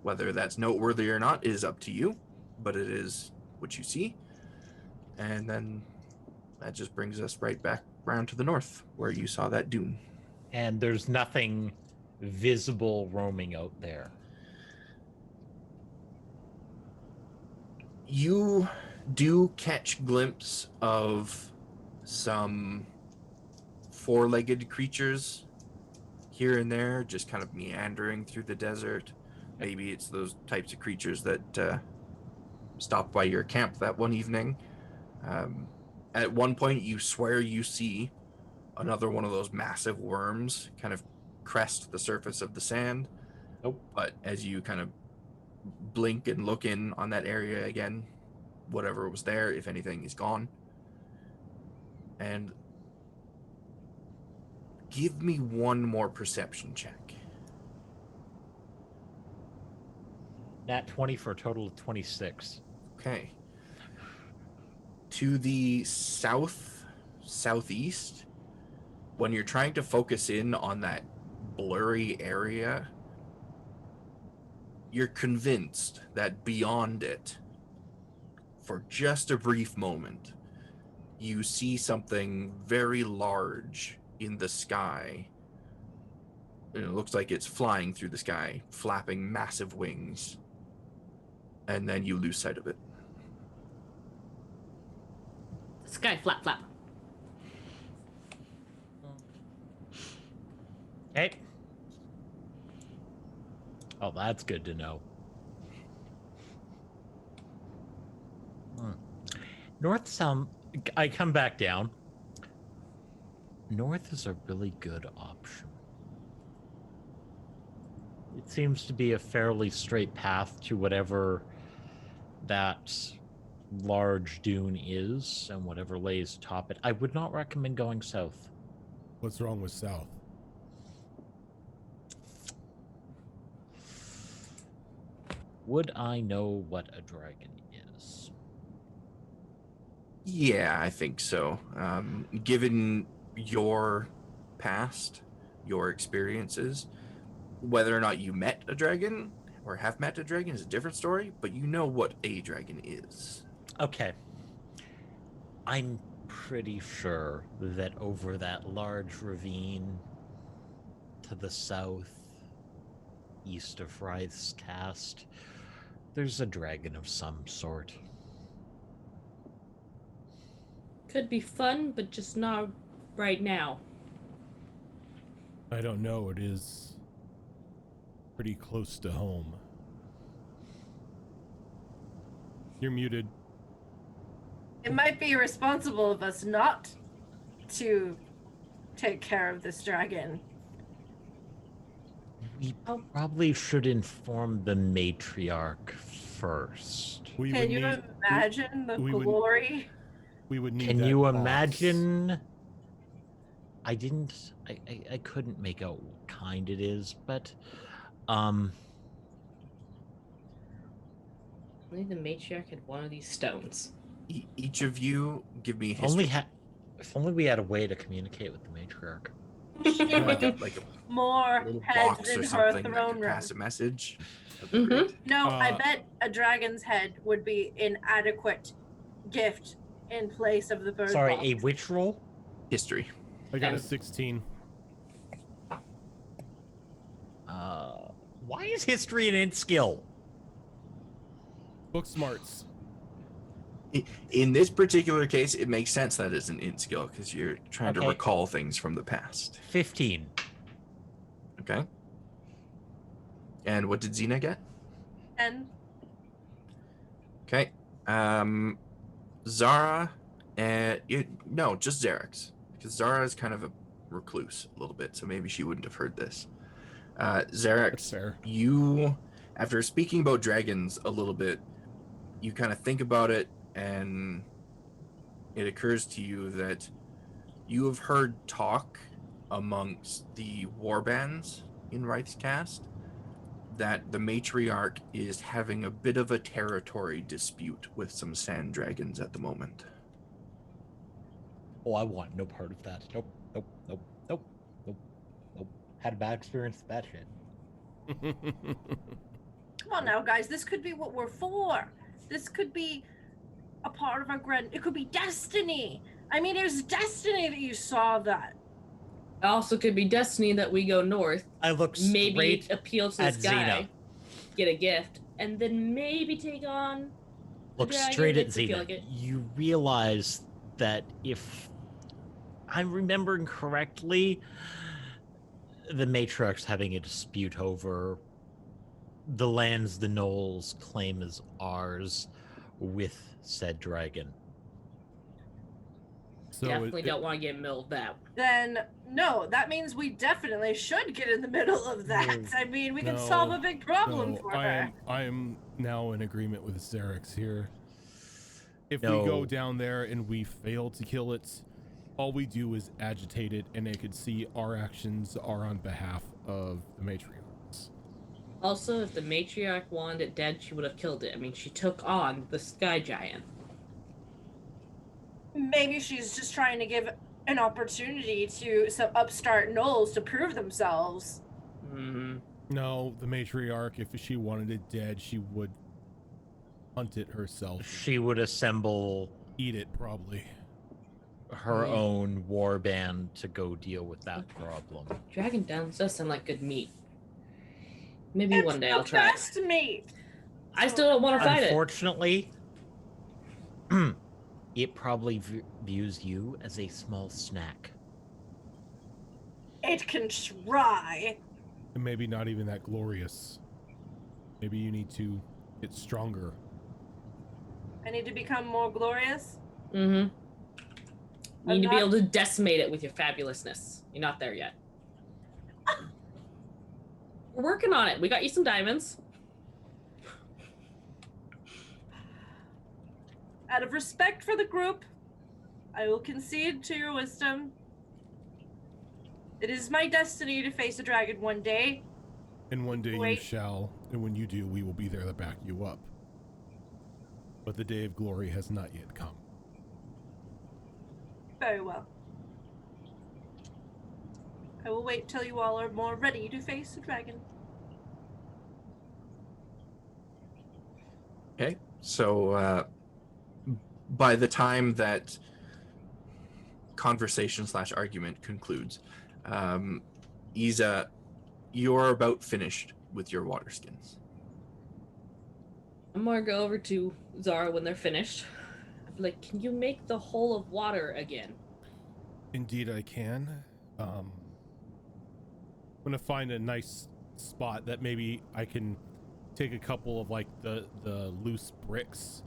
Whether that's noteworthy or not is up to you, but it is what you see. And then that just brings us right back around to the north where you saw that dune. And there's nothing visible roaming out there. You do catch glimpse of some four-legged creatures here and there, just kind of meandering through the desert. Maybe it's those types of creatures that stopped by your camp that one evening. At one point, you swear you see another one of those massive worms kind of crest the surface of the sand. Nope. But as you kind of blink and look in on that area again, whatever was there, if anything, is gone. And give me one more perception check. Nat 20 for a total of 26. Okay. To the southeast, when you're trying to focus in on that blurry area, you're convinced that beyond it, for just a brief moment, you see something very large in the sky. And it looks like it's flying through the sky, flapping massive wings. And then you lose sight of it. Sky flap flap. Hey. Oh, that's good to know. North sound. I come back down. North is a really good option. It seems to be a fairly straight path to whatever that large dune is and whatever lays atop it. I would not recommend going south. What's wrong with south? Would I know what a dragon is? Yeah, I think so. Given your past, your experiences, whether or not you met a dragon or have met a dragon is a different story, but you know what a dragon is. Okay. I'm pretty sure that over that large ravine to the south, east of Wraith's Cast, there's a dragon of some sort. Could be fun, but just not right now. I don't know. It is pretty close to home. You're muted. It might be irresponsible of us not to take care of this dragon. We probably should inform the matriarch first. Can you imagine the glory? We would need. Can that you box. imagine? I couldn't make out what kind it is, but Only the matriarch had one of these stones. Each of you give me history. If only we had a way to communicate with the matriarch. like a More little heads box in or her something that throne could room. pass a message. No, I bet a dragon's head would be an adequate gift in place of the bird Sorry, box. a which roll? History. I got a 16. Why is history an int skill? Book smarts. In this particular case, it makes sense that it's an int skill because you're trying to Okay. recall things from the past. 15. Okay. And what did Xena get? 10. Okay. Zara and no, just Xerix, because Zara is kind of a recluse a little bit, so maybe she wouldn't have heard this. That's Xerix, fair. you, after speaking about dragons a little bit, you kind of think about it, and it occurs to you that you have heard talk amongst the warbands in Wraith's Cast that the matriarch is having a bit of a territory dispute with some sand dragons at the moment. Oh, I want no part of that. Nope, nope, nope, nope, nope, nope. Had a bad experience with that shit. Come on now, guys. This could be what we're for. This could be a part of our grand. It could be destiny. I mean, it was destiny that you saw that. It also could be destiny that we go north, I look maybe straight appeal to at this guy, Xena. get a gift, and then maybe take on the Look dragon straight at if we feel Xena. like it. You realize that if I'm remembering correctly, the matriarch's having a dispute over the lands the Gnolls claim as ours with said dragon. So Definitely don't want to get in the middle of that. Then no, that means we definitely should get in the middle of that. I mean, we can solve a big problem for her. I am now in agreement with Xerix here. If No. we go down there and we fail to kill it, all we do is agitate it, and they could see our actions are on behalf of the matriarchs. Also, if the matriarch wanted it dead, she would have killed it. I mean, she took on the sky giant. Maybe she's just trying to give an opportunity to some upstart gnolls to prove themselves. Mm-hmm. No, the matriarch, if she wanted it dead, she would hunt it herself. She would assemble Eat it, probably. her own war band to go deal with that problem. Dragon downs does sound like good meat. Maybe It's one day the I'll try. best meat. I still don't want to fight it. Unfortunately, it probably views you as a small snack. It can try. And maybe not even that glorious. Maybe you need to get stronger. I need to become more glorious. Mm-hmm. You need to be able to decimate it with your fabulousness. You're not there yet. We're working on it. We got you some diamonds. Out of respect for the group, I will concede to your wisdom. It is my destiny to face a dragon one day. And one day you shall, and when you do, we will be there to back you up. But the day of glory has not yet come. Very well. I will wait till you all are more ready to face the dragon. Okay, so by the time that conversation / argument concludes, Iza, you're about finished with your water skins. I'm gonna go over to Zara when they're finished. I'll be like, can you make the whole of water again? Indeed I can. I'm gonna find a nice spot that maybe I can take a couple of like the loose bricks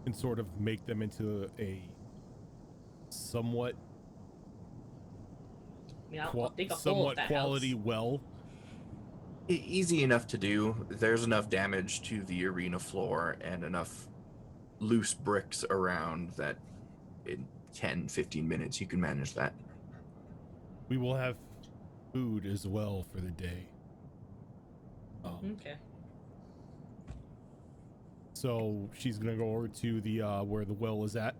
and sort of make them into a somewhat I'll dig a hole somewhat if that quality helps. well. Easy enough to do. There's enough damage to the arena floor and enough loose bricks around that in 10-15 minutes you can manage that. We will have food as well for the day. Okay. So she's gonna go over to the where the well is at,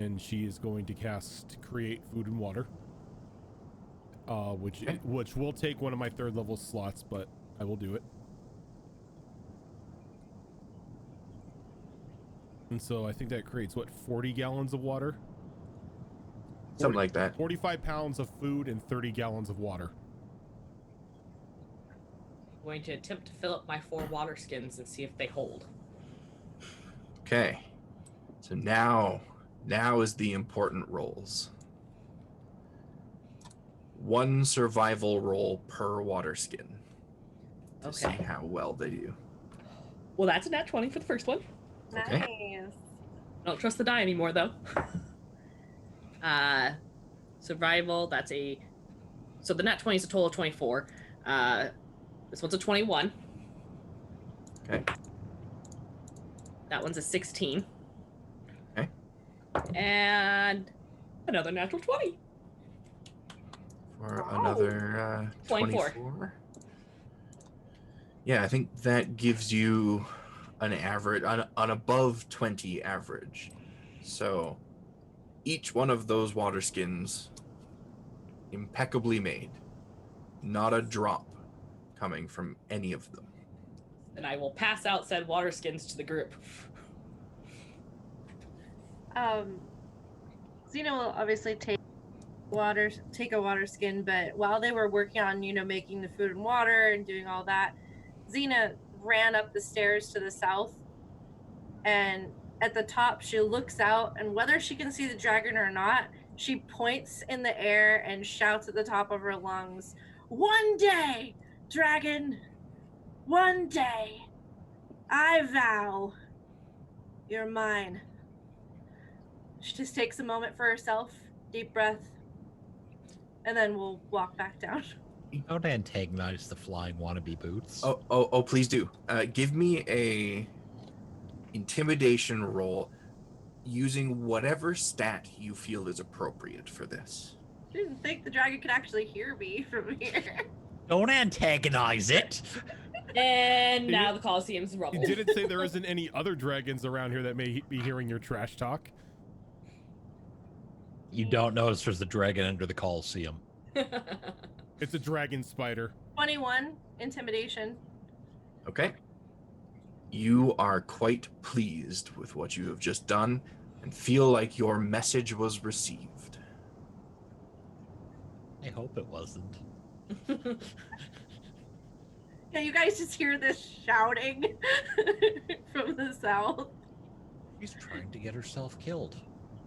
and she is going to cast create food and water. Which will take one of my 3rd level slots, but I will do it. And so I think that creates what, 40 gallons of water? Something like that. 45 pounds of food and 30 gallons of water. I'm going to attempt to fill up my 4 water skins and see if they hold. Okay. So now is the important rolls. 1 survival roll per water skin. To see how well they do. Well, that's a nat 20 for the first one. Okay. Nice. I don't trust the die anymore, though. Survival, that's a... So the nat 20 is a total of 24. This one's a 21. Okay. That one's a 16. Okay. And another natural 20. For another 24. Yeah, I think that gives you an average, an above 20 average. So each one of those water skins impeccably made. Not a drop coming from any of them. And I will pass out said water skins to the group. Xena will obviously take a water skin, but while they were working on, making the food and water and doing all that, Xena ran up the stairs to the south, and at the top she looks out, and whether she can see the dragon or not, she points in the air and shouts at the top of her lungs, "One day, dragon, one day, I vow, you're mine. She just takes a moment for herself, deep breath, and then we'll walk back down. Don't antagonize the flying wannabe boots. Oh, please do. Give me a intimidation roll using whatever stat you feel is appropriate for this. I didn't think the dragon could actually hear me from here. Don't antagonize it. And now the Colosseum's rubble. You didn't say there isn't any other dragons around here that may be hearing your trash talk. You don't notice there's a dragon under the Colosseum. It's a dragon spider. 21, intimidation. Okay. You are quite pleased with what you have just done and feel like your message was received. I hope it wasn't. Yeah, you guys just hear this shouting from the south. She's trying to get herself killed.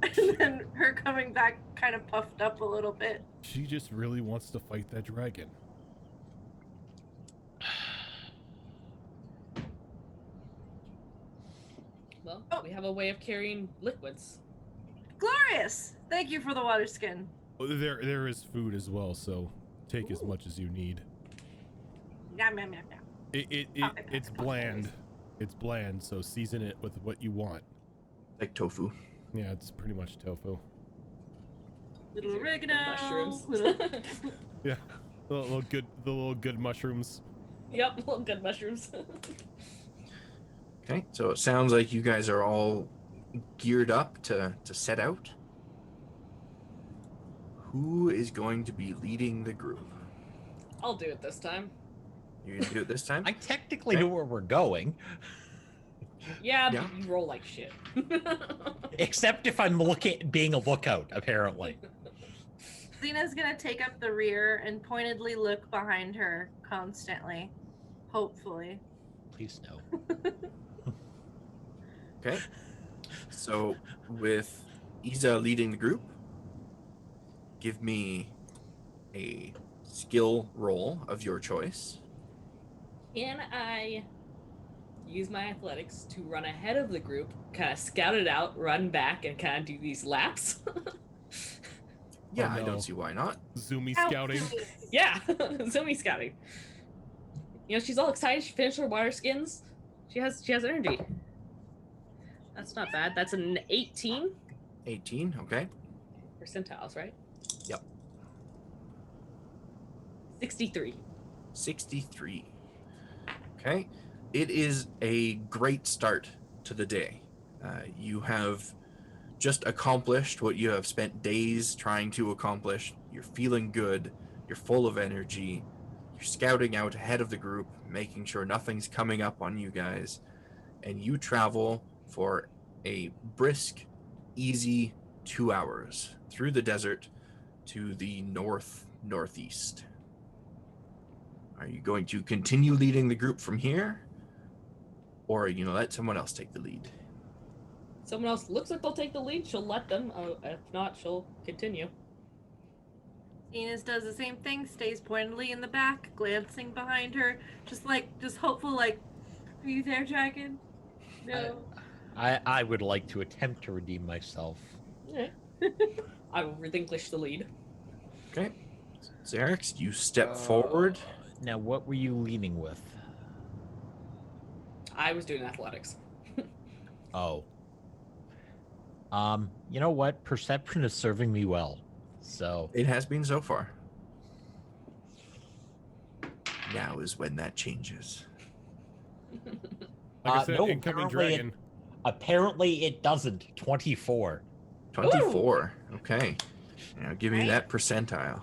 And then her coming back kind of puffed up a little bit. She just really wants to fight that dragon. Well, we have a way of carrying liquids. Glorious! Thank you for the water skin. There is food as well, so take as much as you need. Yum, yum, yum, yum. It's bland. It's bland, so season it with what you want. Like tofu. Yeah, it's pretty much tofu. Little These are oregano. mushrooms. Yeah, the little good mushrooms. Yep, little good mushrooms. Okay, so it sounds like you guys are all geared up to set out. Who is going to be leading the group? I'll do it this time. You're going to do it this time? I technically know where we're going. Yeah, Yeah. but you roll like shit. Except if I'm being a lookout, apparently. Zena's gonna take up the rear and pointedly look behind her constantly. Hopefully. Please no. Okay. So with Isa leading the group, give me a skill roll of your choice. Can I use my athletics to run ahead of the group, kind of scout it out, run back, and kind of do these laps? Yeah, Oh, I no. don't see why not. Zoomy Ow. scouting. Yeah, Zoomy scouting. You know, she's all excited. She finished her water skins. She has energy. That's not bad. That's an 18 18, okay. percentiles, right? Yep. 63. 63. Okay. It is a great start to the day. You have just accomplished what you have spent days trying to accomplish. You're feeling good. You're full of energy. You're scouting out ahead of the group, making sure nothing's coming up on you guys. And you travel for a brisk, easy 2 hours through the desert to the northeast. Are you going to continue leading the group from here? Or are you going to let someone else take the lead? Someone else looks like they'll take the lead. She'll let them. If not, she'll continue. Enos does the same thing, stays pointedly in the back, glancing behind her, just hopeful, like, are you there, dragon? No. I would like to attempt to redeem myself. I will relinquish the lead. Okay. Xerix, you step forward. Now, what were you leading with? I was doing athletics. Oh. You know what? Perception is serving me well. So It has been so far. Now is when that changes. Like I said, no, incoming dragon. apparently it doesn't. 24. 24. Okay. Now give me that percentile.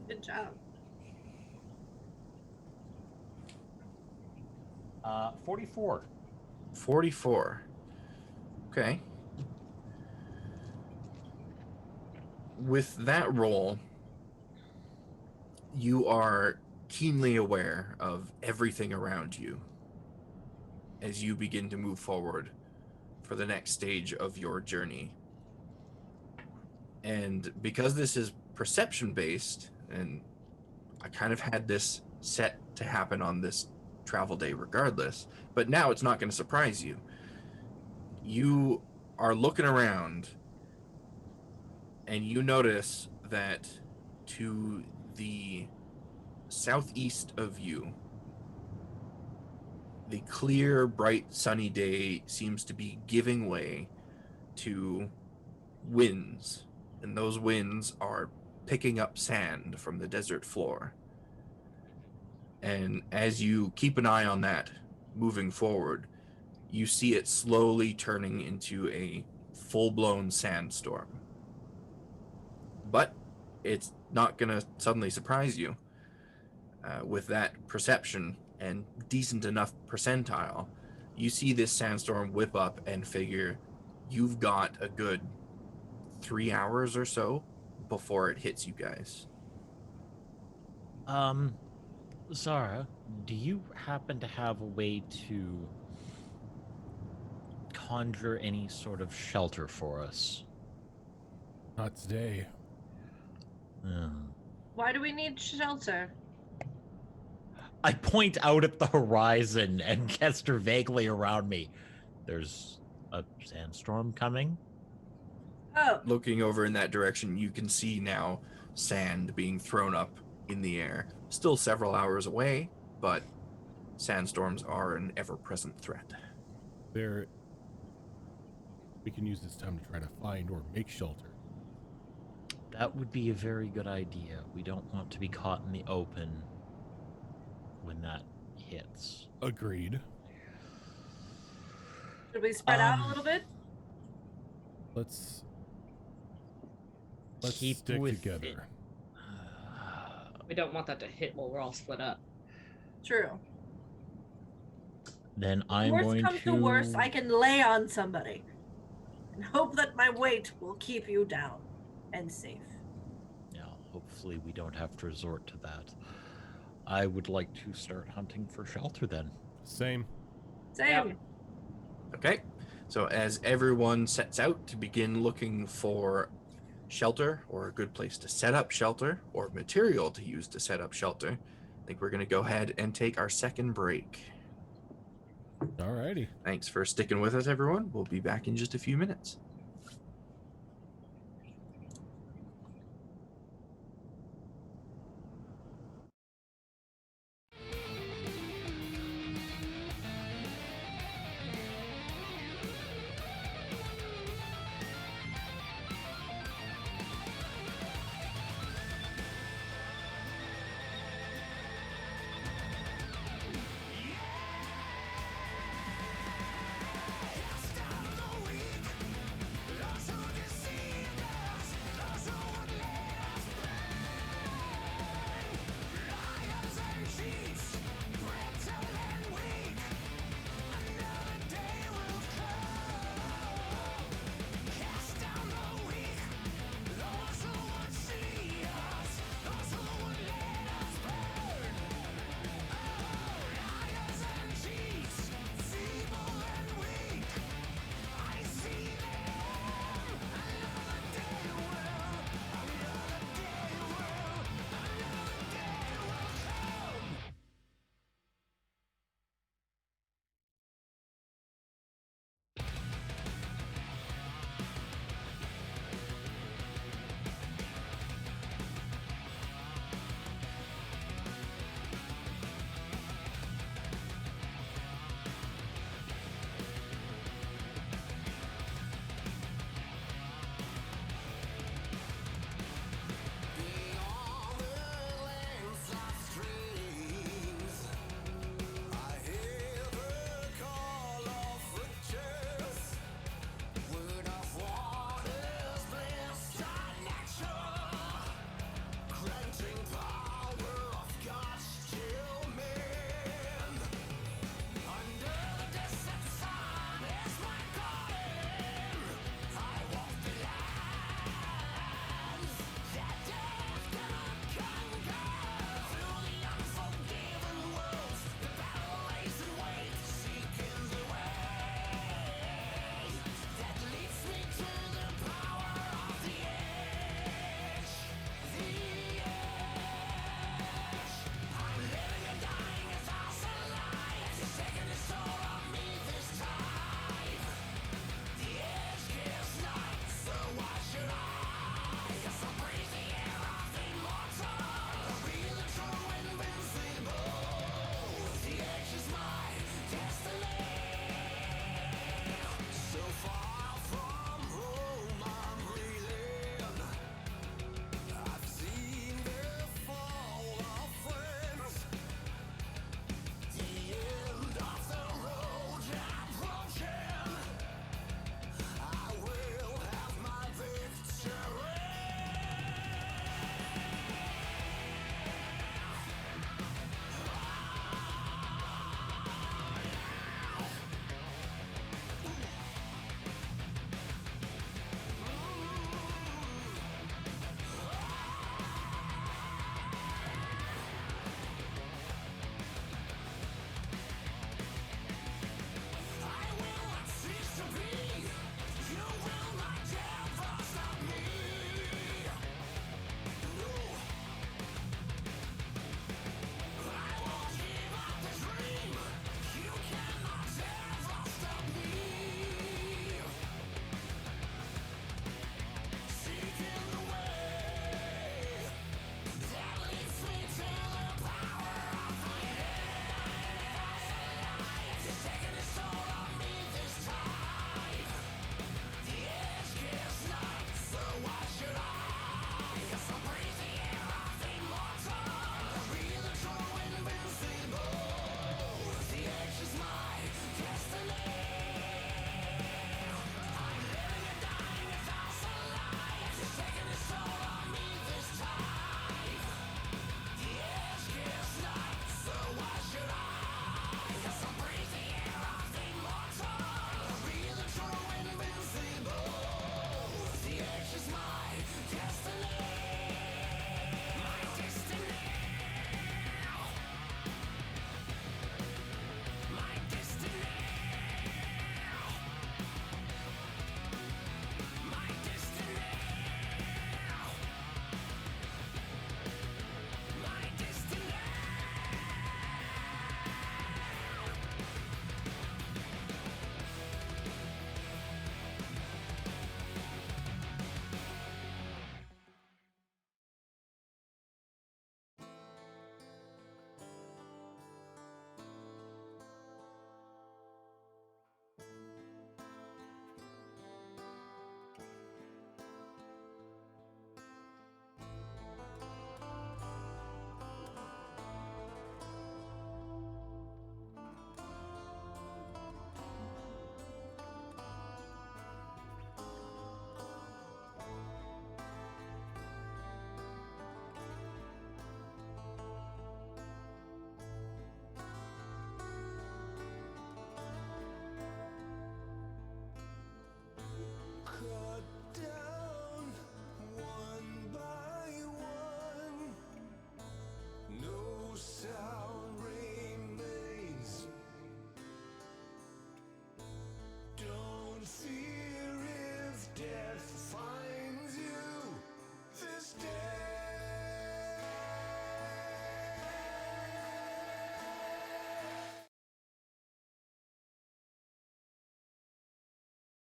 Good job. 44. 44. Okay. With that roll, you are keenly aware of everything around you as you begin to move forward for the next stage of your journey. And because this is perception based, and I kind of had this set to happen on this travel day regardless, but now it's not going to surprise you. you are looking around and you notice that to the southeast of you, the clear, bright, sunny day seems to be giving way to winds, and those winds are picking up sand from the desert floor. And as you keep an eye on that moving forward, you see it slowly turning into a full-blown sandstorm. But it's not going to suddenly surprise you. With that perception and decent enough percentile, you see this sandstorm whip up and figure you've got a good 3 hours or so before it hits you guys. Zara, do you happen to have a way to conjure any sort of shelter for us? Not today. Why do we need shelter? I point out at the horizon and gesture vaguely around me. There's a sandstorm coming? Oh, Looking over in that direction, you can see now sand being thrown up in the air. Still several hours away, but sandstorms are an ever-present threat. We can use this time to try to find or make shelter. That would be a very good idea. We don't want to be caught in the open when that hits. Agreed. should we spread out a little bit? Let's Keep stick with together. We don't want that to hit while we're all split up. True. Then I'm Worst going comes to worst, I can lay on somebody and hope that my weight will keep you down and safe. Yeah, hopefully we don't have to resort to that. I would like to start hunting for shelter then. Same. Same. Yep. Okay, so as everyone sets out to begin looking for shelter or a good place to set up shelter or material to use to set up shelter, I think we're going to go ahead and take our second break. Alrighty. Thanks for sticking with us, everyone. We'll be back in just a few minutes.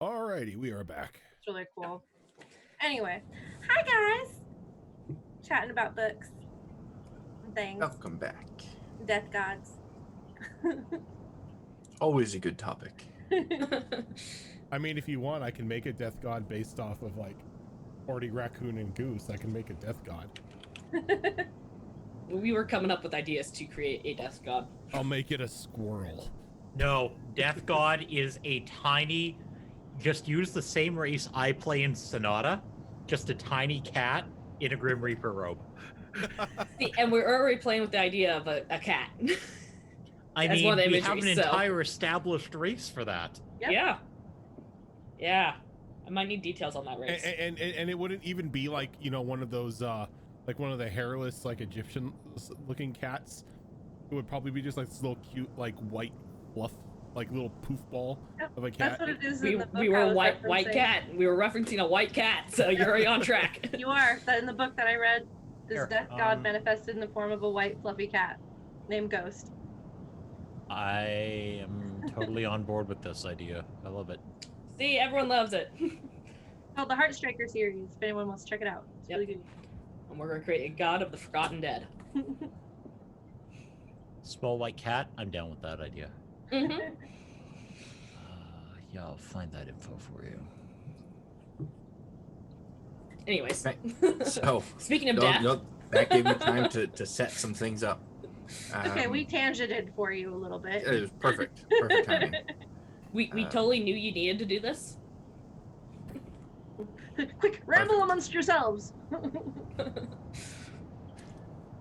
Alrighty, we are back. It's really cool. Anyway, hi guys. Chatting about books and things. Welcome back. Death gods. Always a good topic. I mean, if you want, I can make a death god based off of like 40 raccoon and goose. I can make a death god. We were coming up with ideas to create a death god. I'll make it a squirrel. No, Death God is a tiny, just use the same race I play in Sonata, just a tiny cat in a Grim Reaper robe. See, and we're already playing with the idea of a cat. I As mean, one we imagery, have an so- entire established race for that. Yep. Yeah. Yeah. I might need details on that race. And it wouldn't even be like, you know, one of those like one of the hairless like Egyptian looking cats. It would probably be just like this little cute like white fluff like little poof ball Yep, of a That's cat. what it is we in the book. we I were was white referencing. cat. We were referencing a white cat, so you're already on track. You are. That in the book that I read, this Here, death god manifested in the form of a white fluffy cat named Ghost. I am totally on board with this idea. I love it. See, everyone loves it. Oh, the Heartstriker series. If anyone wants to check it out, it's Yep. really good. And we're gonna create a god of the forgotten dead. Small white cat, I'm down with that idea. Mm-hmm. Yeah, I'll find that info for you. Anyways, Right. So, speaking of death, that gave me time to set some things up. Okay, we tangented for you a little bit. It was perfect. Perfect timing. we totally knew you needed to do this. Quick, ramble amongst yourselves.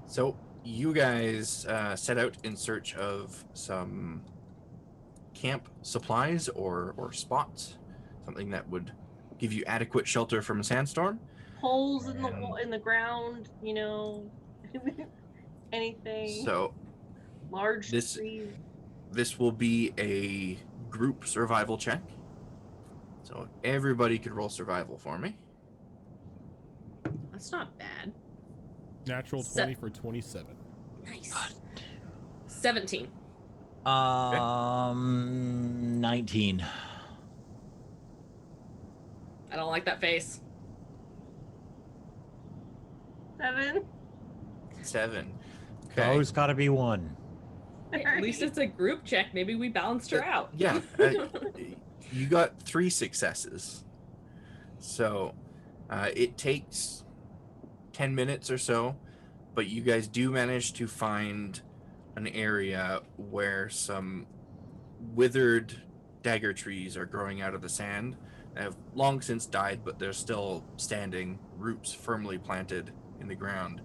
So you guys set out in search of some camp supplies or spots, something that would give you adequate shelter from a sandstorm. Holes in the wall, in the ground, you know, anything. So Large this- trees. this will be a group survival check. So everybody could roll survival for me. That's not bad. Natural 20 for 27. Nice. 17. 19. I don't like that face. 7. 7. Always gotta be one. At least it's a group check. Maybe we balanced her out. Yeah. You got 3 successes. So it takes 10 minutes or so, but you guys do manage to find an area where some withered dagger trees are growing out of the sand. They have long since died, but they're still standing, roots firmly planted in the ground.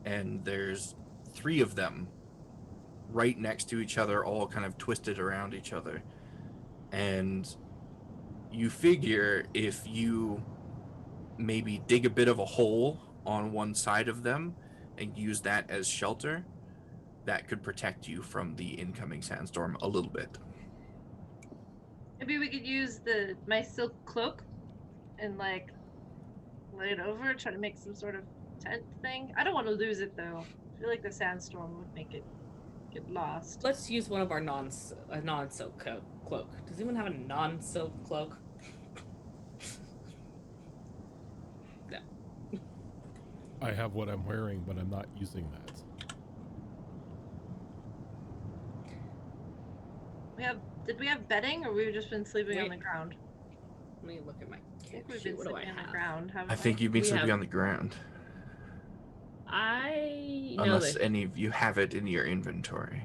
And there's 3 of them right next to each other, all kind of twisted around each other. And you figure if you maybe dig a bit of a hole on one side of them and use that as shelter, that could protect you from the incoming sandstorm a little bit. Maybe we could use my silk cloak and like lay it over, try to make some sort of tent thing. I don't want to lose it though. I feel like the sandstorm would make it get lost. Let's use one of our non-silk cloak. Does anyone have a non-silk cloak? No. I have what I'm wearing, but I'm not using that. Did we have bedding, or we've just been sleeping on Wait. the ground? Let me look at my I think character we've sheet. been What do I sleeping on the have? ground. Haven't I think you've been We sleeping have- on the ground. I know Unless that any of you have it in your inventory.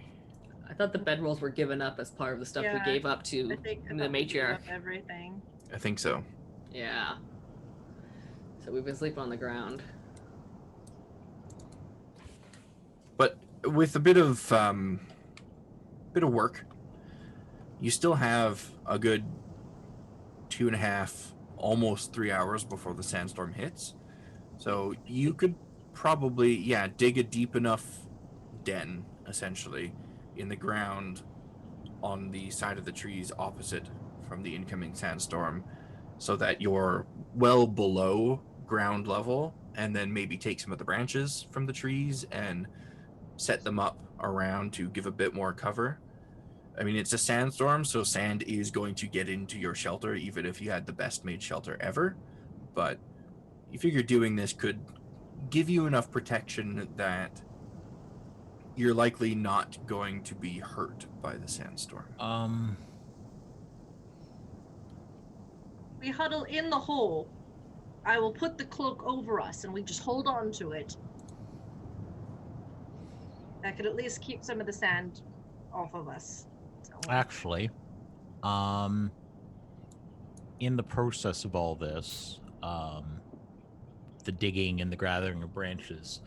I thought the bedrolls were given up as part of the stuff Yeah, we gave up to I think the thought we gave matriarch. up everything. I think so. Yeah. So we've been sleeping on the ground. But with a bit of work, you still have a good 2.5, almost 3 hours before the sandstorm hits. So you could probably, dig a deep enough den, essentially, in the ground on the side of the trees opposite from the incoming sandstorm, so that you're well below ground level, and then maybe take some of the branches from the trees and set them up around to give a bit more cover. I mean, it's a sandstorm, so sand is going to get into your shelter, even if you had the best made shelter ever. But you figure doing this could give you enough protection that you're likely not going to be hurt by the sandstorm. We huddle in the hole. I will put the cloak over us and we just hold on to it. That could at least keep some of the sand off of us. So. Actually, in the process of all this, the digging and the gathering of branches,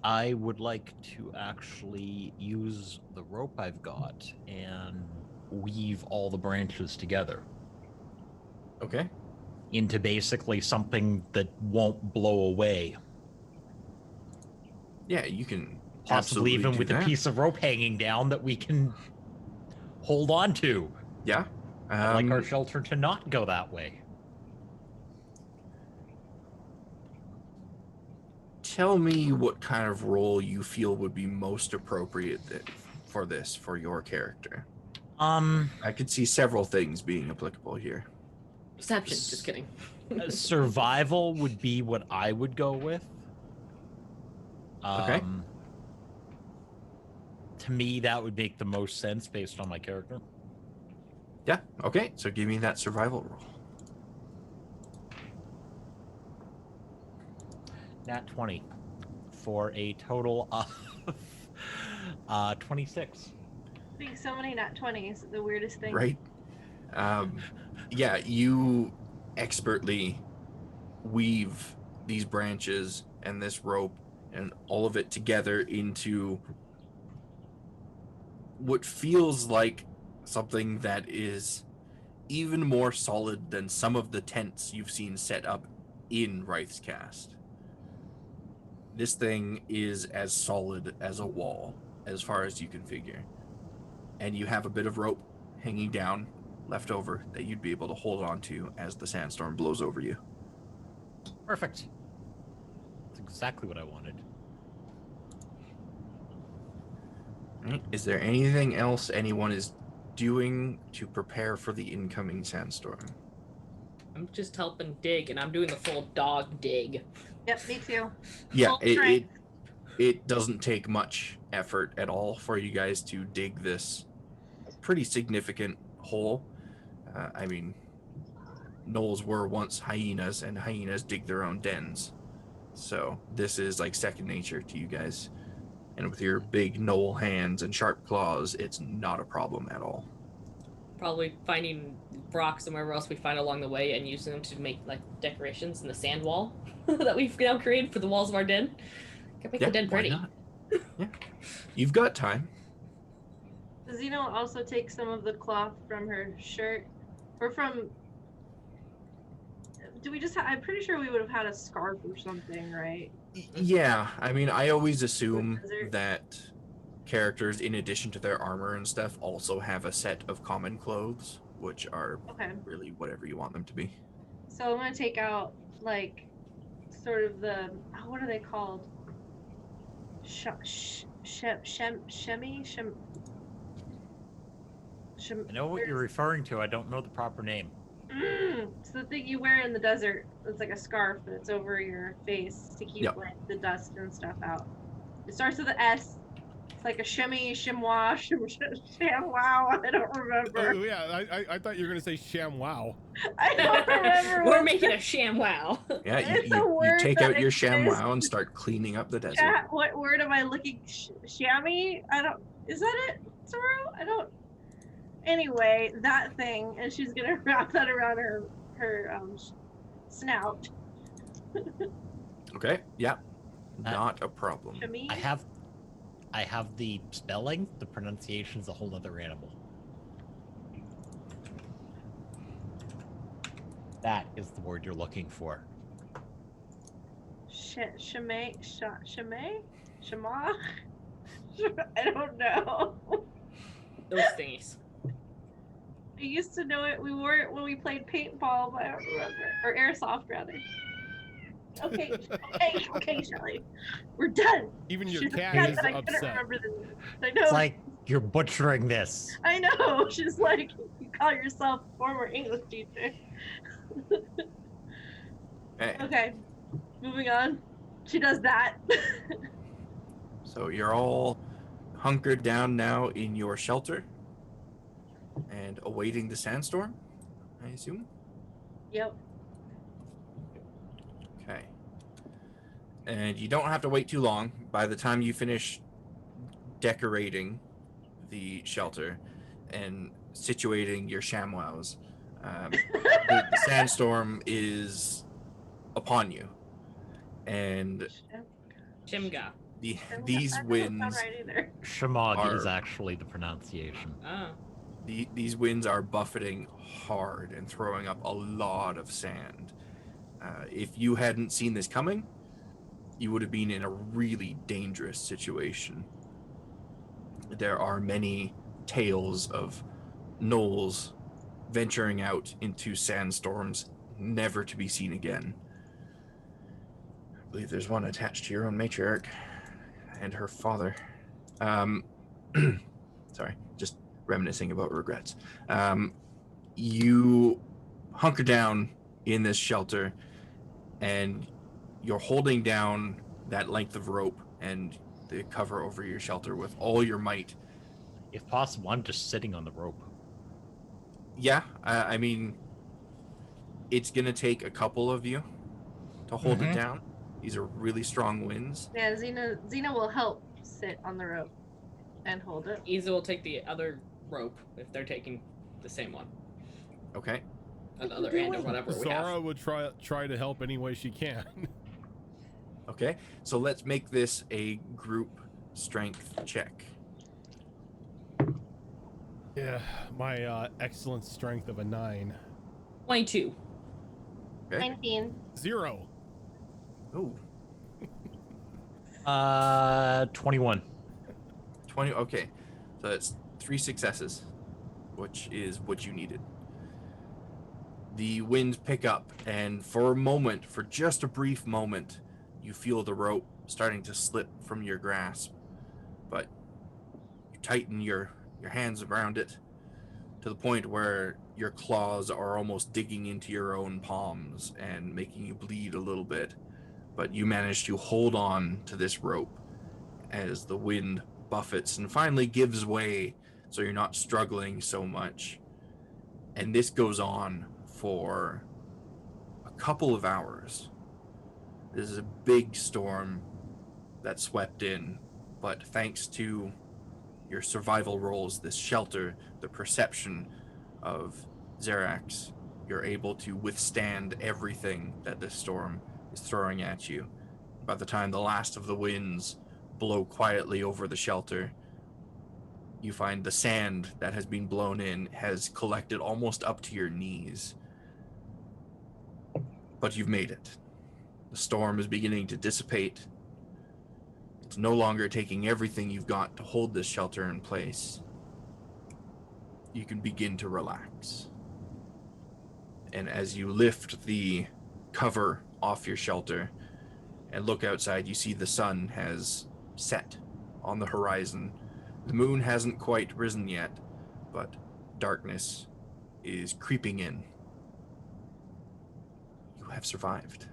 I would like to actually use the rope I've got and weave all the branches together. Okay. Into basically something that won't blow away. Yeah, you can possibly even with a piece of rope hanging down that we can hold on to. Yeah. I'd like our shelter to not go that way. Tell me what kind of role you feel would be most appropriate for this, for your character. I could see several things being applicable here. Perception, just kidding. Survival would be what I would go with. Okay. To me, that would make the most sense based on my character. Yeah, okay. So give me that survival roll. Nat 20 for a total of 26. Being so many nat 20s, the weirdest thing. Right. Yeah, you expertly weave these branches and this rope and all of it together into what feels like something that is even more solid than some of the tents you've seen set up in Wraith's Cast. This thing is as solid as a wall, as far as you can figure. And you have a bit of rope hanging down left over that you'd be able to hold on to as the sandstorm blows over you. Perfect. That's exactly what I wanted. Right. Is there anything else anyone is doing to prepare for the incoming sandstorm? I'm just helping dig, and I'm doing the full dog dig. Yep, me too. Yeah, it doesn't take much effort at all for you guys to dig this pretty significant hole. I mean, gnolls were once hyenas, and hyenas dig their own dens. So this is like second nature to you guys. And with your big gnoll hands and sharp claws, it's not a problem at all. Probably finding rocks and wherever else we find along the way and using them to make like decorations in the sand wall that we've now created for the walls of our den. Can make the den pretty. Why not? Yeah, you've got time. Does Zeno also take some of the cloth from her shirt? Or from... Do we just I'm pretty sure we would have had a scarf or something, right? Yeah, I mean, I always assume that characters, in addition to their armor and stuff, also have a set of common clothes, which are really whatever you want them to be. So I'm gonna take out, like, sort of the... what are they called? I know what you're referring to. I don't know the proper name. It's the thing you wear in the desert. It's like a scarf, but it's over your face to keep like the dust and stuff out. It starts with an S. It's like a shimmy, shimwa, shamwow. I don't remember. Oh yeah, I thought you were gonna say ShamWow. I don't remember. We're making a ShamWow. Yeah, you take out your ShamWow and start cleaning up the desert. Yeah, what word am I looking? Shammy? I don't. Is that it, Saru? I don't. Anyway, that thing, and she's gonna wrap that around her snout. Okay, yeah, not a problem. I have the spelling. The pronunciation's a whole other animal. That is the word you're looking for. Shema? I don't know. Those things. I used to know it. We wore it when we played paintball, but I don't remember. Or airsoft, rather. Okay, Shelly. We're done. Even your She's cat upset is that I couldn't upset. remember the. I know. It's like you're butchering this. I know. She's like, you call yourself a former English teacher. Okay. Okay, moving on. She does that. So you're all hunkered down now in your shelter and awaiting the sandstorm, I assume? Yep. Okay. And you don't have to wait too long. By the time you finish decorating the shelter and situating your ShamWows, the sandstorm is upon you. And Chimga. these That doesn't winds sound right either. Shamog is actually the pronunciation. Oh. These winds are buffeting hard and throwing up a lot of sand. If you hadn't seen this coming, you would have been in a really dangerous situation. There are many tales of gnolls venturing out into sandstorms, never to be seen again. I believe there's one attached to your own matriarch and her father. Sorry, just reminiscing about regrets. You hunker down in this shelter, and you're holding down that length of rope and the cover over your shelter with all your might. If possible, I'm just sitting on the rope. Yeah, I mean, it's going to take a couple of you to hold it down. These are really strong winds. Yeah, Xena will help sit on the rope and hold it. Iza will take the other rope if they're taking the same one. Okay. Another end or whatever we have. Zara would try to help any way she can. Okay, so let's make this a group strength check. Yeah, my excellent strength of a 9. 22. Okay. 19. 0. Ooh, 21. 20. Okay, so that's 3 successes, which is what you needed. The winds pick up, and for a moment, for just a brief moment, you feel the rope starting to slip from your grasp, but you tighten your hands around it to the point where your claws are almost digging into your own palms and making you bleed a little bit. But you manage to hold on to this rope as the wind buffets and finally gives way, so you're not struggling so much. And this goes on for a couple of hours. This is a big storm that swept in, but thanks to your survival rolls, this shelter, the perception of Xerax, you're able to withstand everything that this storm is throwing at you. By the time the last of the winds blow quietly over the shelter, you find the sand that has been blown in has collected almost up to your knees. But you've made it. The storm is beginning to dissipate. It's no longer taking everything you've got to hold this shelter in place. You can begin to relax. And as you lift the cover off your shelter and look outside, you see the sun has set on the horizon. The moon hasn't quite risen yet, but darkness is creeping in. You have survived.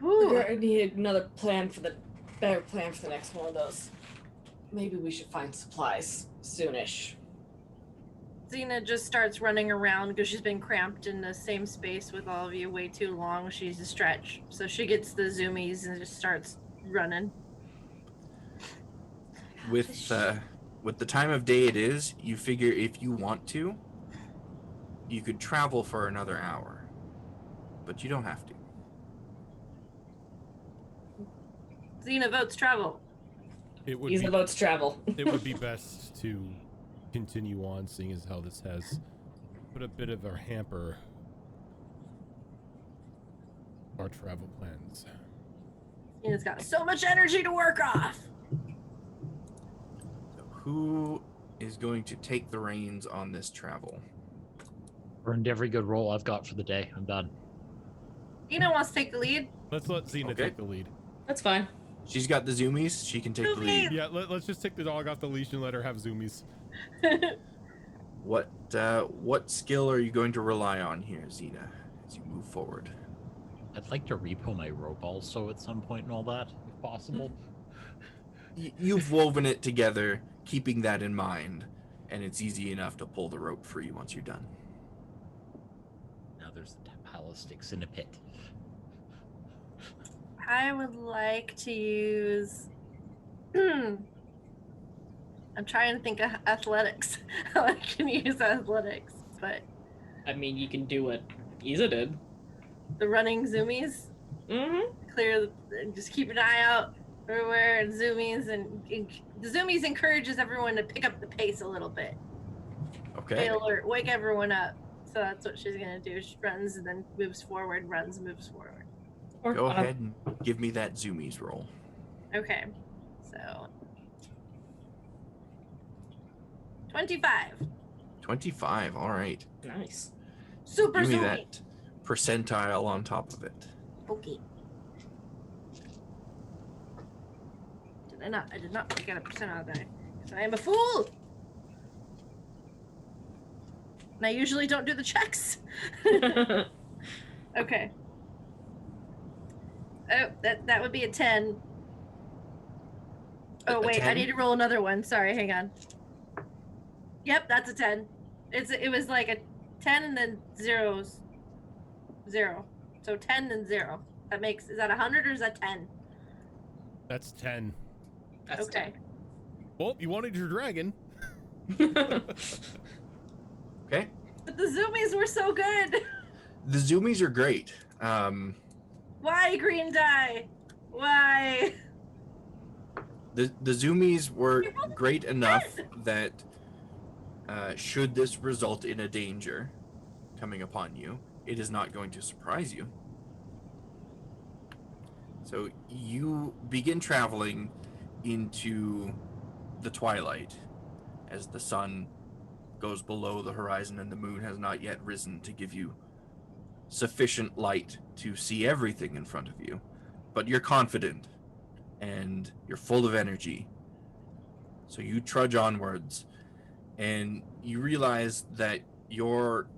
I need another better plan for the next one of those. Maybe we should find supplies soonish. Xena just starts running around because she's been cramped in the same space with all of you way too long. She needs to stretch. So she gets the zoomies and just starts running. With the time of day it is, you figure if you want to, you could travel for another hour. But you don't have to. Xena votes travel. It would Iza votes travel. It would be best to continue on, seeing as how this has put a bit of a hamper on our travel plans. Xena's got so much energy to work off. So who is going to take the reins on this travel? Earned every good roll I've got for the day. I'm done. Ina wants to take the lead. Let's let Xena Okay. take the lead. That's fine. She's got the zoomies. She can take the lead. Yeah, let's just take the dog off the leash and let her have zoomies. What skill are you going to rely on here, Xena, as you move forward? I'd like to repo my rope also at some point and all that, if possible. You've woven it together, keeping that in mind, and it's easy enough to pull the rope free once you're done. Now there's the pile of sticks in a pit. I would like to use. I'm trying to think of athletics. How I can use athletics, but I mean, you can do what Isa did. the running zoomies, Mm-hmm. just keep an eye out everywhere and zoomies, and the zoomies encourages everyone to pick up the pace a little bit. Okay. Stay alert, wake everyone up. So that's what she's gonna do. She runs and then moves forward, runs, moves forward. Go ahead and give me that zoomies roll. Okay, so 25. 25. All right. Nice. Super Give me zoomy. that percentile on top of it. Okay. Did I not? I did not get a percent out of that. Because I am a fool. And I usually don't do the checks. Okay. Oh, that would be a 10. Oh A wait, I 10? need to roll another one. Sorry, hang on. Yep, that's a 10. It was like a 10 and then zeros. 0. So 10 and 0. Is that 100 or is that 10? That's 10. That's Okay. Well, you wanted your dragon. Okay. But the zoomies were so good. The zoomies are great. Why green die? Why? The zoomies were great enough that should this result in a danger coming upon you, it is not going to surprise you. So you begin traveling into the twilight as the sun goes below the horizon and the moon has not yet risen to give you sufficient light to see everything in front of you. But you're confident and you're full of energy. So you trudge onwards and you realize that you're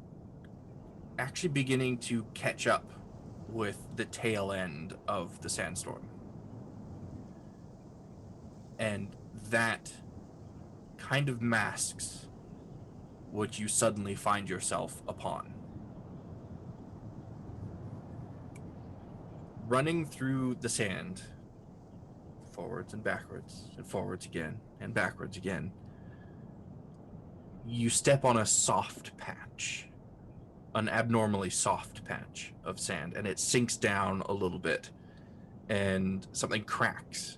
actually beginning to catch up with the tail end of the sandstorm. And that kind of masks what you suddenly find yourself upon. Running through the sand, forwards and forwards again, and backwards again, you step on a soft patch, an abnormally soft patch of sand, and it sinks down a little bit, and something cracks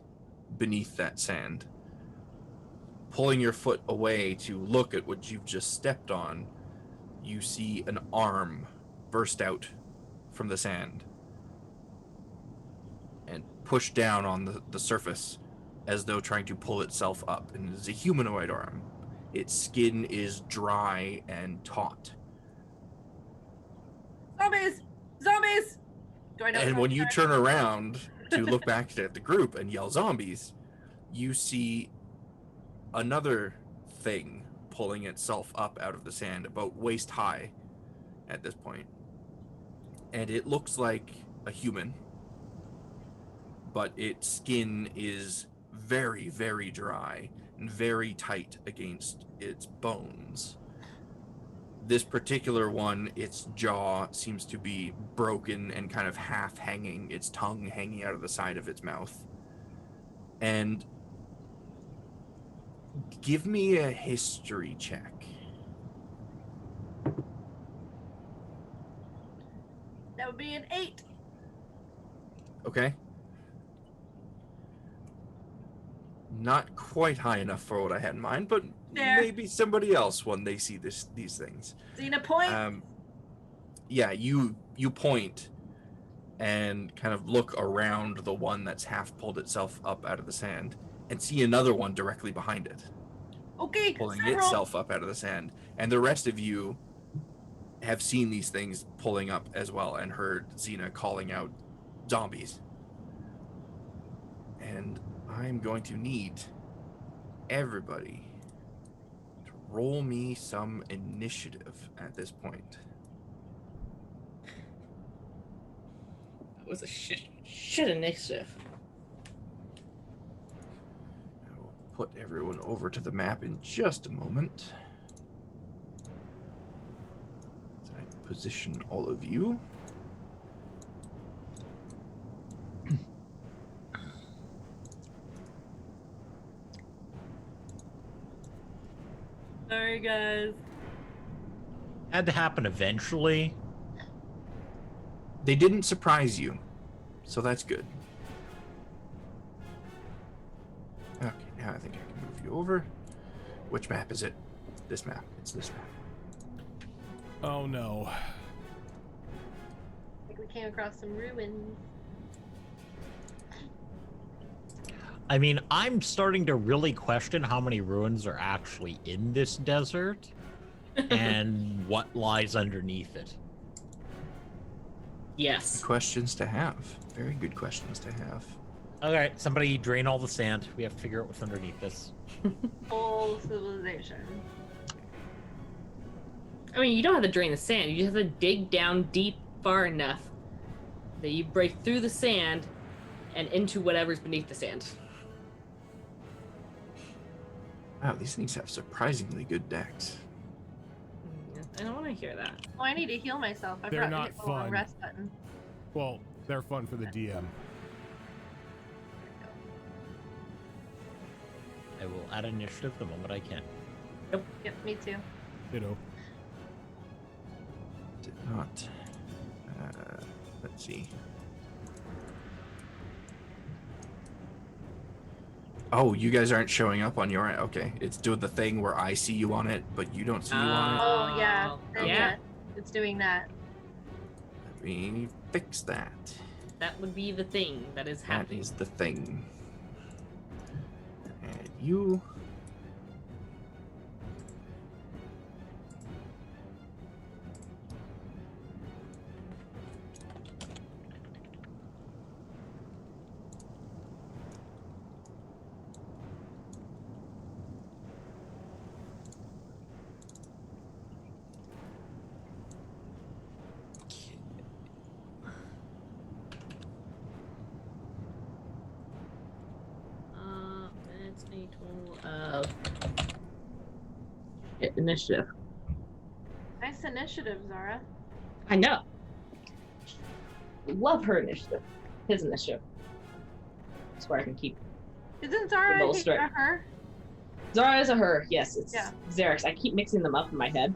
beneath that sand. Pulling your foot away to look at what you've just stepped on, you see an arm burst out from the sand and push down on the surface as though trying to pull itself up. And it is a humanoid arm. Its skin is dry and taut. Zombies! Zombies! Do I know? And when you turn around to look back at the group and yell zombies, you see another thing pulling itself up out of the sand, about waist high at this point. And it looks like a human, but its skin is very, very dry and very tight against its bones. This particular one, its jaw seems to be broken and kind of half hanging, its tongue hanging out of the side of its mouth. And give me a history check. That would be an 8. Okay. Not quite high enough for what I had in mind, but Fair. maybe somebody else when they see these things. Xena point. Yeah, you point and kind of look around the one that's half pulled itself up out of the sand and see another one directly behind it, Okay, pulling several. itself up out of the sand. And the rest of you have seen these things pulling up as well and heard Xena calling out zombies. And I'm going to need everybody to roll me some initiative at this point. That was a shit initiative. I will put everyone over to the map in just a moment. As I position all of you. Sorry, guys. Had to happen eventually. They didn't surprise you, so that's good. Okay, now I think I can move you over. Which map is it? This map. It's this map. Oh no. I think we came across some ruins. I mean, I'm starting to really question how many ruins are actually in this desert and what lies underneath it. Yes. Good questions to have. Very good questions to have. Okay, somebody drain all the sand. We have to figure out what's underneath this. Whole civilization. I mean, you don't have to drain the sand. You just have to dig down deep far enough that you break through the sand and into whatever's beneath the sand. Wow, these things have surprisingly good decks. I don't want to hear that. Oh, I need to heal myself. I They're forgot to not hit the long fun. rest button. Well, they're fun for the DM. I will add initiative the moment I can. Yep, me too. You know. Did not. Let's see. Oh, you guys aren't showing up on your end. Okay, it's doing the thing where I see you on it, but you don't see you on it. Oh, yeah. Oh, Yeah. It's doing that. Let me fix that. That would be the thing that is That happening. is the thing. And you. It's a total of initiative. Nice initiative, Zara. I know. Love her initiative. His initiative. That's where I can keep. Isn't Zara Little a straight. her? Zara is a her. Yes, it's Yeah. Xerix. I keep mixing them up in my head.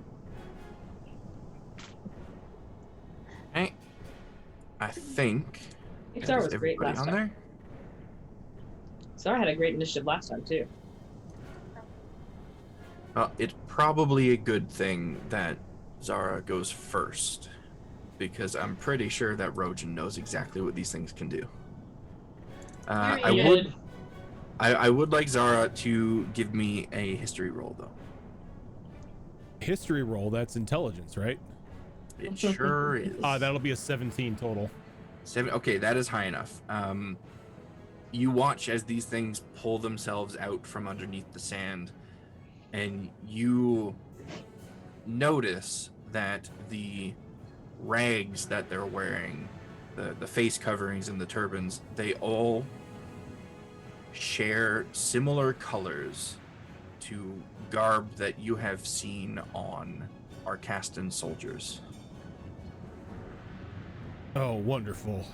Hey, I think. I think that Zara is was great everybody last on time. there. Zara had a great initiative last time too. It's probably a good thing that Zara goes first, because I'm pretty sure that Rojan knows exactly what these things can do. I would like Zara to give me a history roll, though. History roll, that's intelligence, right? It sure is. That'll be a 17 total. Okay, that is high enough. You watch as these things pull themselves out from underneath the sand, and you notice that the rags that they're wearing, the face coverings and the turbans, they all share similar colors to garb that you have seen on Arcastan soldiers. Oh, wonderful.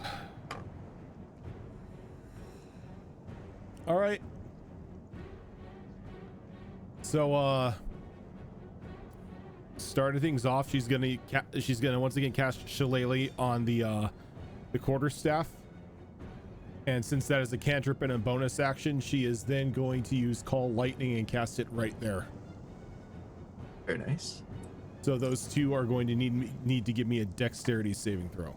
All right. So, starting things off, she's gonna once again cast Shillelagh on the quarterstaff, and since that is a cantrip and a bonus action, she is then going to use Call Lightning and cast it right there. Very nice. So those two are going to need to give me a dexterity saving throw.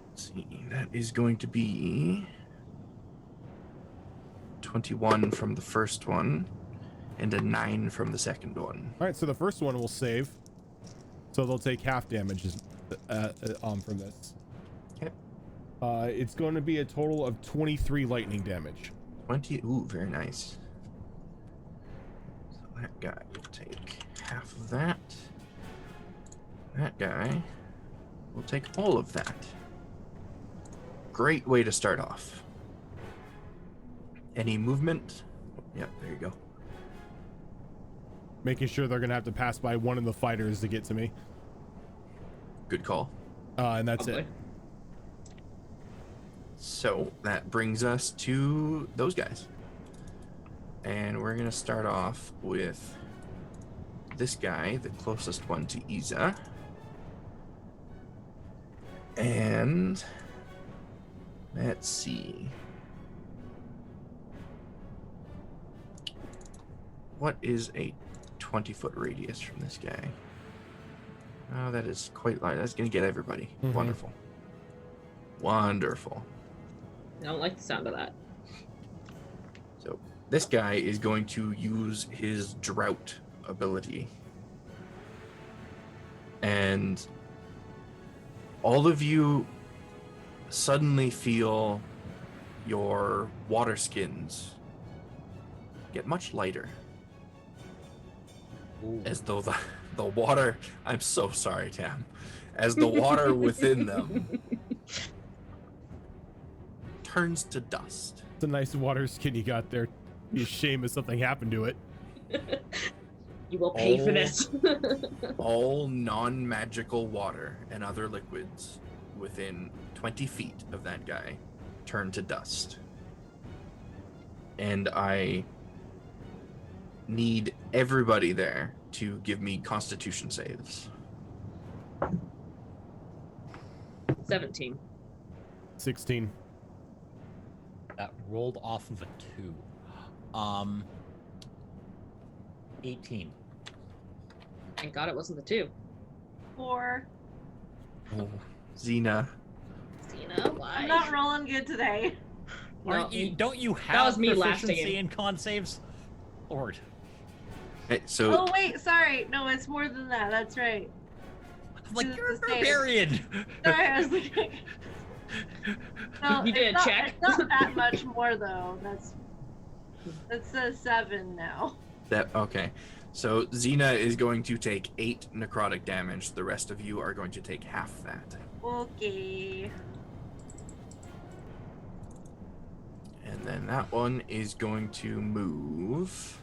Let's see, that is going to be 21 from the first one and a 9 from the second one. All right, so the first one will save. So they'll take half damage from this. Okay. It's going to be a total of 23 lightning damage. 20. Ooh, very nice. So that guy will take half of that. That guy will take all of that. Great way to start off. Any movement? Yep, there you go. Making sure they're going to have to pass by one of the fighters to get to me. Good call. And that's Probably. it. So that brings us to those guys. And we're going to start off with this guy, the closest one to Iza. And let's see. What is a 20-foot radius from this guy? Oh, that is quite large. That's going to get everybody. Mhm. Wonderful. Wonderful. I don't like the sound of that. So this guy is going to use his drought ability. And all of you suddenly feel your water skins get much lighter. Ooh. As though the water, I'm so sorry, Tam, as the water within them turns to dust. It's a nice water skin you got there. Be a shame if something happened to it. You will pay for Oh. this. All non-magical water and other liquids within 20 feet of that guy turn to dust. And I need everybody there to give me Constitution saves. 17. 16. That rolled off of a 2. 18. Thank God it wasn't the 2. 4. Oh, Xena. Cena, why? I'm not rolling good today. No, Don't you have was me last proficiency game. in con saves? Lord. Hey, so Oh wait, sorry. No, it's more than that. That's right. I'm like, It's you're a the same. barbarian! Sorry, I was looking. No, You did it's a check. It's not that much more though. That's a 7 now. that okay. So Xena is going to take 8 necrotic damage. The rest of you are going to take half that. Okay. And then that one is going to move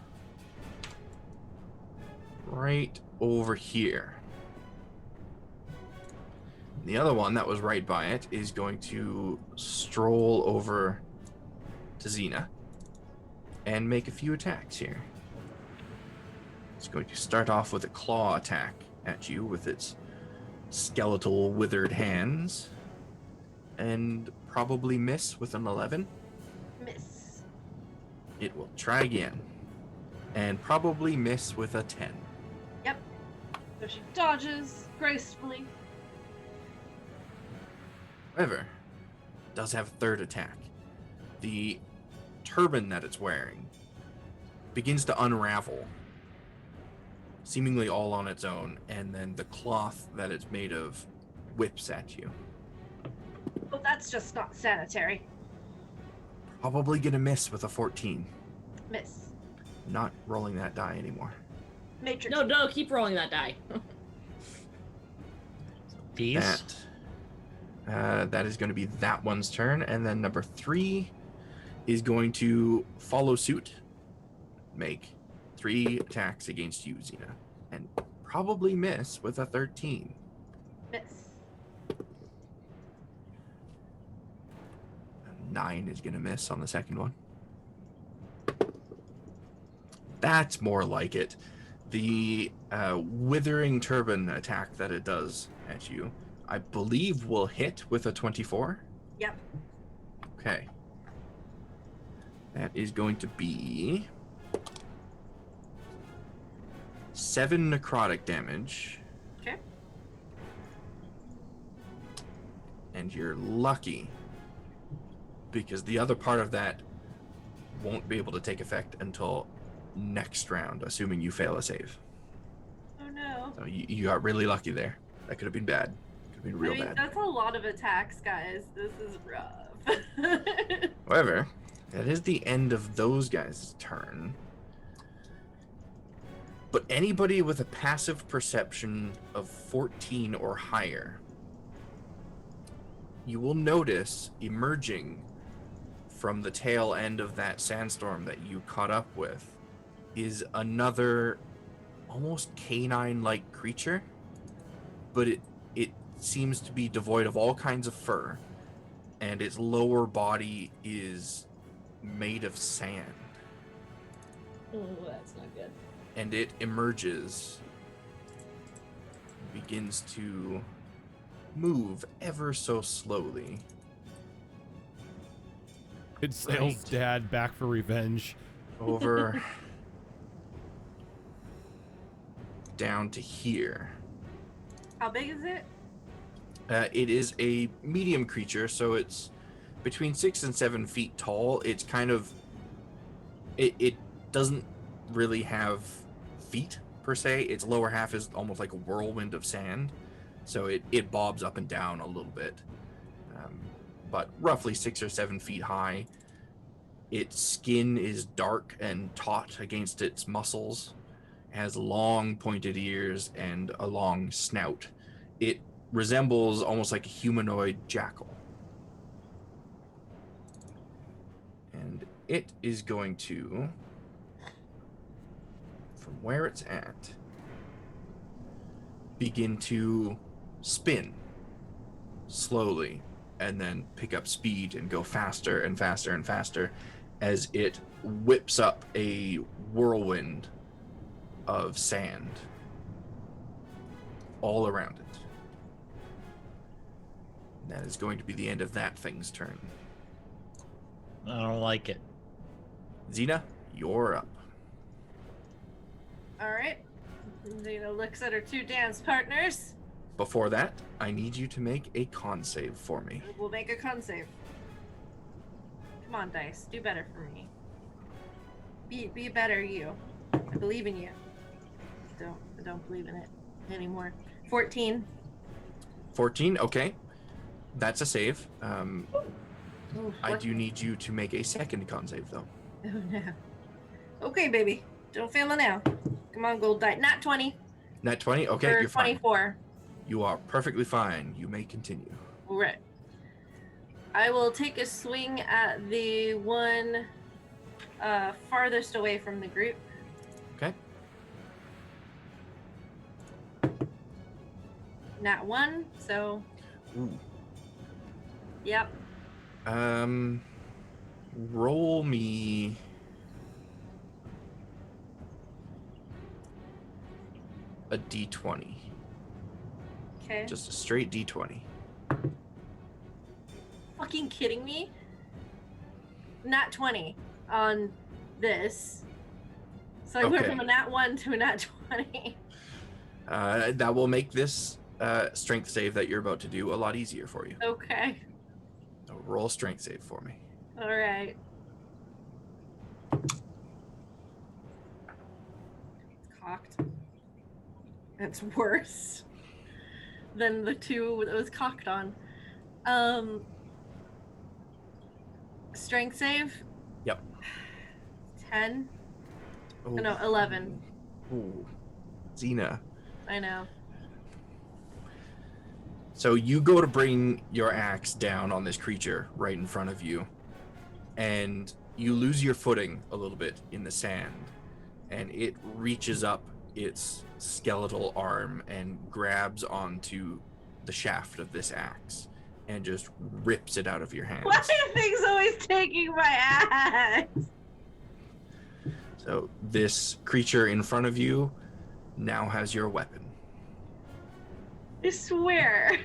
right over here. The other one that was right by it is going to stroll over to Xena and make a few attacks here. It's going to start off with a claw attack at you with its skeletal withered hands and probably miss with an 11. Miss. It will try again and probably miss with a 10. So she dodges gracefully. However, it does have a third attack. The turban that it's wearing begins to unravel, seemingly all on its own, and then the cloth that it's made of whips at you. Oh, that's just not sanitary. Probably gonna miss with a 14. Miss. Not rolling that die anymore. Matrix. No, keep rolling that die. These? That is going to be that one's turn, and then number 3 is going to follow suit, make 3 attacks against you, Xena, and probably miss with a 13. Miss. A 9 is going to miss on the second one. That's more like it. The withering turban attack that it does at you, I believe will hit with a 24. Yep. Okay. That is going to be 7 necrotic damage. Okay. And you're lucky because the other part of that won't be able to take effect until next round, assuming you fail a save. Oh no. go. So you got really lucky there. That could have been bad. Could have been real bad. That's a lot of attacks, guys. This is rough. However, that is the end of those guys' turn. But anybody with a passive perception of 14 or higher, you will notice emerging from the tail end of that sandstorm that you caught up with is another almost canine-like creature, but it seems to be devoid of all kinds of fur, and its lower body is made of sand. Oh, that's not good. And it emerges, begins to move ever so slowly. It's Zael's dad back for revenge. Over down to here. How big is it? It is a medium creature, so it's between 6 and 7 feet tall. It's kind of... It doesn't really have feet, per se. Its lower half is almost like a whirlwind of sand, so it bobs up and down a little bit. But roughly 6 or 7 feet high. Its skin is dark and taut against its muscles. It has long pointed ears and a long snout. It resembles almost like a humanoid jackal. And it is going to, from where it's at, begin to spin slowly and then pick up speed and go faster and faster and faster as it whips up a whirlwind of sand all around it. And that is going to be the end of that thing's turn. I don't like it. Xena, you're up. All right. Xena looks at her two dance partners. Before that, I need you to make a con save for me. We'll make a con save. Come on, dice. Do better for me. Be better, you. I believe in you. I don't believe in it anymore. 14. 14, okay. That's a save. Ooh, I do need you to make a second con save, though. Oh, no. Okay, baby. Don't fail it now. Come on, gold die. Not 20. Nat 20? Okay, Or you're fine. 24. You are perfectly fine. You may continue. All right. I will take a swing at the one farthest away from the group. Okay. Nat 1, so Ooh. yep. Roll me a d20. Okay. Just a straight d20. Fucking kidding me? Nat 20 on this. So I went Okay. from a nat 1 to a nat 20. That will make this strength save that you're about to do a lot easier for you. Okay. So roll a strength save for me. All right. It's cocked. That's worse than the two that was cocked on. Strength save? Yep. 10? Oh, No, 11. Ooh. Xena. I know. So you go to bring your axe down on this creature right in front of you, and you lose your footing a little bit in the sand, and it reaches up its skeletal arm and grabs onto the shaft of this axe and just rips it out of your hands. Why are things always taking my axe? So this creature in front of you now has your weapon. I swear.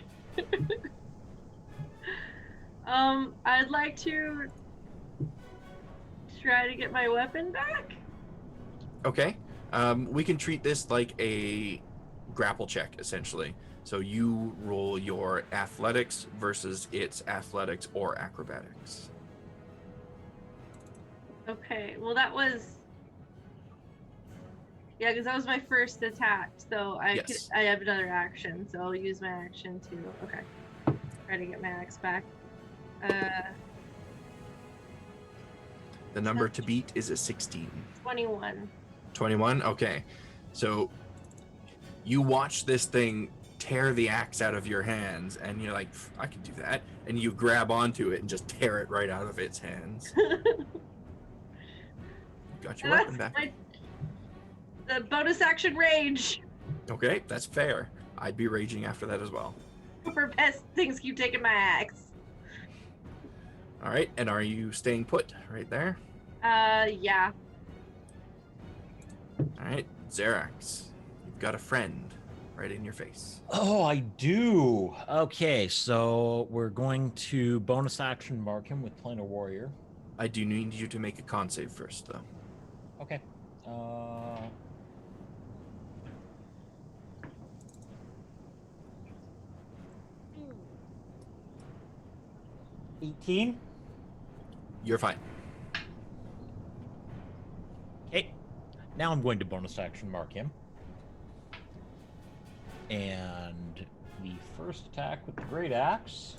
I'd like to try to get my weapon back. Okay. We can treat this like a grapple check, essentially. So you roll your athletics versus its athletics or acrobatics. Okay, well that was... Yeah, because that was my first attack, so Yes. I have another action, so I'll use my action to. Okay. Try to get my axe back. The number to beat is a 16. 21. 21? Okay. So you watch this thing tear the axe out of your hands, and you're like, I can do that. And you grab onto it and just tear it right out of its hands. You got your weapon back. The bonus action rage. Okay, that's fair. I'd be raging after that as well. For best things keep taking my axe. All right, and are you staying put right there? Yeah. All right, Xerax, you've got a friend right in your face. Oh, I do. Okay, so we're going to bonus action mark him with Planar Warrior. I do need you to make a con save first, though. Okay. 18. You're fine. Okay. Now I'm going to bonus action mark him. And the first attack with the Great Axe,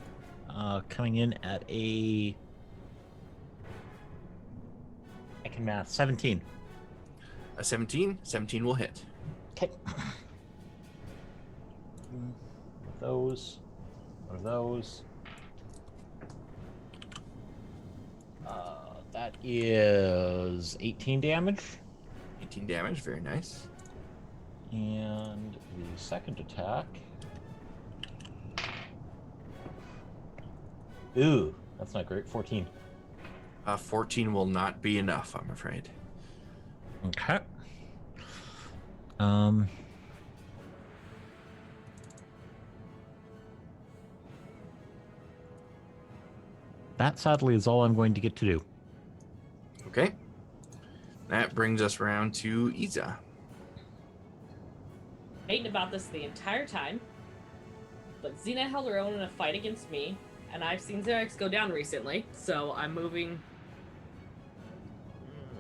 coming in at a... I can math. 17. A 17? 17 will hit. Okay. Those. One of those. That is 18 damage. 18 damage, very nice. And the second attack. Ooh, that's not great. 14. 14 will not be enough, I'm afraid. Okay. That sadly is all I'm going to get to do. Okay. That brings us around to Iza. Hating about this the entire time, but Xena held her own in a fight against me, and I've seen Xerax go down recently, so I'm moving.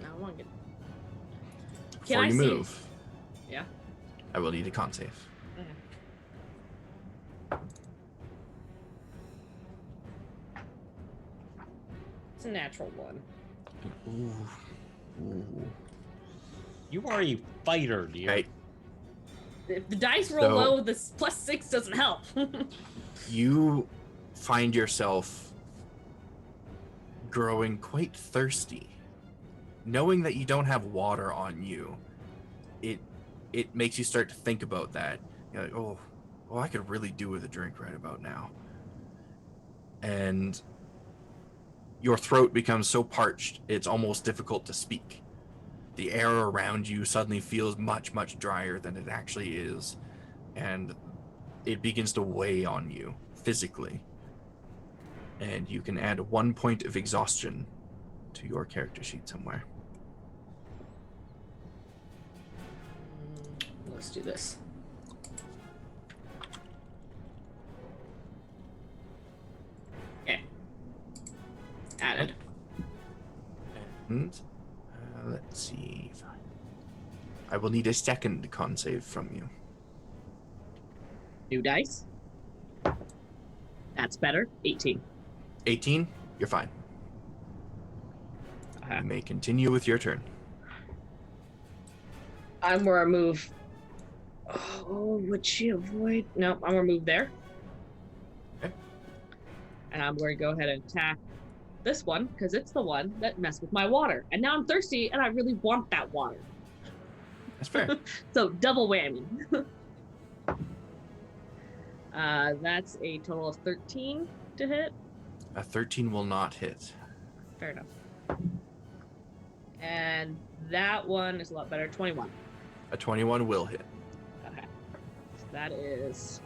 I want to get. Before you move, Yeah. I will need a con save. It's a natural one. Ooh. You are a fighter, dear. Right. If the dice roll low, this +6 doesn't help. You find yourself growing quite thirsty. Knowing that you don't have water on you, it makes you start to think about that. You're like, oh, I could really do with a drink right about now. And your throat becomes so parched, it's almost difficult to speak. The air around you suddenly feels much, much drier than it actually is. And it begins to weigh on you physically. And you can add 1 point of exhaustion to your character sheet somewhere. Let's do this. Okay. Added. And let's see. I will need a second con save from you. New dice. That's better. 18. 18? You're fine. Okay. You may continue with your turn. I'm gonna move. Oh, would she avoid? No, I'm gonna move there. Okay. And I'm going to go ahead and attack this one because it's the one that messed with my water. And now I'm thirsty and I really want that water. That's fair. So double whammy. That's a total of 13 to hit. A 13 will not hit. Fair enough. And that one is a lot better. 21. A 21 will hit. Okay. So that is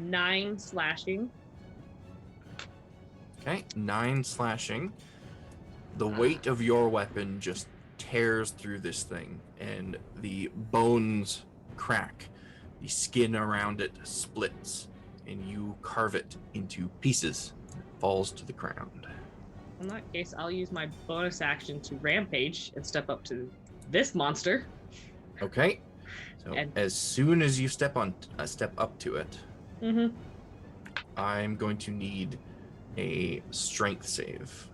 9 slashing. Okay, 9 slashing. The weight of your weapon just tears through this thing, and the bones crack. The skin around it splits, and you carve it into pieces. It falls to the ground. In that case, I'll use my bonus action to rampage and step up to this monster. Okay. So And- as soon as you step up to it, Mm-hmm. I'm going to need a strength save.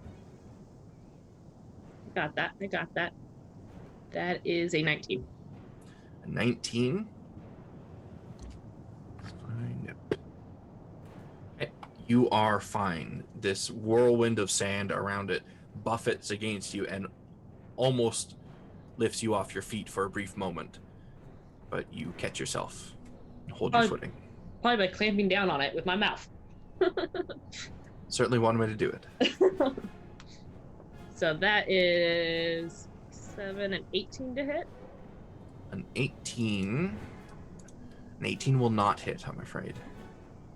I got that. That is a 19. A 19. Fine. Okay. You are fine. This whirlwind of sand around it buffets against you and almost lifts you off your feet for a brief moment. But you catch yourself and hold your footing. Probably by clamping down on it with my mouth. Certainly one way to do it. So that is 7 and 18 to hit. An 18 will not hit, I'm afraid.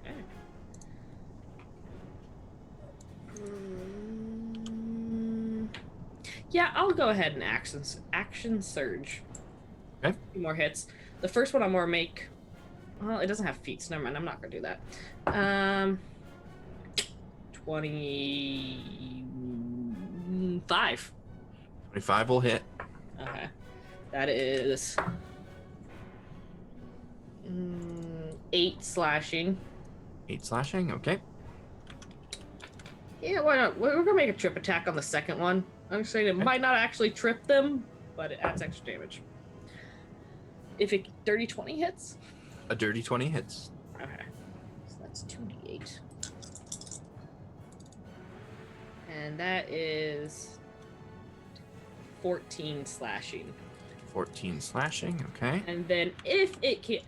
Okay. Yeah, I'll go ahead and action surge. Okay. 2 more hits. The first one I'm gonna make. Well, it doesn't have feet, so never mind. I'm not gonna do that. 25. 25 will hit. Okay. That is 8 slashing. 8 slashing, okay. Yeah, why not? We're gonna make a trip attack on the second one. I'm saying it might not actually trip them, but it adds extra damage. If it dirty 20 hits? A dirty 20 hits. Okay. So that's 2d8. And that is 14 slashing. 14 slashing, okay. And then if it can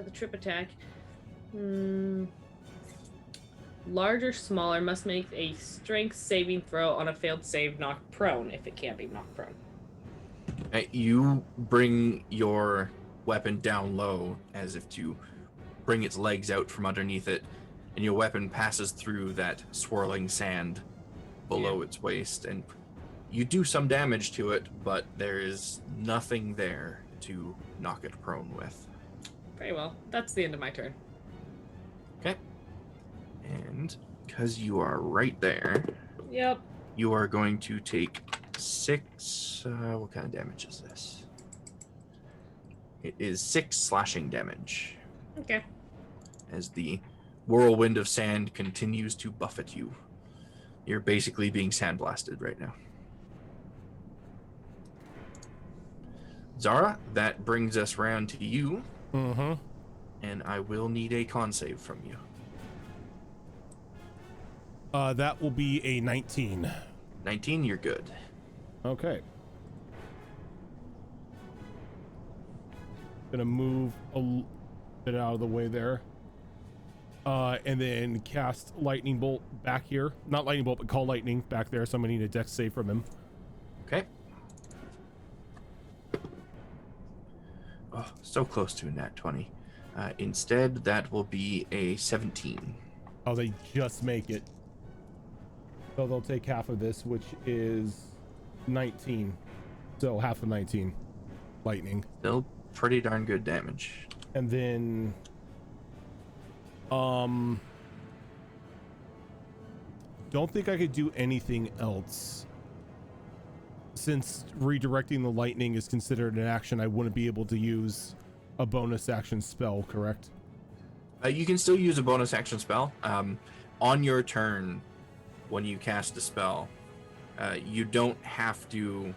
the trip attack. Large or smaller must make a strength saving throw on a failed save knocked prone if it can't be knocked prone. You bring your weapon down low as if to bring its legs out from underneath it, and your weapon passes through that swirling sand below its waist, and you do some damage to it, but there is nothing there to knock it prone with. Very well. That's the end of my turn. Okay. And because you are right there, Yep. you are going to take 6. What kind of damage is this? It is 6 slashing damage Okay. as the whirlwind of sand continues to buffet you. You're basically being sandblasted right now. Zara, that brings us round to you. Mm-hmm. And I will need a con save from you. That will be a 19. 19, you're good. Okay. Gonna move a bit out of the way there. And then cast lightning bolt back here. Not lightning bolt, but call lightning back there. So I'm gonna need a dex save from him. Okay. Oh, so close to a nat 20. Instead, that will be a 17. Oh, they just make it. So they'll take half of this, which is 19. So half of 19 lightning. Still pretty darn good damage. And then don't think I could do anything else. Since redirecting the lightning is considered an action, I wouldn't be able to use a bonus action spell, correct? You can still use a bonus action spell. On your turn, when you cast a spell, you don't have to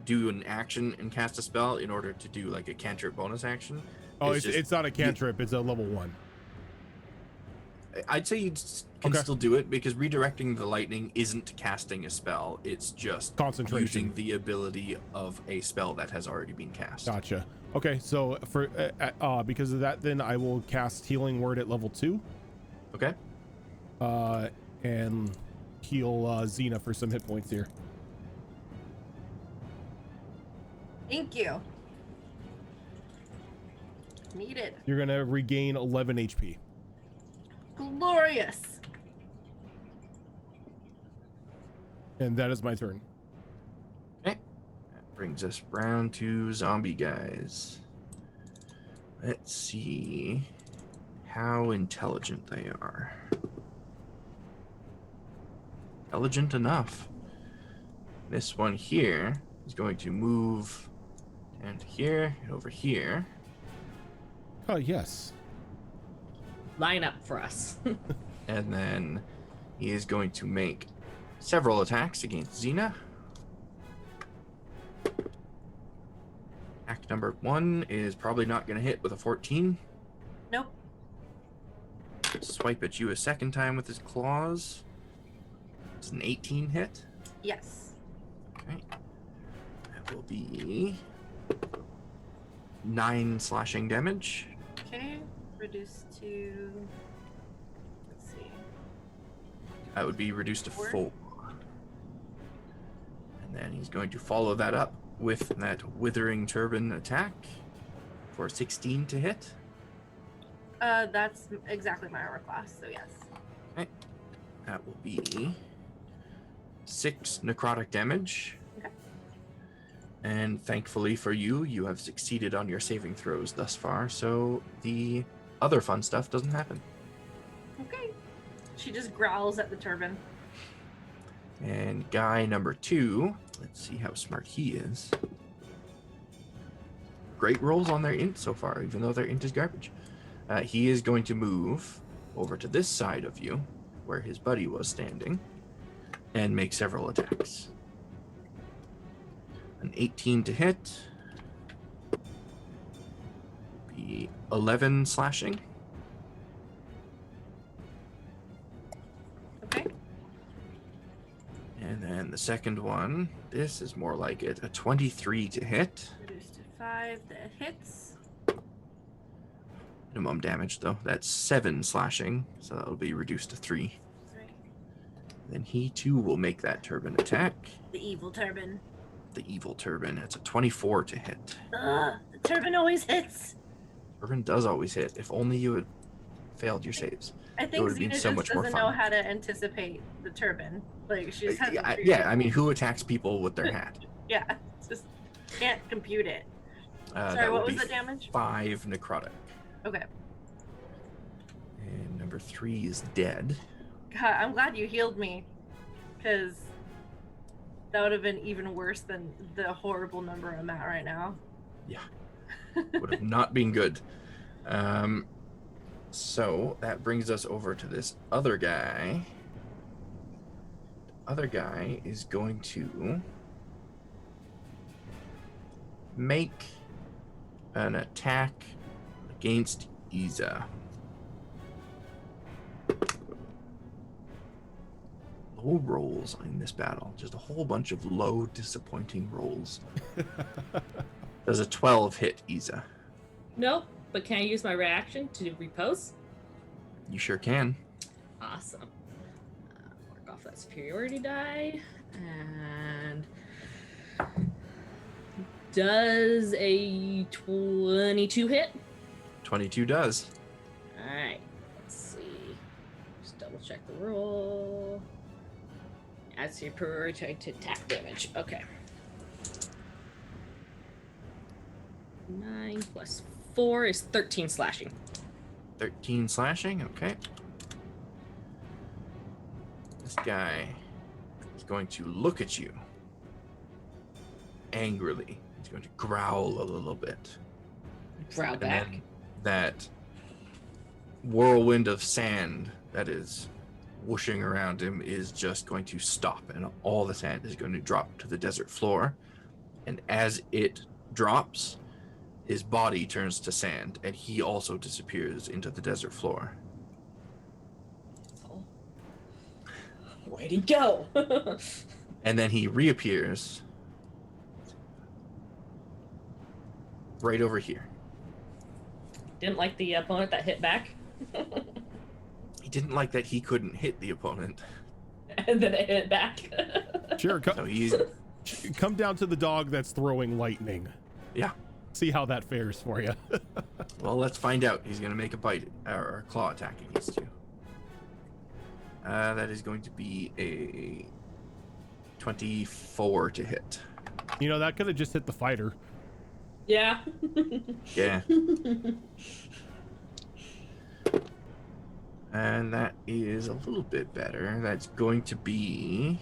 do an action and cast a spell in order to do like a cantrip bonus action. Oh, it's not a cantrip, it's a level 1. I'd say you can still do it because redirecting the lightning isn't casting a spell. It's just concentration, using the ability of a spell that has already been cast. Gotcha. Okay, so for because of that, then I will cast Healing Word at level 2. Okay. And heal Xena for some hit points here. Thank you. Needed. You're gonna regain 11 HP. Glorious. And that is my turn. Okay. That brings us round to zombie guys. Let's see how intelligent they are. intelligent enough. This one here is going to move down to here and over here. Oh, yes. Line up for us. And then he is going to make several attacks against Xena. Attack number 1 is probably not going to hit with a 14. Nope. Swipe at you a second time with his claws. It's an 18 hit. Yes. Okay. That will be 9 slashing damage. Okay. Reduced to. Let's see. That would be reduced to 4. 4. And then he's going to follow that up with that Withering Turban attack for 16 to hit. That's exactly my armor class, so yes. Okay. That will be 6 necrotic damage. Okay. And thankfully for you, you have succeeded on your saving throws thus far, so the other fun stuff doesn't happen. Okay. She just growls at the turban. And guy number 2, let's see how smart he is. Great rolls on their int so far, even though their int is garbage. He is going to move over to this side of you, where his buddy was standing, and make several attacks. An 18 to hit. Be 11 slashing. Okay. And then the second one, this is more like it, a 23 to hit. Reduced to 5. That hits. Minimum damage though, that's 7 slashing, so that'll be reduced to 3. Right. Then he too will make that turban attack. The evil turban. The evil turban, it's a 24 to hit. Ugh, the turban always hits. Turban does always hit. If only you had failed your saves. I think would've been Xena so just much more doesn't know fun. how to anticipate the turban. Like she just hasn't Yeah, figured yeah, it I mean, who attacks people with their hat? Yeah, just can't compute it. Sorry, that will what was be the damage? 5 necrotic. Okay. And number 3 is dead. God, I'm glad you healed me, because that would have been even worse than the horrible number I'm at right now. Yeah, would have not been good. So that brings us over to this other guy. The other guy is going to make an attack against Iza. Low rolls in this battle. Just a whole bunch of low, disappointing rolls. Does a 12 hit Iza? Nope, but can I use my reaction to repose? You sure can. Awesome. Work off that superiority die. And does a 22 hit? 22 does. Alright, let's see. Just double check the roll. Add superiority to attack damage. Okay. 9 plus 4 is 13 slashing. 13 slashing, okay. This guy is going to look at you angrily. He's going to growl a little bit. Growl And back. then that whirlwind of sand that is whooshing around him is just going to stop, and all the sand is going to drop to the desert floor. And as it drops, his body turns to sand, and he also disappears into the desert floor. Oh. Where'd he go? And then he reappears right over here. Didn't like the opponent that hit back. He didn't like that he couldn't hit the opponent. And then it hit back. Sure, So he's, come down to the dog that's throwing lightning. yeah. See how that fares for you. Well, let's find out. He's going to make a bite or a claw attack against you. That is going to be a 24 to hit. You know, that could have just hit the fighter. Yeah. Yeah. And that is a little bit better. That's going to be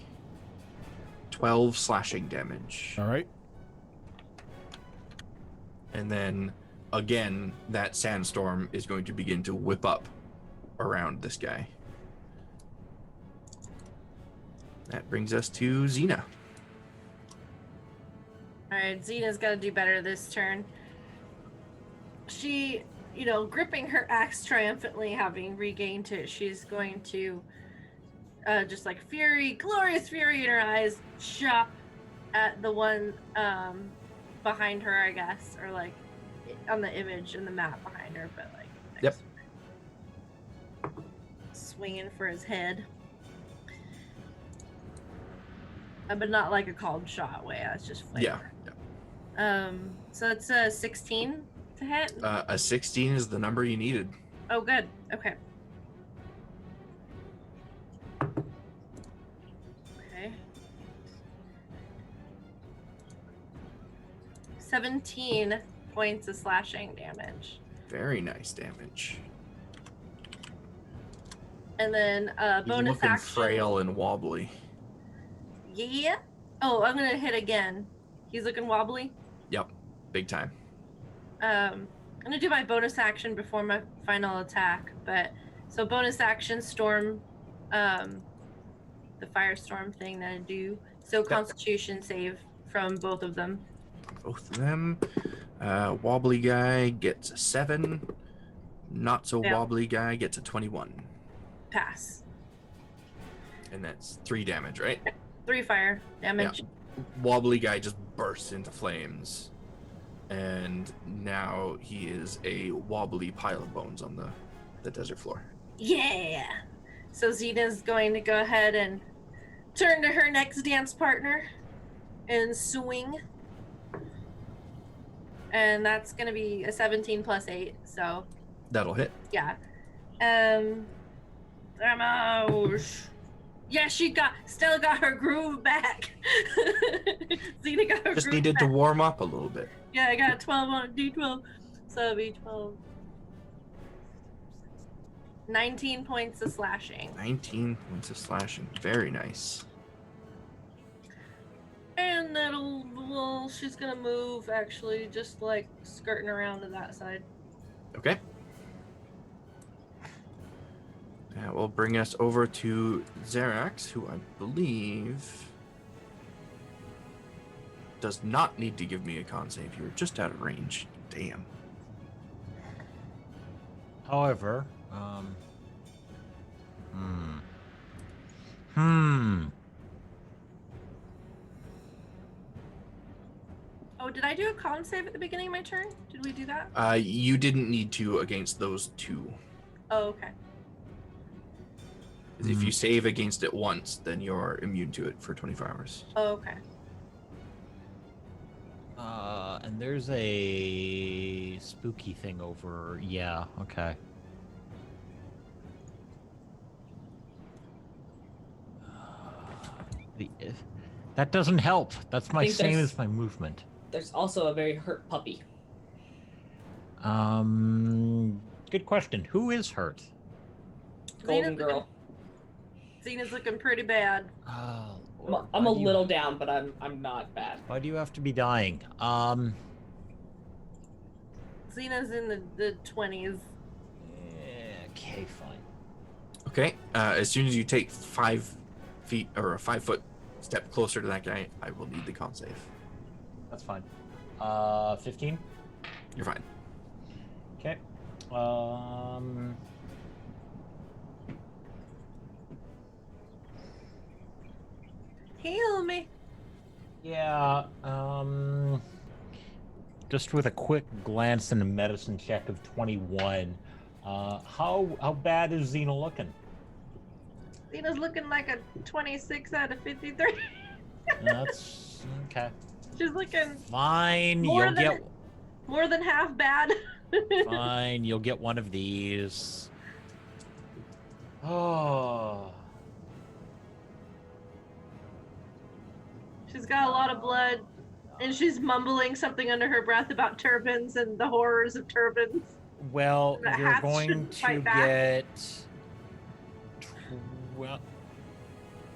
12 slashing damage. All right. And then, again, that sandstorm is going to begin to whip up around this guy. That brings us to Xena. Alright, Xena's got to do better this turn. She, gripping her axe triumphantly, having regained it, she's going to, just like fury, glorious fury in her eyes, chop at the one behind her, I guess, or like on the image in the map behind her, but like Yep. Swinging for his head. But not like a called shot way. It's just flavor. Yeah. So it's a 16 to hit. A 16 is the number you needed. Oh, good. Okay. Okay. 17 points of slashing damage. Very nice damage. And then He's bonus looking action. frail and wobbly. Yeah. Oh, I'm gonna hit again. He's looking wobbly. Yep, big time. I'm gonna do my bonus action before my final attack, but so bonus action storm, the firestorm thing that I do. So Constitution save from both of them. Both of them. Wobbly guy gets a 7. Not so wobbly guy gets a 21. Pass. And that's 3 damage, right? 3 fire damage. Yeah. Wobbly guy just bursts into flames. And now he is a wobbly pile of bones on the desert floor. Yeah. So Xena's going to go ahead and turn to her next dance partner and swing. And that's going to be a 17 plus 8, so... That'll hit. Yeah. Yeah, Stella got her groove back. Xena got her Just groove needed back. to warm up a little bit. Yeah, I got 12 on D12. So it'll be 12. 19 points of slashing. 19 points of slashing. Very nice. And she's gonna move actually, just like skirting around to that side. Okay. That will bring us over to Xerax, who I believe does not need to give me a con save. You're just out of range. Damn. However, Oh, did I do a con save at the beginning of my turn? Did we do that? You didn't need to against those 2. Oh, okay. If you save against it once, then you're immune to it for 24 hours. Oh, okay. and there's a spooky thing over. Yeah, okay. That doesn't help. That's my same as my movement. There's also a very hurt puppy. Good question. Who is hurt? Golden girl. Xena's looking pretty bad. I'm a little down, but I'm not bad. Why do you have to be dying? Xena's in the 20s. Okay, fine. Okay. As soon as you take 5 feet or a 5 foot step closer to that guy, I will need the con save. That's fine. 15? You're fine. Okay. Heal me. Yeah, just with a quick glance and a medicine check of 21, how bad is Xena looking? Xena's looking like a 26 out of 53. That's okay. She's looking Fine, more you'll get more than half bad. fine. You'll get one of these. Oh. She's got a lot of blood, and she's mumbling something under her breath about turbans and the horrors of turbans. Well, The you're hats going shouldn't to fight back. get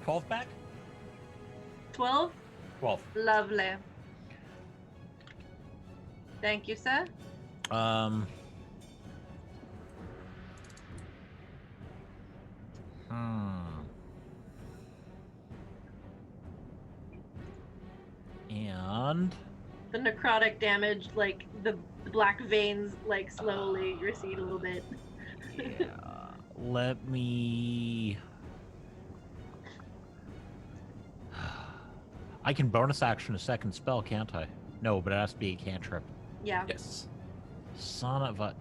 12 back? 12? 12. Lovely. Thank you, sir. And The necrotic damage, like the black veins, like slowly recede a little bit. yeah, let me. I can bonus action a second spell, can't I? No, but it has to be a cantrip. Yeah. Yes. Son of a.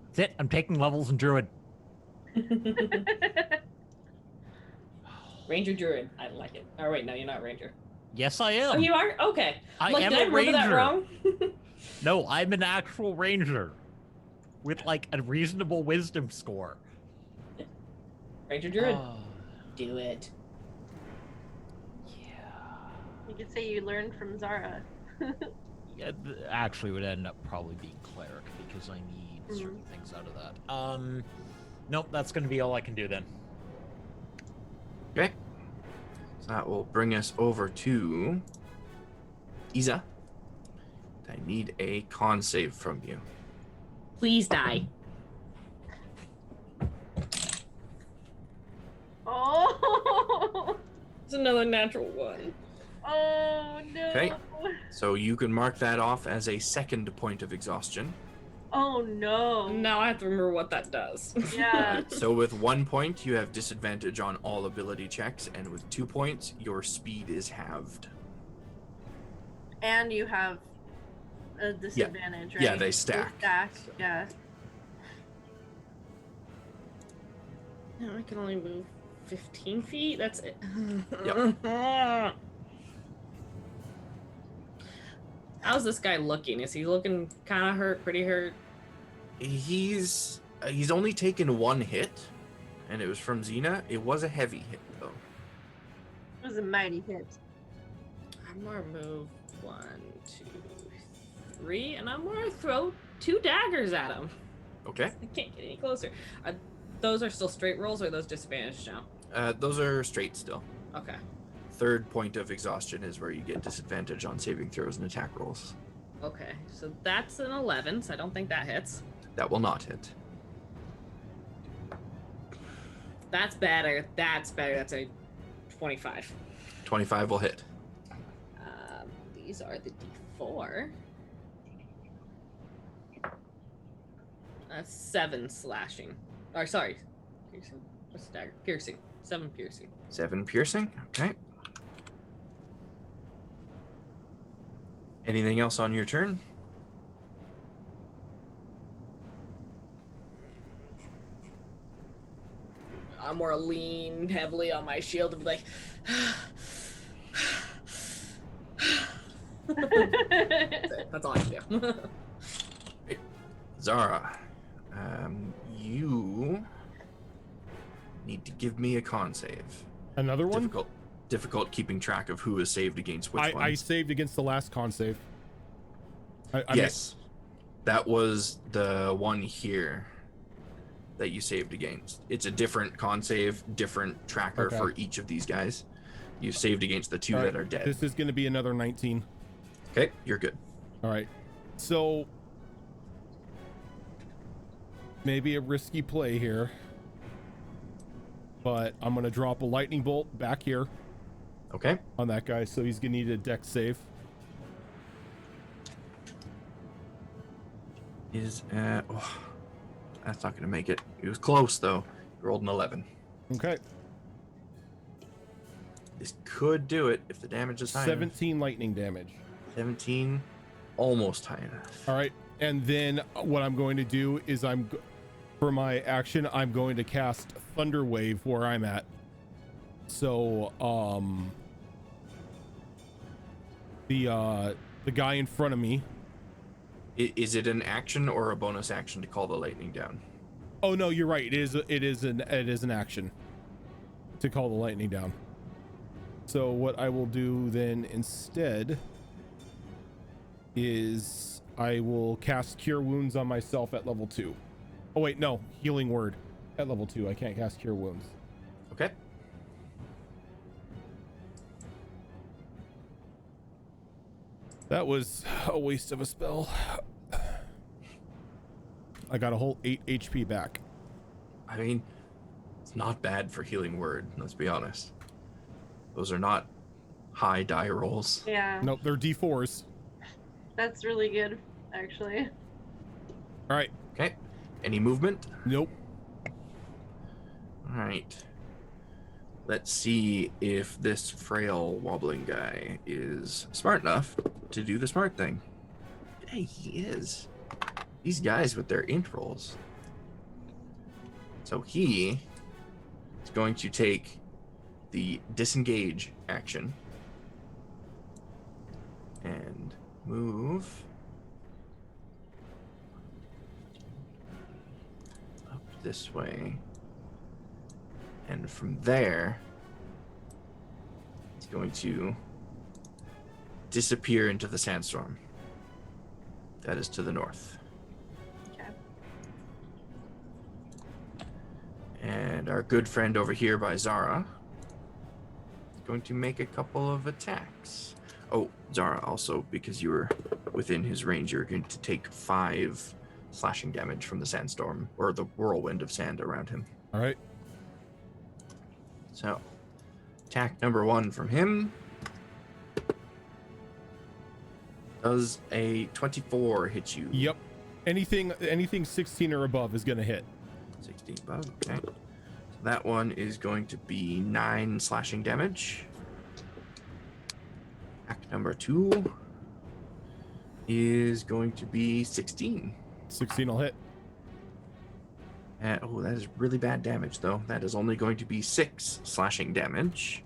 That's it. I'm taking levels in Druid. Ranger Druid. I like it. Oh, wait, no, you're not Ranger. Yes, I am. Oh, you are? Okay. I Like, am did I a remember that ranger. wrong? No, I'm an actual ranger with like a reasonable wisdom score. Ranger Druid. Do it. Yeah. You could say you learned from Zara. Yeah, actually would end up probably being cleric because I need certain things out of that. Nope, that's going to be all I can do then. Okay. So that will bring us over to Isa. I need a con save from you. Please die. Oh! It's another natural one. Oh no! Okay. So you can mark that off as a second point of exhaustion. Oh no! Now I have to remember what that does. Yeah. So with 1 point, you have disadvantage on all ability checks, and with 2 points, your speed is halved. And you have a disadvantage, right? Yeah, they stack. Yeah. No, I can only move 15 feet. That's it. Yep. How's this guy looking? Is he looking kind of hurt, pretty hurt? He's only taken 1 hit, and it was from Xena. It was a heavy hit, though. It was a mighty hit. I'm gonna move 1, 2, 3, and I'm gonna throw 2 daggers at him. Okay. I can't get any closer. Those are still straight rolls, or are those disadvantaged now? Those are straight still. Okay. Third point of exhaustion is where you get disadvantage on saving throws and attack rolls. Okay, so that's an 11, so I don't think that hits. That will not hit. That's better. That's better. That's a 25. 25 will hit. These are the D4. That's 7 slashing. Or sorry, piercing. What's the dagger? Piercing. 7 piercing. 7 piercing. Okay. Anything else on your turn? I'm more lean heavily on my shield and be like, that's all I can do. Zara, you need to give me a con save. Another one? Difficult keeping track of who is saved against which I ones. saved against the last con save. Yes. That was the one here that you saved against. It's a different con save, different tracker for each of these guys. You saved against the 2 that are dead. This is going to be another 19. Okay, you're good. All right. So maybe a risky play here, but I'm going to drop a lightning bolt back here. Okay. On that guy, so he's going to need a dex save. That's not going to make it. He was close, though. He rolled an 11. Okay. This could do it if the damage is high 17 lightning damage. 17, almost high enough. All right. And then what I'm going to do is for my action, I'm going to cast Thunder Wave where I'm at. So, the guy in front of me. Is it an action or a bonus action to call the lightning down? Oh no, you're right. It is an action to call the lightning down. So what I will do then instead is I will cast Cure Wounds on myself at level 2. Oh wait, no, Healing Word at level 2. I can't cast Cure Wounds. Okay. That was a waste of a spell. I got a whole 8 HP back. I mean, it's not bad for healing word, let's be honest. Those are not high die rolls. Yeah. Nope, they're D4s. That's really good, actually. All right. Okay. Any movement? Nope. All right. Let's see if this frail wobbling guy is smart enough to do the smart thing. Hey, he is. These guys with their int rolls. So he is going to take the disengage action and move up this way. And from there, he's going to disappear into the sandstorm. That is to the north. Okay. And our good friend over here by Zara is going to make a couple of attacks. Oh, Zara, also, because you were within his range, you're going to take 5 slashing damage from the sandstorm, or the whirlwind of sand around him. All right. So, attack number 1 from him. Does a 24 hit you? Yep. Anything 16 or above is gonna hit. 16 above, okay. So that one is going to be 9 slashing damage. Attack number 2 is going to be 16. 16 will hit. Oh, that is really bad damage, though. That is only going to be 6 slashing damage.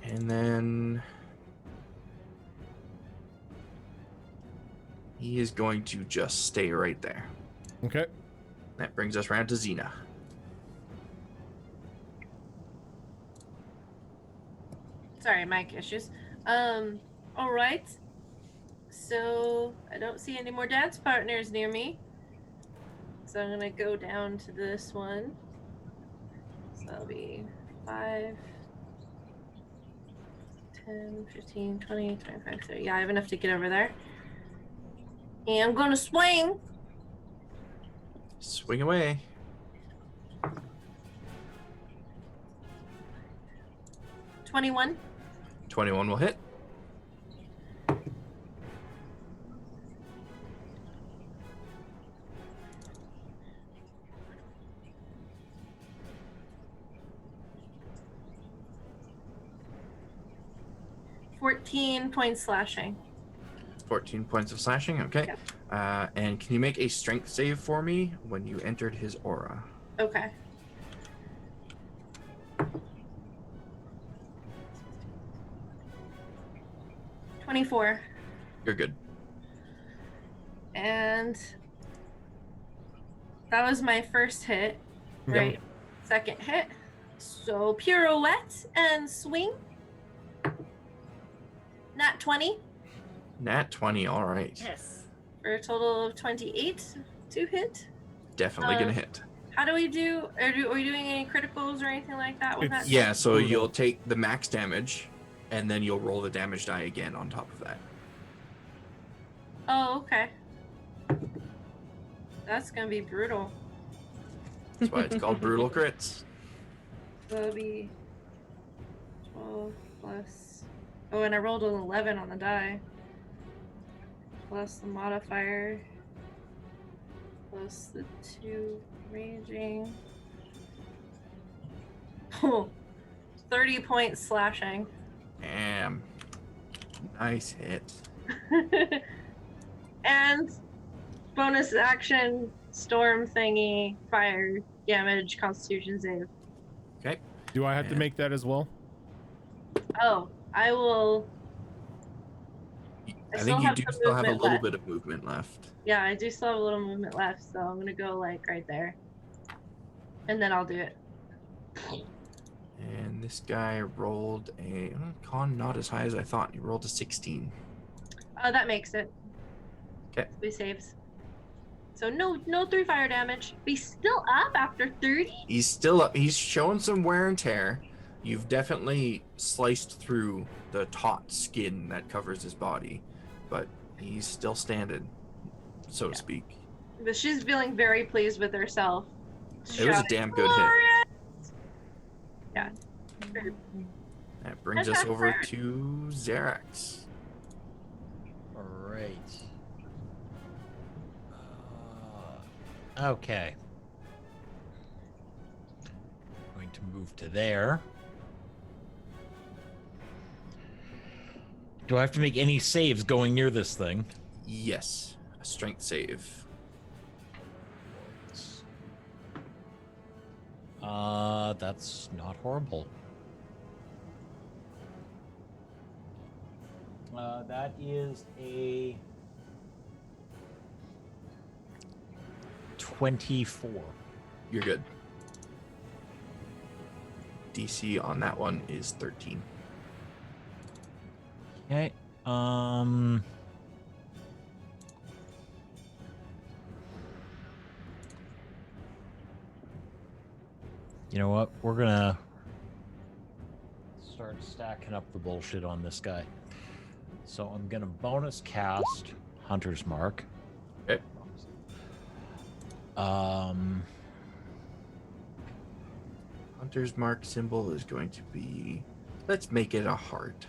And then he is going to just stay right there. Okay. That brings us around to Xena. Sorry, mic issues. All right. So I don't see any more dance partners near me. So I'm gonna go down to this one. So that'll be 5, 10, 15, 20, 25, 30. Yeah, I have enough to get over there. And I'm gonna swing. Swing away. 21. 21 will hit. Points slashing. 14 points of slashing, okay. Yep. And can you make a strength save for me when you entered his aura? Okay. $24. You're good. And that was my first hit, right? Yep. Second hit. So pirouette and swing. Nat 20 Nat 20, all right. Yes. for a total of 28 to hit. Definitely gonna hit. How do we do? Are we doing any criticals or anything like that with that? Yeah, so Brutal. you'll take the max damage, and then you'll roll the damage die again on top of that. Oh, okay. That's gonna be brutal. That's why it's called brutal crits. So it'll be 12 plus. Oh, and I rolled an 11 on the die. Plus the modifier. Plus the 2 raging. Oh, 30 points slashing. Damn. Nice hit. And bonus action storm thingy, fire damage, constitution save. Okay. Do I have to Yeah. make that as well? Oh, I will. I still think you have do some still have a movement little left. bit of movement left. Yeah, I do still have a little movement left, so I'm gonna go like right there. And then I'll do it. And this guy rolled a con not as high as I thought. He rolled a 16. That makes it. 'Kay. He saves. So no 3 fire damage. But he's still up after 30? He's still up. He's showing some wear and tear, You've definitely sliced through the taut skin that covers his body, but he's still standing, so to speak. But she's feeling very pleased with herself. It was a damn good hit. Yeah. That brings us over to Xerax. All right. Okay. Going to move to there. Do I have to make any saves going near this thing? Yes, a strength save. That's not horrible. That is a 24. You're good. DC on that one is 13. Okay. You know what? We're gonna start stacking up the bullshit on this guy. So I'm gonna bonus cast Hunter's Mark. Okay. Hunter's Mark symbol is going to be... Let's make it a heart.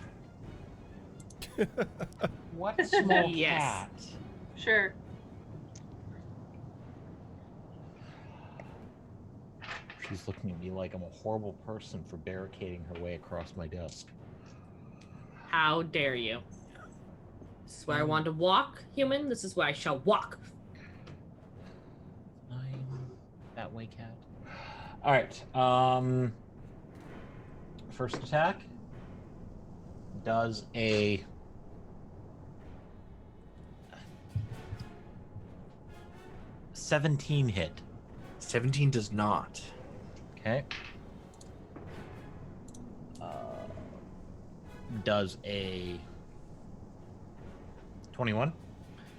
What small Yes. cat? Sure. She's looking at me like I'm a horrible person for barricading her way across my desk. How dare you? This is where I want to walk, human. This is where I shall walk. I'm that way, cat. All right. First attack does a 17 hit. 17 does not. Okay. Does a 21?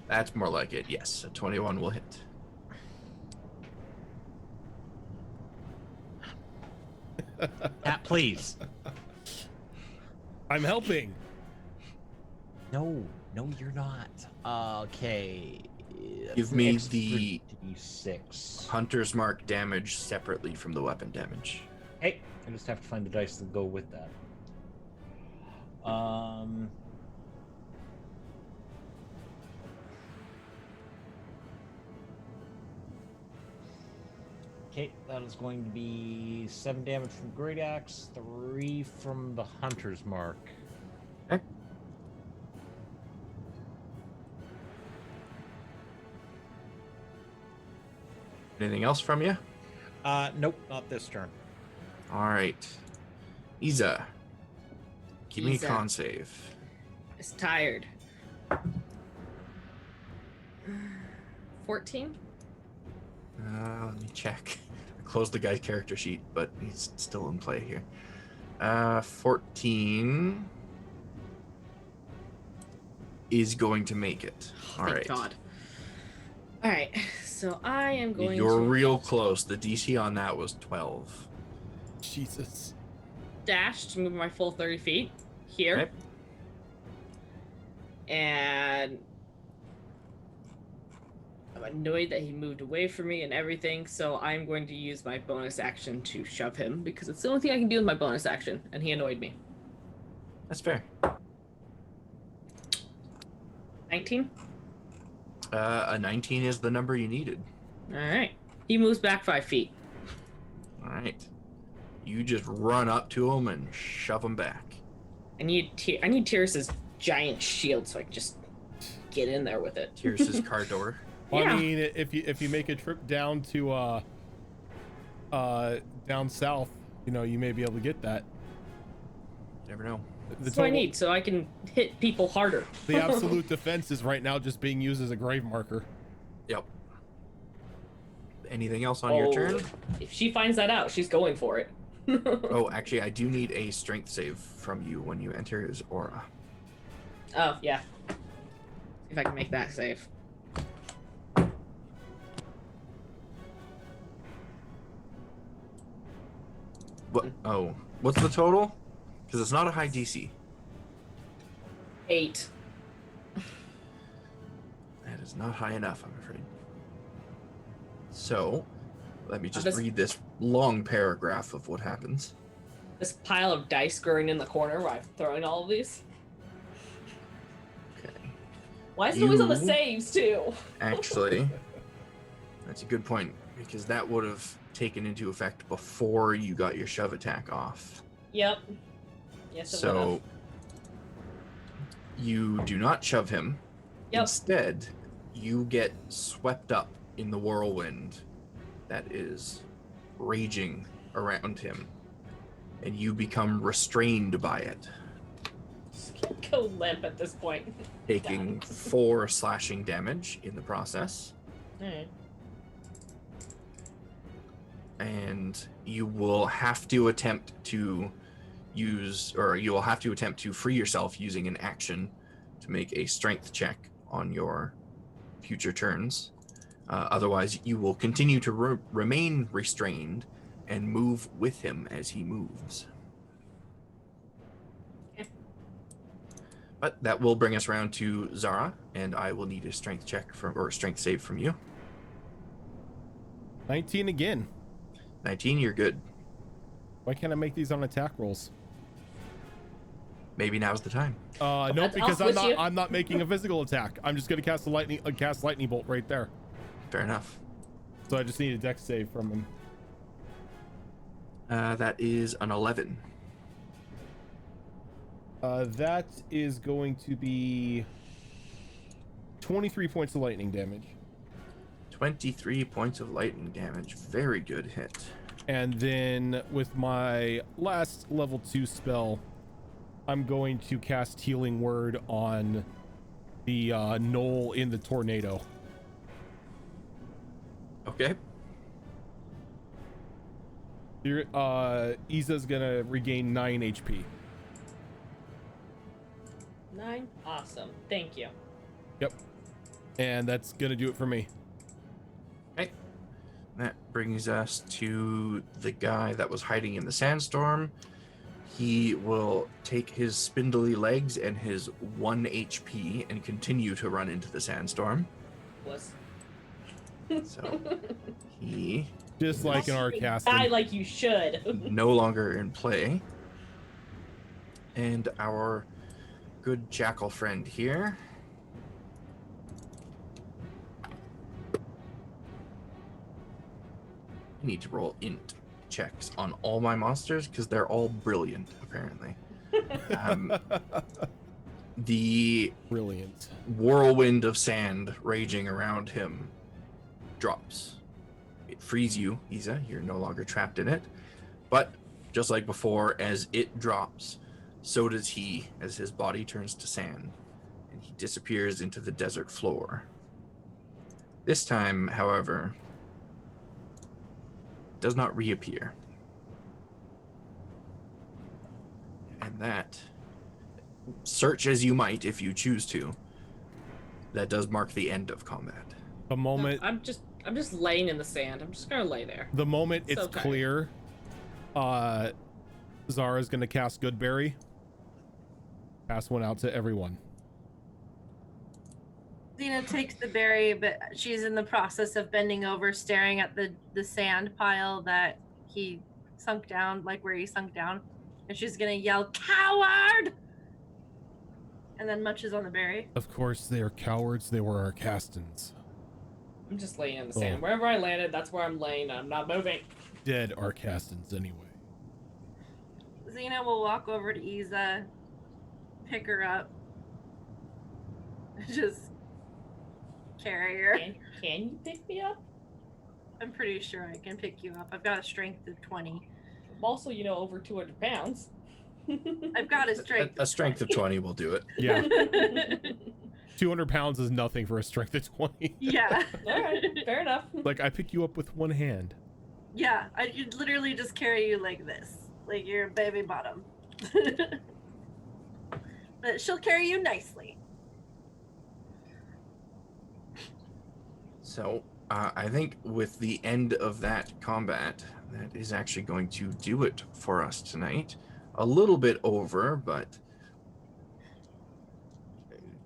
That's more like it, yes. A 21 will hit. Cat, please. I'm helping. No, you're not. Okay. Give me Extra the D6. Hunter's Mark damage separately from the weapon damage. Hey, I just have to find the dice that go with that. Okay, that is going to be 7 damage from Great Axe, 3 from the Hunter's Mark. Okay. Anything else from you? Nope, not this turn. All right. Iza. Give me a Iza. con save. It's tired. 14? Let me check. I closed the guy's character sheet, but he's still in play here. 14 is going to make it. All Thank right. God. All right, so I am going You're to real close. The DC on that was 12. Jesus. dash to move my full 30 feet here. Okay. And I'm annoyed that he moved away from me and everything, so I'm going to use my bonus action to shove him because it's the only thing I can do with my bonus action, and he annoyed me. That's fair. 19? A 19 is the number you needed. All right. He moves back 5 feet. All right. You just run up to him and shove him back. I need Tyrus's giant shield so I can just get in there with it. Here's his car door. Well, Yeah. I mean, if you make a trip down to down south, you know, you may be able to get that. Never know. That's what I need, so I can hit people harder. The absolute defense is right now just being used as a grave marker. Yep. Anything else on your turn? If she finds that out, she's going for it. Oh, actually, I do need a strength save from you when you enter his aura. Oh, yeah. If I can make that save. What? Oh, what's the total? Because it's not a high DC. 8. That is not high enough, I'm afraid. So, let me just This- read this long paragraph of what happens. This pile of dice growing in the corner where I'm throwing all of these. Okay. Why is it always on the You- saves too? Actually, that's a good point, because that would have taken into effect before you got your shove attack off. Yep. Yes, it So, would've. you do not shove him. Yep. Instead, you get swept up in the whirlwind that is raging around him, and you become restrained by it, Go limp at this point. taking 4 slashing damage in the process. Alright. And you will have to attempt to free yourself using an action to make a strength check on your future turns. Otherwise, you will continue to remain restrained and move with him as he moves. Okay. But that will bring us around to Zara, and I will need a strength check or strength save from you. 19 again. 19, you're good. Why can't I make these on attack rolls? Maybe now's the time. No, I'll because switch you. I'm not making a physical attack. I'm just gonna cast lightning bolt right there. Fair enough. So I just need a dex save from him. That is an 11. That is going to be 23 points of lightning damage. 23 points of lightning damage. Very good hit. And then with my last level 2 spell, I'm going to cast Healing Word on the Gnoll in the tornado. Okay. Iza's gonna regain 9 HP. 9? Awesome. Thank you. Yep. And that's gonna do it for me. Okay. That brings us to the guy that was hiding in the sandstorm. He will take his spindly legs and his 1 HP and continue to run into the sandstorm. Was. So he Just like an Die Arcastan. like you should. no longer in play. And our good jackal friend here. I need to roll int checks on all my monsters because they're all brilliant, apparently. The Brilliant. whirlwind of sand raging around him drops. It frees you, Isa. You're no longer trapped in it. But just like before, as it drops, so does he as his body turns to sand, and he disappears into the desert floor. This time, however, does not reappear. And that, search as you might if you choose to, that does mark the end of combat. The moment I'm just laying in the sand. I'm just gonna lay there. the moment So it's tired. clear, Zara's gonna cast Goodberry. Pass one out to everyone. Xena takes the berry, but she's in the process of bending over, staring at the sand pile that he sunk down, like where he sunk down. And she's gonna yell, "Coward!" And then munches on the berry. Of course, they are cowards. They were Arcastans. I'm just laying in the sand. Oh. Wherever I landed, that's where I'm laying. I'm not moving. Dead Arcastans, anyway. Xena will walk over to Isa, pick her up, just carry her. Can you pick me up? I'm pretty sure I can pick you up. I've got a strength of 20. I'm also, over 200 pounds. I've got a strength. A strength of 20 will do it. Yeah, 200 pounds is nothing for a strength of 20. Yeah. All right, fair enough. Like, I pick you up with one hand. Yeah, I could literally just carry you like this, like you're a baby bottom. But she'll carry you nicely. So, I think with the end of that combat, that is actually going to do it for us tonight. A little bit over, but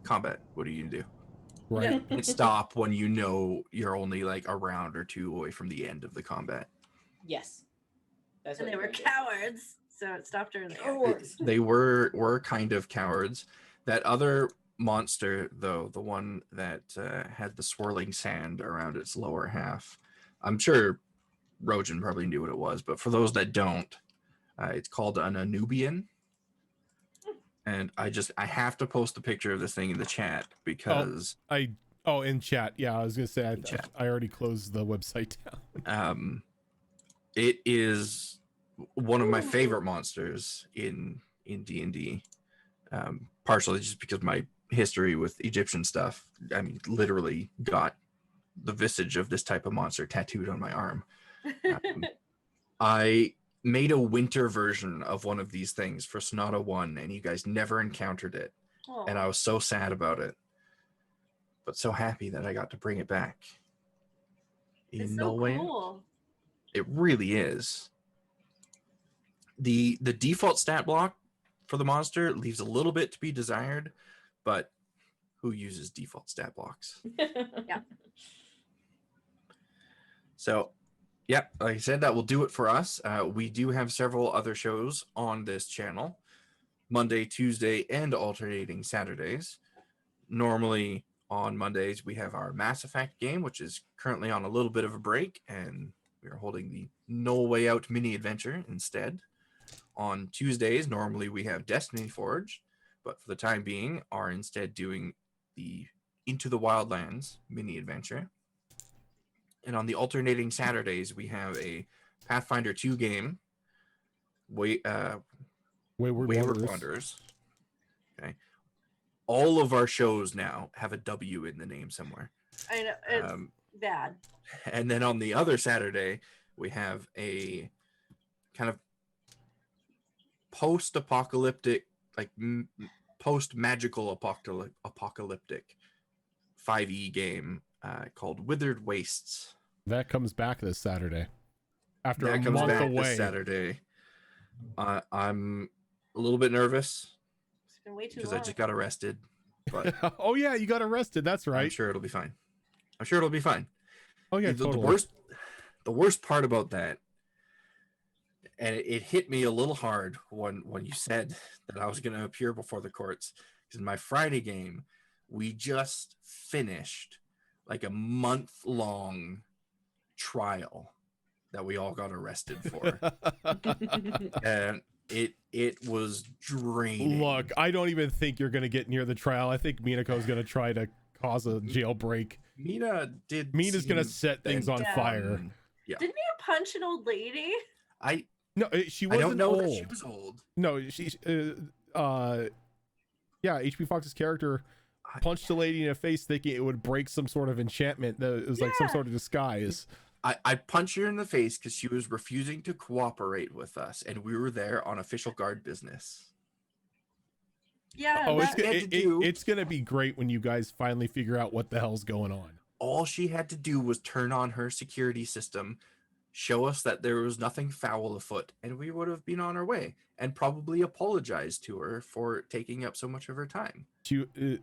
combat, what are you gonna do? Right. And stop when you know you're only like a round or two away from the end of the combat. Yes. That's And what they were we're doing. cowards, so it stopped earlier. Cowards. They were kind of cowards. That other monster, though, the one that had the swirling sand around its lower half, I'm sure Rojan probably knew what it was, but for those that don't, it's called an Anubian. And I have to post a picture of this thing in the chat because in chat. Yeah, I was gonna say chat. I already closed the website down. It is one of my favorite monsters in D&D. Partially just because my history with Egyptian stuff. I mean, literally got the visage of this type of monster tattooed on my arm. I made a winter version of one of these things for Sonata 1, and you guys never encountered it. Aw. And I was so sad about it, but so happy that I got to bring it back. It's In so no way. cool. It really is. The default stat block for the monster leaves a little bit to be desired, but who uses default stat blocks? Yeah. So, yeah, like I said, that will do it for us. We do have several other shows on this channel, Monday, Tuesday, and alternating Saturdays. Normally on Mondays, we have our Mass Effect game, which is currently on a little bit of a break, and we are holding the No Way Out mini adventure instead. On Tuesdays, normally we have Destiny Forge, but for the time being, are instead doing the Into the Wildlands mini adventure. And on the alternating Saturdays, we have a Pathfinder 2 game, Wayward Wanderers. Okay. All of our shows now have a W in the name somewhere. I know, it's bad. And then on the other Saturday, we have a kind of post-apocalyptic, like post-magical apocalyptic 5e game called Withered Wastes. That comes back this Saturday. After That a comes month back away. this Saturday. I'm a little bit nervous It's been way too because long. I just got arrested, but Oh yeah, you got arrested. That's right. I'm sure it'll be fine. I'm sure it'll be fine. Oh yeah, the totally. the worst part about that, and it hit me a little hard when you said that I was going to appear before the courts, because in my Friday game, we just finished like a month-long trial that we all got arrested for. And it was draining. Look, I don't even think you're gonna get near the trial. I think Minako's gonna try to cause a jailbreak. Mina's gonna set things on Yeah. fire. Yeah. Didn't you punch an old lady? No, she I wasn't don't know old. that she was old. No, she's yeah, HP Fox's character punched a lady in the face thinking it would break some sort of enchantment. That it was like some Yeah. sort of disguise. I punched her in the face because she was refusing to cooperate with us, and we were there on official guard business. Yeah. Oh, that- it's gonna be great when you guys finally figure out what the hell's going on. All she had to do was turn on her security system, show us that there was nothing foul afoot, and we would have been on our way, and probably apologized to her for taking up so much of her time. It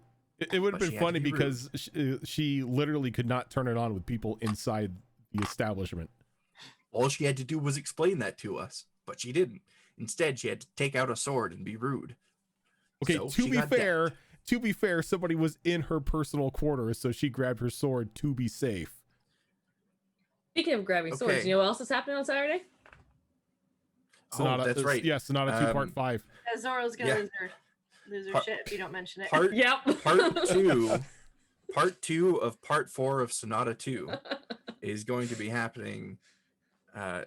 would have But she been had to funny be rude. because she literally could not turn it on with people inside the establishment. All she had to do was explain that to us, but she didn't. Instead, she had to take out a sword and be rude. Okay, So to she be got fair, decked. somebody was in her personal quarters, so she grabbed her sword to be safe. Speaking of grabbing swords, Okay. you know what else is happening on Saturday? Sonata, that's right. Yeah, Sonata 2 Part 5. Yeah, Zoro's gonna Yeah. lose her Part- shit if you don't mention it. Part Yep. part two of part 4 of Sonata 2 is going to be happening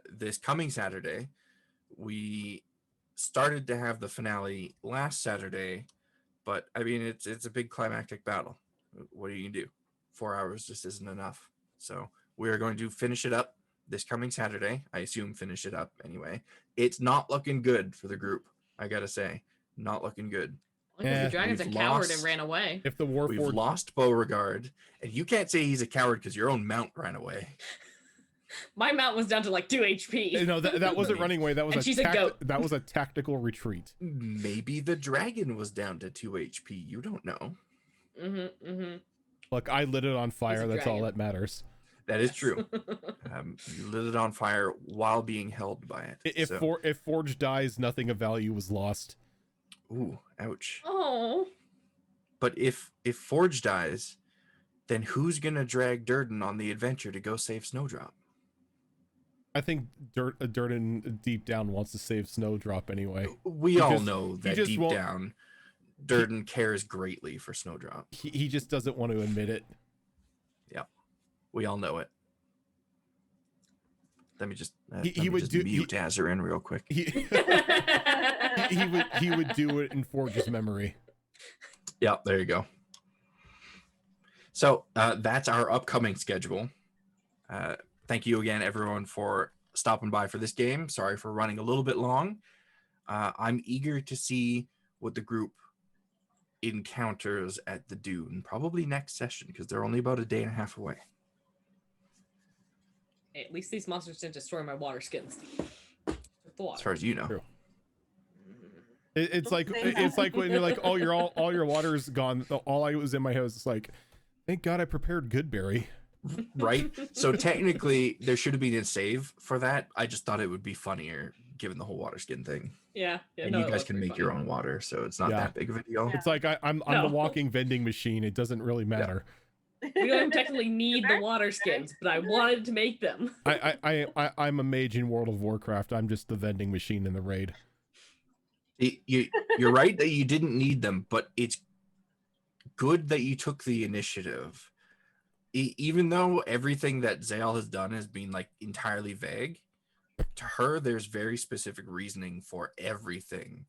this coming Saturday. We started to have the finale last Saturday, but I mean it's a big climactic battle. What are you gonna do? 4 hours just isn't enough. So we are going to finish it up this coming Saturday. I assume finish it up anyway. It's not looking good for the group, I gotta say. Not looking good. Because the dragon's a We've coward and lost- ran away. If the We've Warforged lost Beauregard, and you can't say he's a coward because your own mount ran away. My mount was down to like 2 HP. No, that wasn't running away. That was And she's a goat. That was a tactical retreat. Maybe the dragon was down to 2 HP. You don't know. Look, I lit it on fire. That's all dragon. that matters. That is true. You lit it on fire while being held by it. If Forge dies, nothing of value was lost. Ooh, ouch. Oh. But if Forge dies, then who's gonna drag Durden on the adventure to go save Snowdrop? I think Durden deep down wants to save Snowdrop anyway. We all know that just deep won't- down, Durden cares greatly for Snowdrop. He just doesn't want to admit it. Yep, we all know it. Let me just He would mute Azarin real quick. He would do it in Forge's memory. Yep, there you go. So that's our upcoming schedule. Thank you again, everyone, for stopping by for this game. Sorry for running a little bit long. I'm eager to see what the group encounters at the Dune, probably next session, because they're only about a day and a half away. At least these monsters didn't destroy my water skins. As far as you know. True. It's like when you're like, oh, all your water's gone. All I was in my head was like, thank God I prepared Goodberry. Right? So technically, there should have been a save for that. I just thought it would be funnier given the whole water skin thing. Yeah. And you guys can make your own water, so it's not that big of a deal. It's like I'm the walking vending machine. It doesn't really matter. We don't technically need the water skins, but I wanted to make them. I'm a mage in World of Warcraft. I'm just the vending machine in the raid. You're right that you didn't need them, but it's good that you took the initiative. Even though everything that Zael has done has been like entirely vague, to her there's very specific reasoning for everything.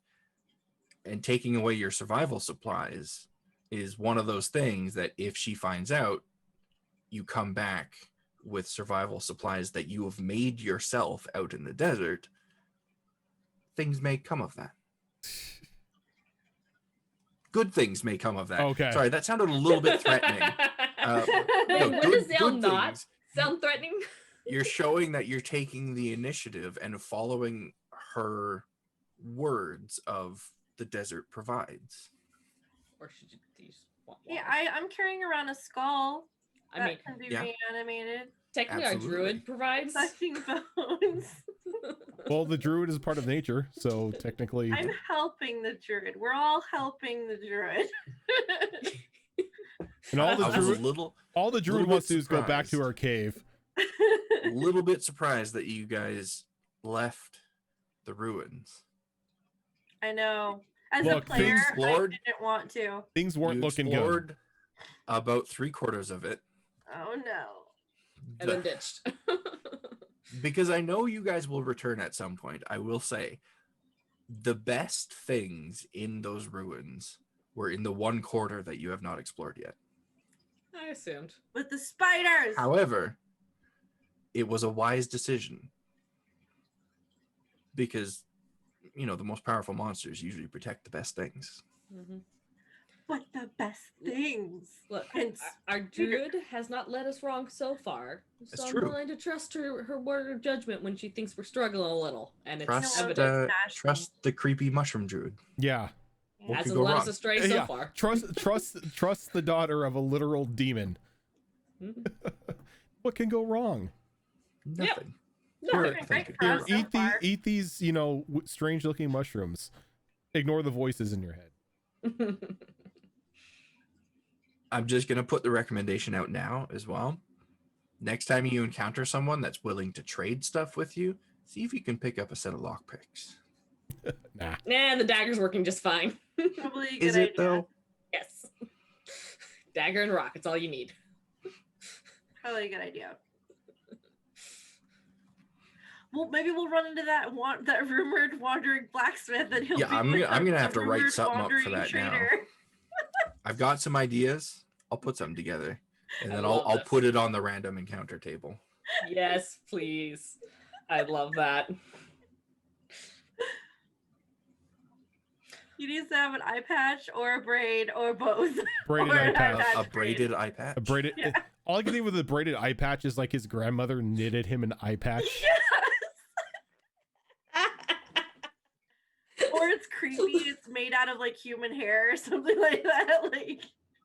And taking away your survival supplies is one of those things that if she finds out, you come back with survival supplies that you have made yourself out in the desert, things may come of that. Good things may come of that. Okay. Sorry, that sounded a little bit threatening. When does Zael not sound threatening? You're showing that you're taking the initiative and following her words of the desert provides. Or should you these? Yeah, I'm carrying around a skull that can be reanimated. Technically, our druid provides. Sucking bones. Well, the druid is part of nature, so technically. I'm helping the druid. We're all helping the druid. And all the druid wants to do is go back to our cave. A little bit surprised that you guys left the ruins. I know. As a player, I didn't want to. Things weren't looking good. About 3/4 of it. Oh no. And then ditched. Because I know you guys will return at some point. I will say the best things in those ruins were in the 1/4 that you have not explored yet. I assumed. With the spiders. However, it was a wise decision. Because, you know, the most powerful monsters usually protect the best things. Mm-hmm. What the best things? Look, our druid has not led us wrong so far. So I'm willing to trust her word of judgment when she thinks we're struggling a little. And it's evident. Trust the creepy mushroom druid. Yeah. Hasn't led us astray so far. Trust the daughter of a literal demon. Mm-hmm. What can go wrong? Nothing. Here, eat these, you know, strange looking mushrooms. Ignore the voices in your head. I'm just going to put the recommendation out now as well. Next time you encounter someone that's willing to trade stuff with you, see if you can pick up a set of lockpicks. Nah. Nah, the dagger's working just fine. Probably a good Is it idea. though? Yes. Dagger and rock, it's all you need. Probably a good idea. Well, maybe we'll run into that rumored wandering blacksmith, and he'll be I'm gonna have to write something up for that trader. now. I've got some ideas. I'll put something together, and then I'll put it on the random encounter table. Yes, please. I love that. He needs to have an eye patch or a braid or both. Braided eye patch. A braided eye patch. All I can think with the braided eye patch is like his grandmother knitted him an eye patch. Or it's creepy. It's made out of like human hair or something like that. Like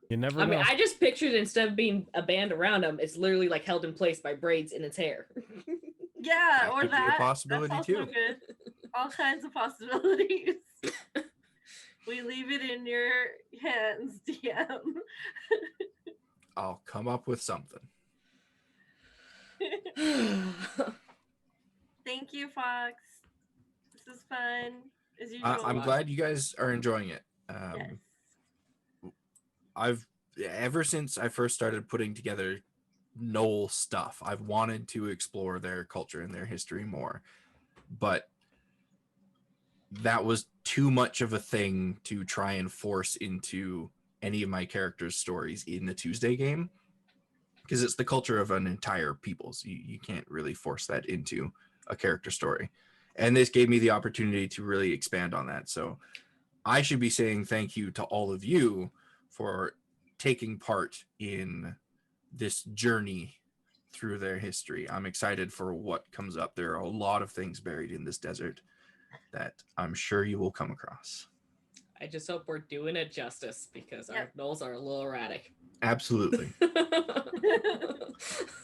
You never I know. mean, I just pictured instead of being a band around him, it's literally like held in place by braids in its hair. yeah, or could be a that. possibility, That's also too. good. All kinds of possibilities. We leave it in your hands, DM. I'll come up with something. Thank you, Fox. This is fun. As usual. I'm glad you guys are enjoying it. Yes. I've ever since I first started putting together Gnoll stuff, I've wanted to explore their culture and their history more, but that was too much of a thing to try and force into any of my characters' stories in the Tuesday game, because it's the culture of an entire people, so you can't really force that into a character story. And this gave me the opportunity to really expand on that. So I should be saying thank you to all of you for taking part in this journey through their history. I'm excited for what comes up. There are a lot of things buried in this desert that I'm sure you will come across. I just hope we're doing it justice, because our gnolls are a little erratic. Absolutely.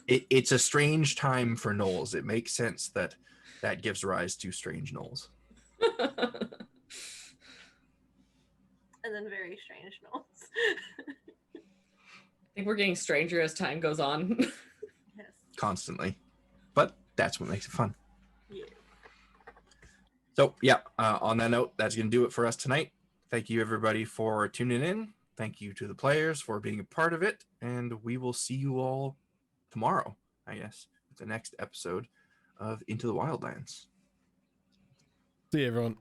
It's a strange time for gnolls. It makes sense that that gives rise to strange gnolls. And then very strange Gnolls. I think we're getting stranger as time goes on. Yes. Constantly. But that's what makes it fun. Yeah. So, yeah, on that note, that's going to do it for us tonight. Thank you, everybody, for tuning in. Thank you to the players for being a part of it. And we will see you all tomorrow, I guess, with the next episode of Into the Wildlands. See you, everyone.